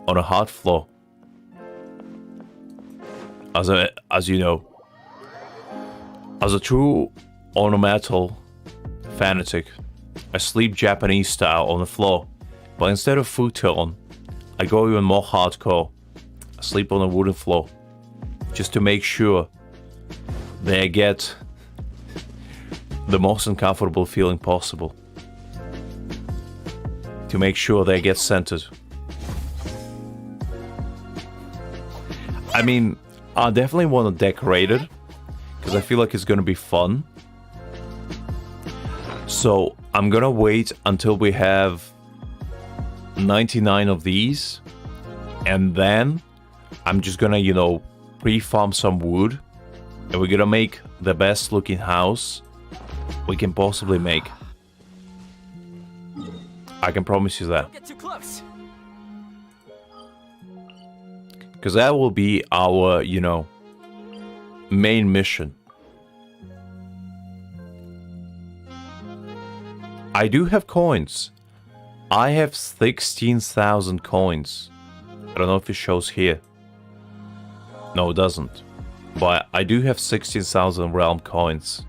On a hard floor. As you know. As a true ornamental fanatic, I sleep Japanese style on the floor, but instead of futon, I go even more hardcore. I sleep on a wooden floor, just to make sure that I get the most uncomfortable feeling possible. To make sure they get centered. I mean, I definitely want to decorate it, because I feel like it's going to be fun. So I'm gonna wait until we have 99 of these, and then I'm just gonna, you know, pre-farm some wood, and we're gonna make the best looking house we can possibly make. I can promise you that. Don't get too close. Because that will be our, you know, main mission. I do have coins. I have 16,000 coins. I don't know if it shows here. No, it doesn't. But I do have 16,000 realm coins.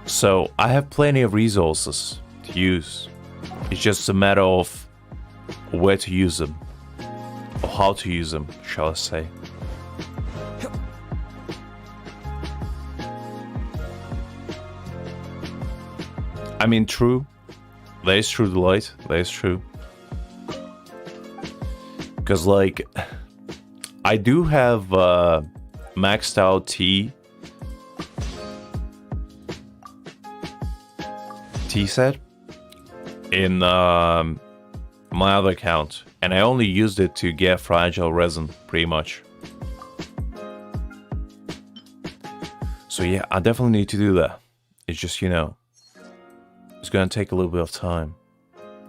So I have plenty of resources to use. It's just a matter of where to use them. Or how to use them, shall I say. I mean, true. That is true, Delight. That is true. Because, like, I do have maxed out T set in my other account. And I only used it to get fragile resin, pretty much. So yeah, I definitely need to do that. It's just, you know, it's gonna take a little bit of time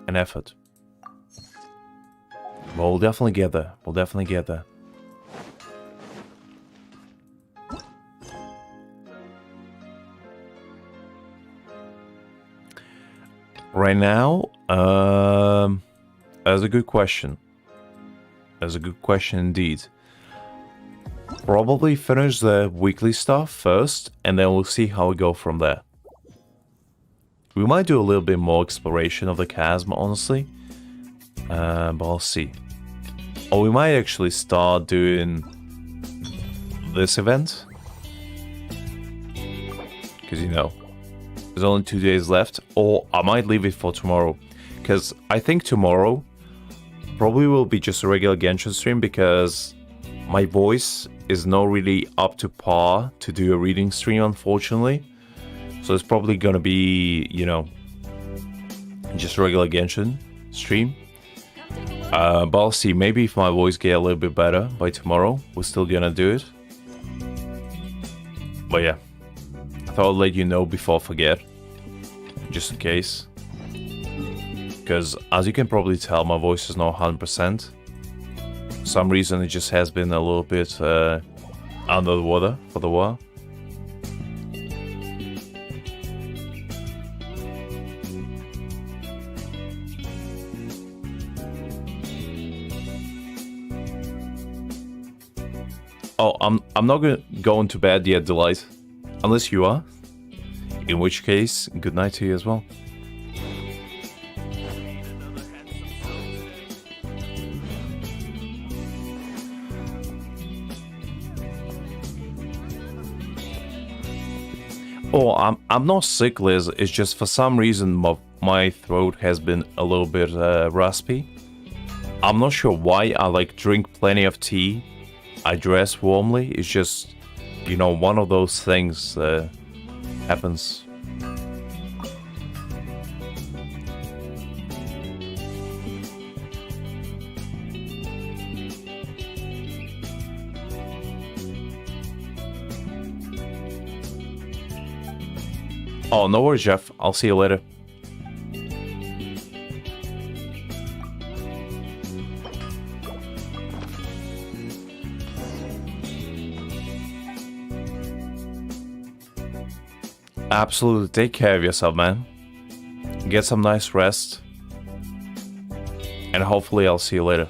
and effort. But we'll definitely get there. We'll definitely get there. Right now, that's a good question. That's a good question indeed. Probably finish the weekly stuff first, and then we'll see how we go from there. We might do a little bit more exploration of the chasm, honestly. But I'll see. Or we might actually start doing this event. Because, you know, there's only 2 days left. Or I might leave it for tomorrow. Because I think tomorrow probably will be just a regular Genshin stream, because my voice is not really up to par to do a reading stream, unfortunately. So it's probably gonna be, you know, just a regular Genshin stream. But I'll see. Maybe if my voice get a little bit better by tomorrow, we're still gonna do it. But yeah, I thought I'd let you know before I forget, just in case. Because as you can probably tell, my voice is not 100%. For some reason, it just has been a little bit under the water for the while. Oh, I'm not going to bed yet, Delight. Unless you are. In which case, good night to you as well. Oh, I'm not sick, Liz. It's just for some reason my throat has been a little bit raspy. I'm not sure why. I like drink plenty of tea. I dress warmly. It's just, you know, one of those things happens. Oh, no worries, Jeff. I'll see you later. Absolutely, take care of yourself, man. Get some nice rest. And hopefully I'll see you later.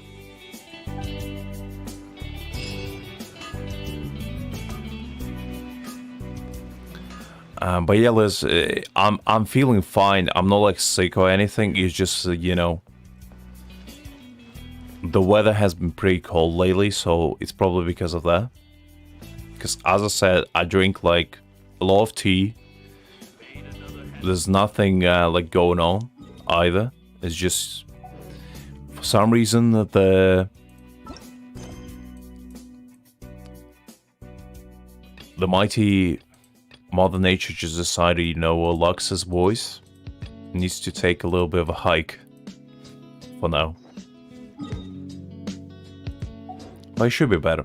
But yeah, Liz, I'm feeling fine. I'm not like sick or anything. It's just, you know, the weather has been pretty cold lately, so it's probably because of that. Because as I said, I drink like a lot of tea. There's nothing like going on either. It's just for some reason that the mighty Mother Nature just decided, you know, Lux's voice needs to take a little bit of a hike for now. But it should be better.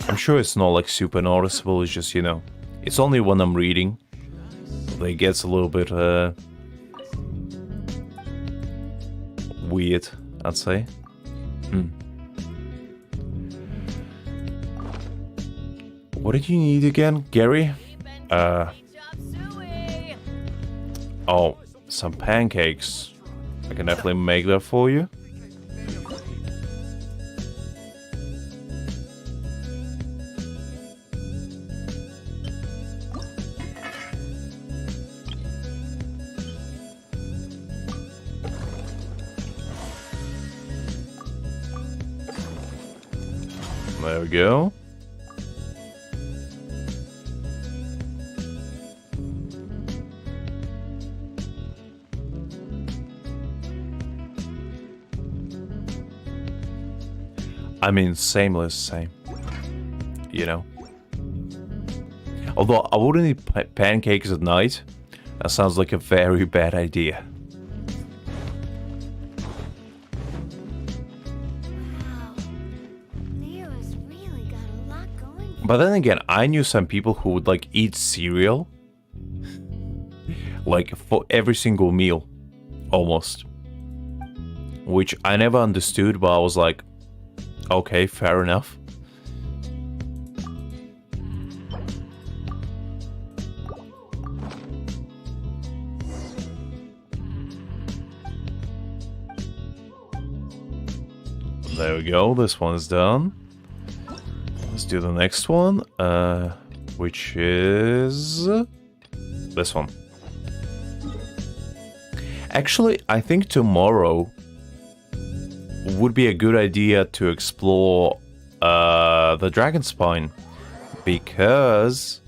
I'm sure it's not like super noticeable. It's just, you know, it's only when I'm reading that it gets a little bit weird, I'd say. What did you need again, Gary? Oh, some pancakes. I can definitely make that for you. There we go. I mean, same. You know. Although I wouldn't eat pancakes at night. That sounds like a very bad idea. But then again, I knew some people who would like eat cereal like for every single meal, almost. Which I never understood, but I was like, okay, fair enough. There we go, this one's done. Let's do the next one, which is this one. Actually, I think tomorrow would be a good idea to explore the Dragon Spine, because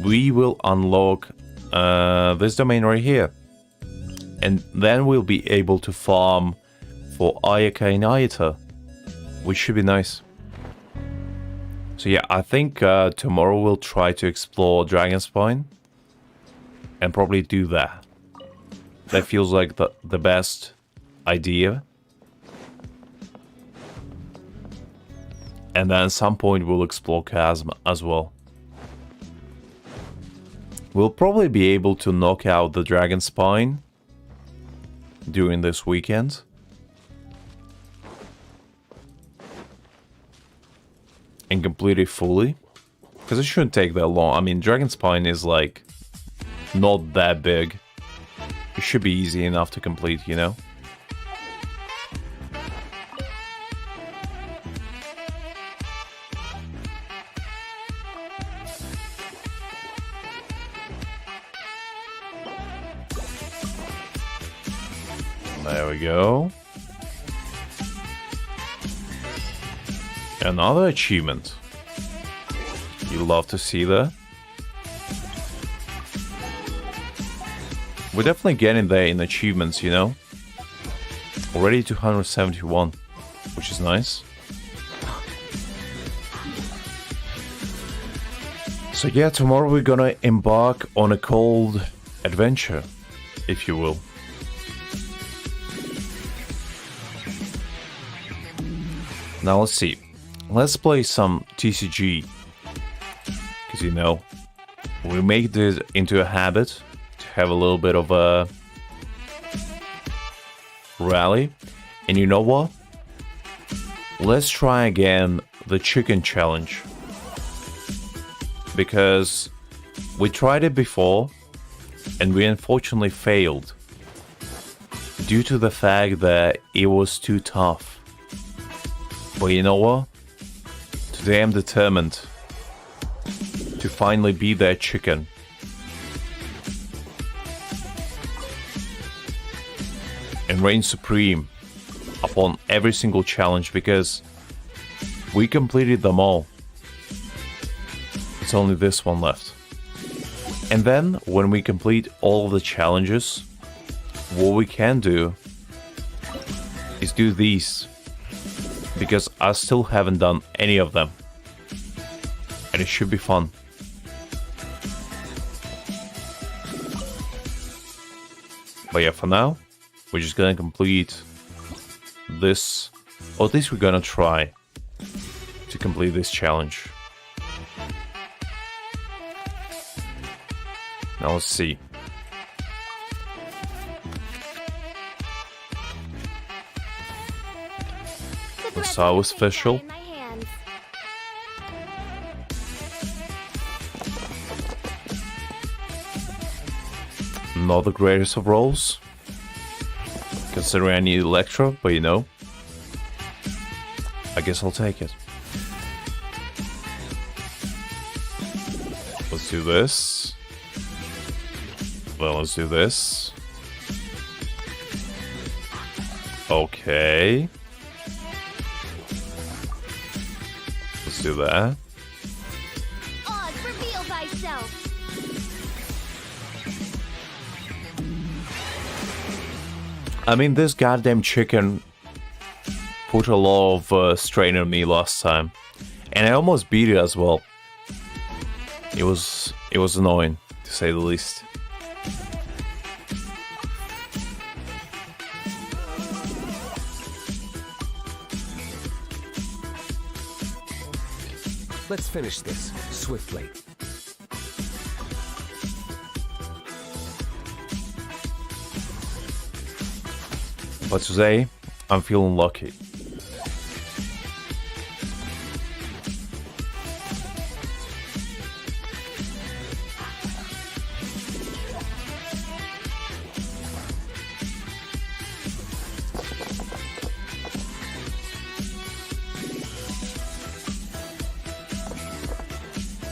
we will unlock this domain right here, and then we'll be able to farm for Ayaka and Ayata, which should be nice. So yeah, I think tomorrow we'll try to explore Dragon Spine and probably do that. That feels like the best idea. And then at some point we'll explore Chasm as well. We'll probably be able to knock out the Dragon Spine during this weekend. And complete it fully. Because it shouldn't take that long. I mean, Dragon Spine is like not that big. It should be easy enough to complete, you know? There we go. Another achievement. You love to see that. We're definitely getting there in achievements, you know? Already 271, which is nice. So yeah, tomorrow we're gonna embark on a cold adventure, if you will. Now let's see. Let's play some TCG. Because you know, we make this into a habit to have a little bit of a rally. And you know what? Let's try again the chicken challenge. Because we tried it before and we unfortunately failed due to the fact that it was too tough. But you know what? Today I'm determined to finally be that chicken. And reign supreme upon every single challenge, because we completed them all. It's only this one left. And then, when we complete all of the challenges, what we can do is do these. Because I still haven't done any of them. And it should be fun. But yeah, for now, we're just gonna complete this. Or at least we're gonna try to complete this challenge. Now let's see. We'll start with official. Not the greatest of rolls, considering I need Electro, but you know, I guess I'll take it. Let's do this. Well, let's do this. Okay. Let's do that. Oz, reveal thyself. I mean, this goddamn chicken put a lot of strain on me last time, and I almost beat it as well. It was annoying, to say the least. Let's finish this swiftly. But today, I'm feeling lucky.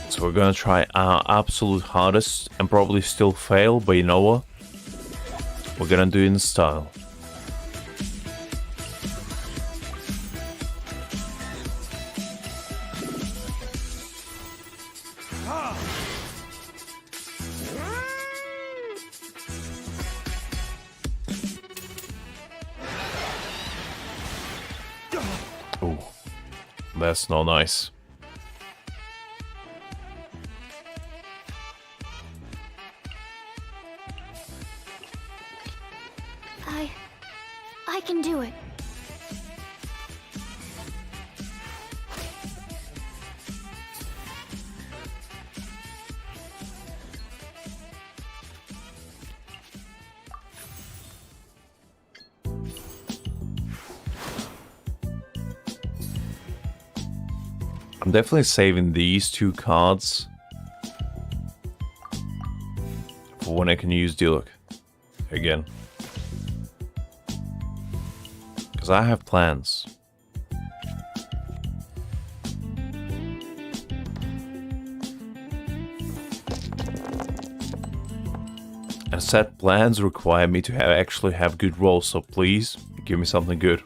So we're gonna try our absolute hardest and probably still fail, but you know what? We're gonna do it in style. Ooh, that's not nice. I can do it. I'm definitely saving these two cards for when I can use Diluc again. Because I have plans. And set plans require me to actually have good rolls, so please give me something good.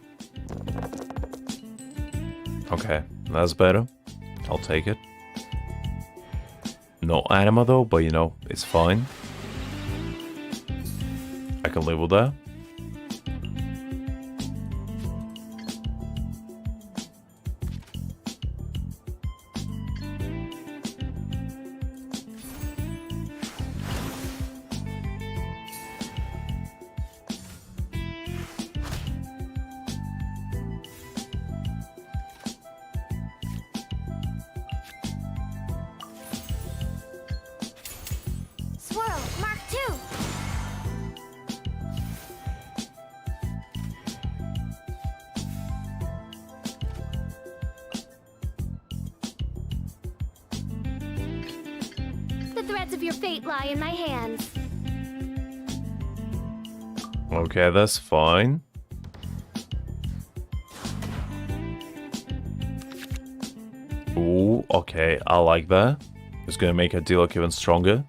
Okay, that's better. I'll take it. No anima though, but you know, it's fine. can live with that. Swirl, Mark 2. The threads of your fate lie in my hands. Okay, that's fine. Ooh, okay, I like that. It's gonna make a Diluc even stronger.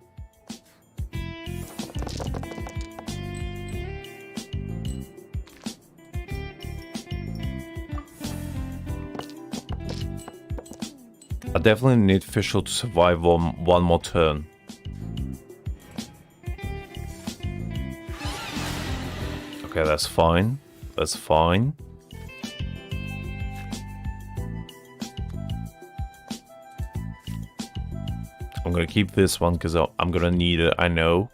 I definitely need Fischl to survive one more turn. Okay, that's fine. That's fine. I'm gonna keep this one because I'm gonna need it, I know.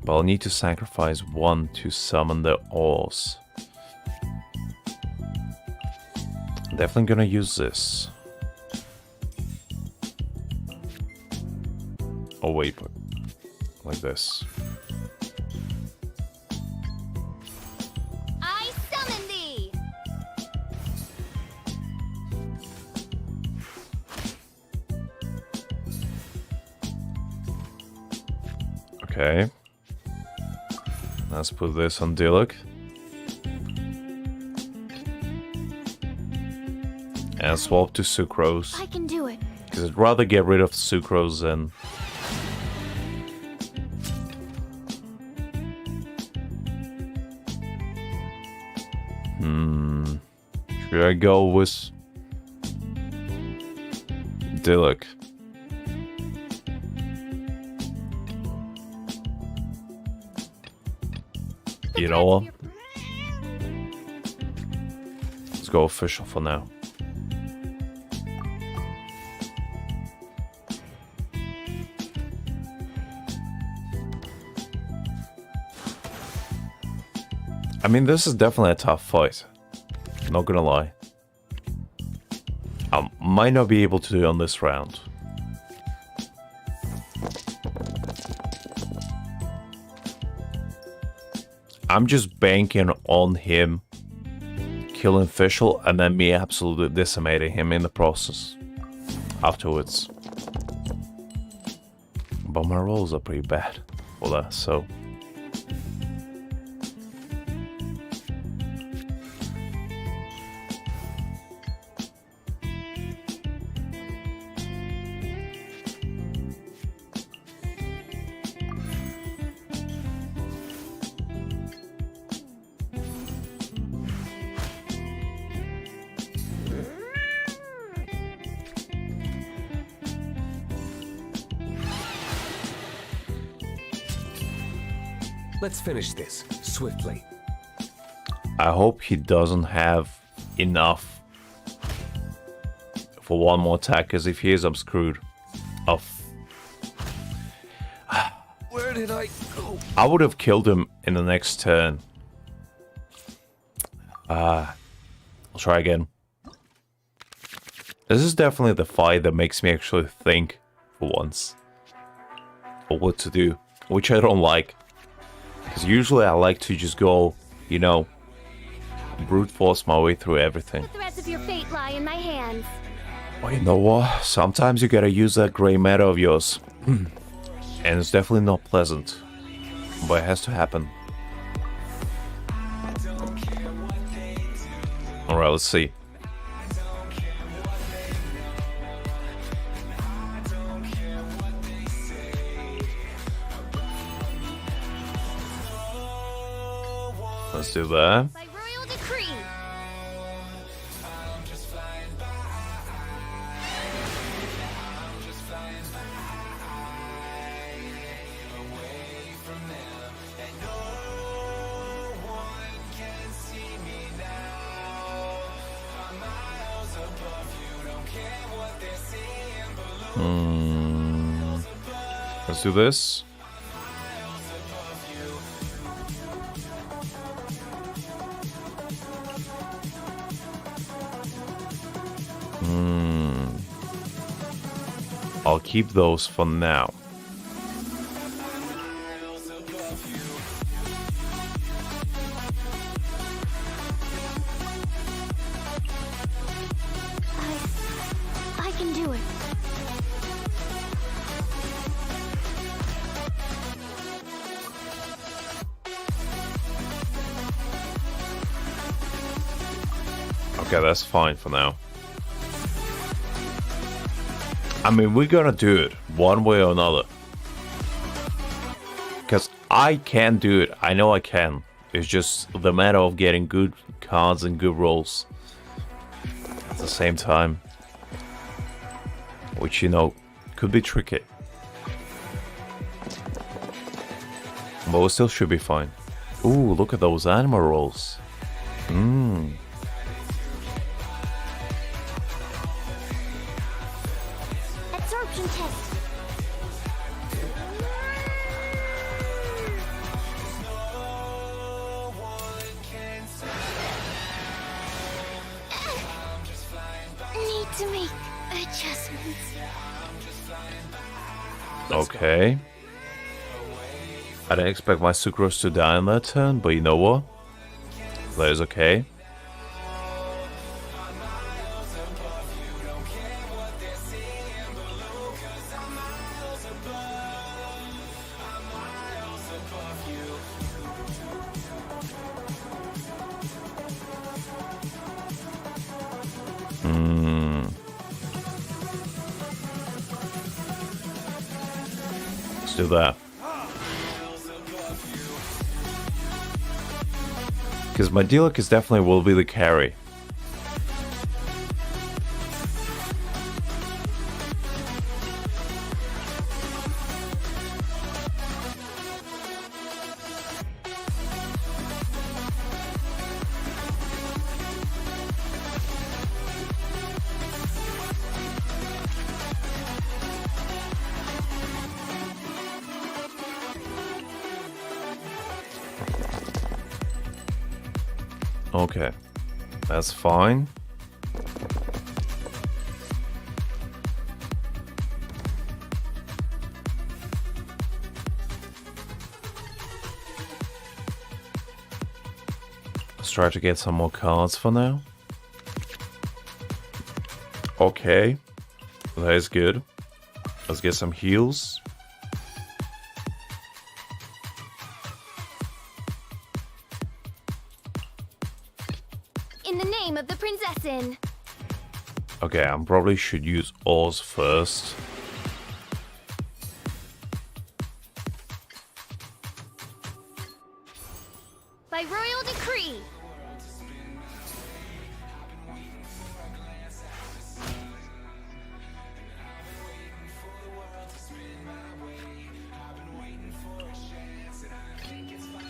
But I'll need to sacrifice one to summon the ores. I'm definitely gonna use this. Oh wait, like this. I summon thee. Okay. Let's put this on Diluc. And swap to Sucrose. I can do it. Because I'd rather get rid of Sucrose than... Should I go with Diluc? You know what? Let's go official for now. I mean, this is definitely a tough fight. Not gonna lie. I might not be able to do it on this round. I'm just banking on him killing Fischl and then me absolutely decimating him in the process afterwards. But my rolls are pretty bad for that, so... Let's finish this swiftly. I hope he doesn't have enough for one more attack, because if he is, I'm screwed. Where did I go? I would have killed him in the next turn. I'll try again. This is definitely the fight that makes me actually think for once. Or what to do, which I don't like. Because usually I like to just go, you know, brute force my way through everything. The threads of your fate lie in my hands. Well, you know what? Sometimes you gotta use that grey matter of yours. And it's definitely not pleasant. But it has to happen. Alright, let's see. Let's do that. By royal decree. Let's do this. I'll keep those for now. I can do it. Okay, that's fine for now. I mean, we're gonna do it one way or another. Because I can do it. I know I can. It's just the matter of getting good cards and good rolls at the same time. Which, you know, could be tricky. But we still should be fine. Ooh, look at those animal rolls. Absorption test. Need to make adjustments. Okay. I didn't expect my Sucrose to die on that turn, but you know what? That is okay. Let's do that. Because my Diluc is definitely will be the carry. Okay, that's fine. Let's try to get some more cards for now. Okay, that is good. Let's get some heals. In the name of the Prinzessin. Okay, I probably should use Oz first. By royal decree.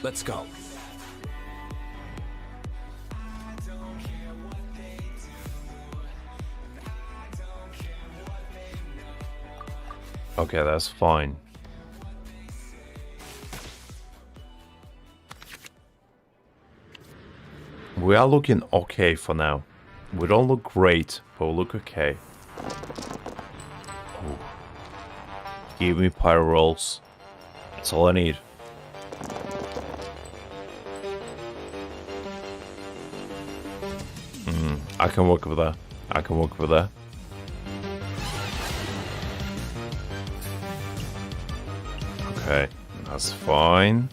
Let's go. Okay, that's fine. We are looking okay for now. We don't look great, but we look okay. Ooh. Give me pyro rolls. That's all I need. I can work with that. I can work with that. Okay, that's fine.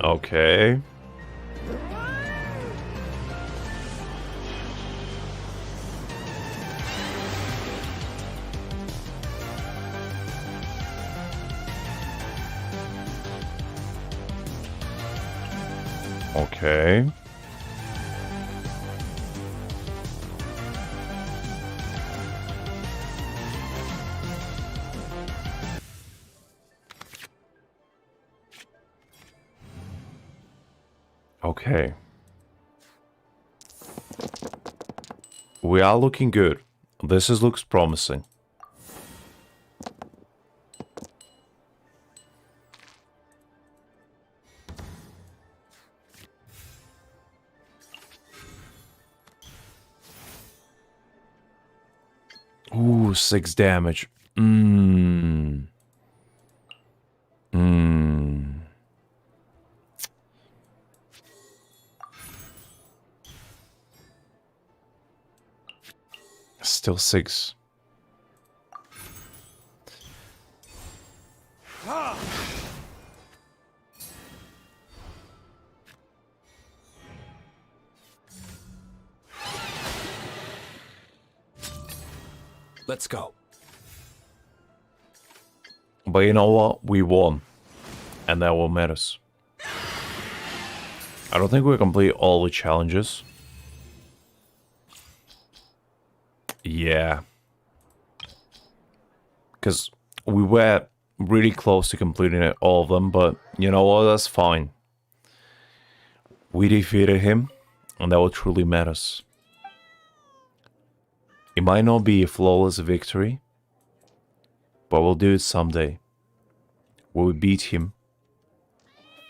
Okay. Okay. Okay. We are looking good. Looks promising. Ooh, 6 damage. Still 6. Let's go. But you know what? We won. And that will matters. I don't think we complete all the challenges. Yeah. Because we were really close to completing it, all of them, but you know what? That's fine. We defeated him, and that what truly matters. It might not be a flawless victory, but we'll do it someday. We'll beat him,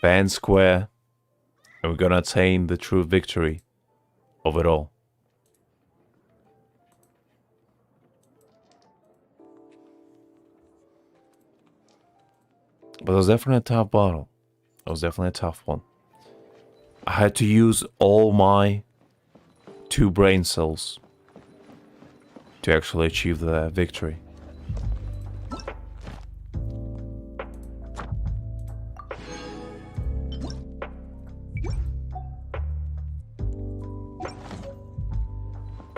fair and square, and we're gonna attain the true victory of it all. But it was definitely a tough battle. It was definitely a tough one. I had to use all my 2 brain cells to actually achieve the victory.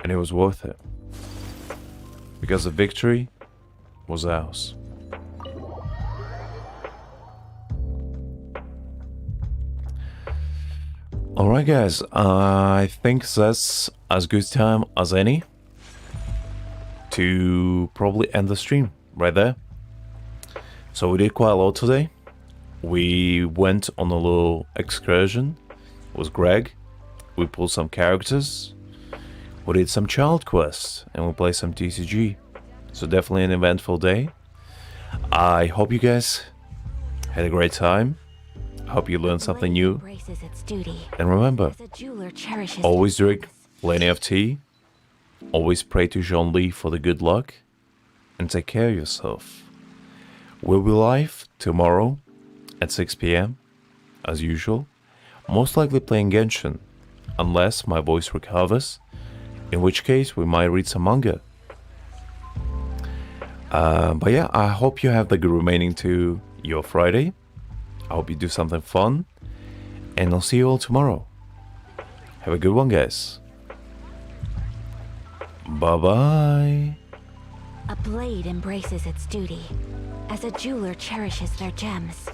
And it was worth it. Because the victory was ours. Alright guys, I think that's as good time as any to probably end the stream right there. So we did quite a lot today. We went on a little excursion with Greg. We pulled some characters. We did some child quests and we played some TCG. So definitely an eventful day. I hope you guys had a great time. I hope you learned something new. And remember, always drink plenty of tea. Always pray to Jean-Li for the good luck. And take care of yourself. We'll be live tomorrow at 6 PM, as usual. Most likely playing Genshin, unless my voice recovers. In which case, we might read some manga. But yeah, I hope you have the good remaining to your Friday. I hope you do something fun. And I'll see you all tomorrow. Have a good one, guys. Bye-bye. A blade embraces its duty, as a jeweler cherishes their gems.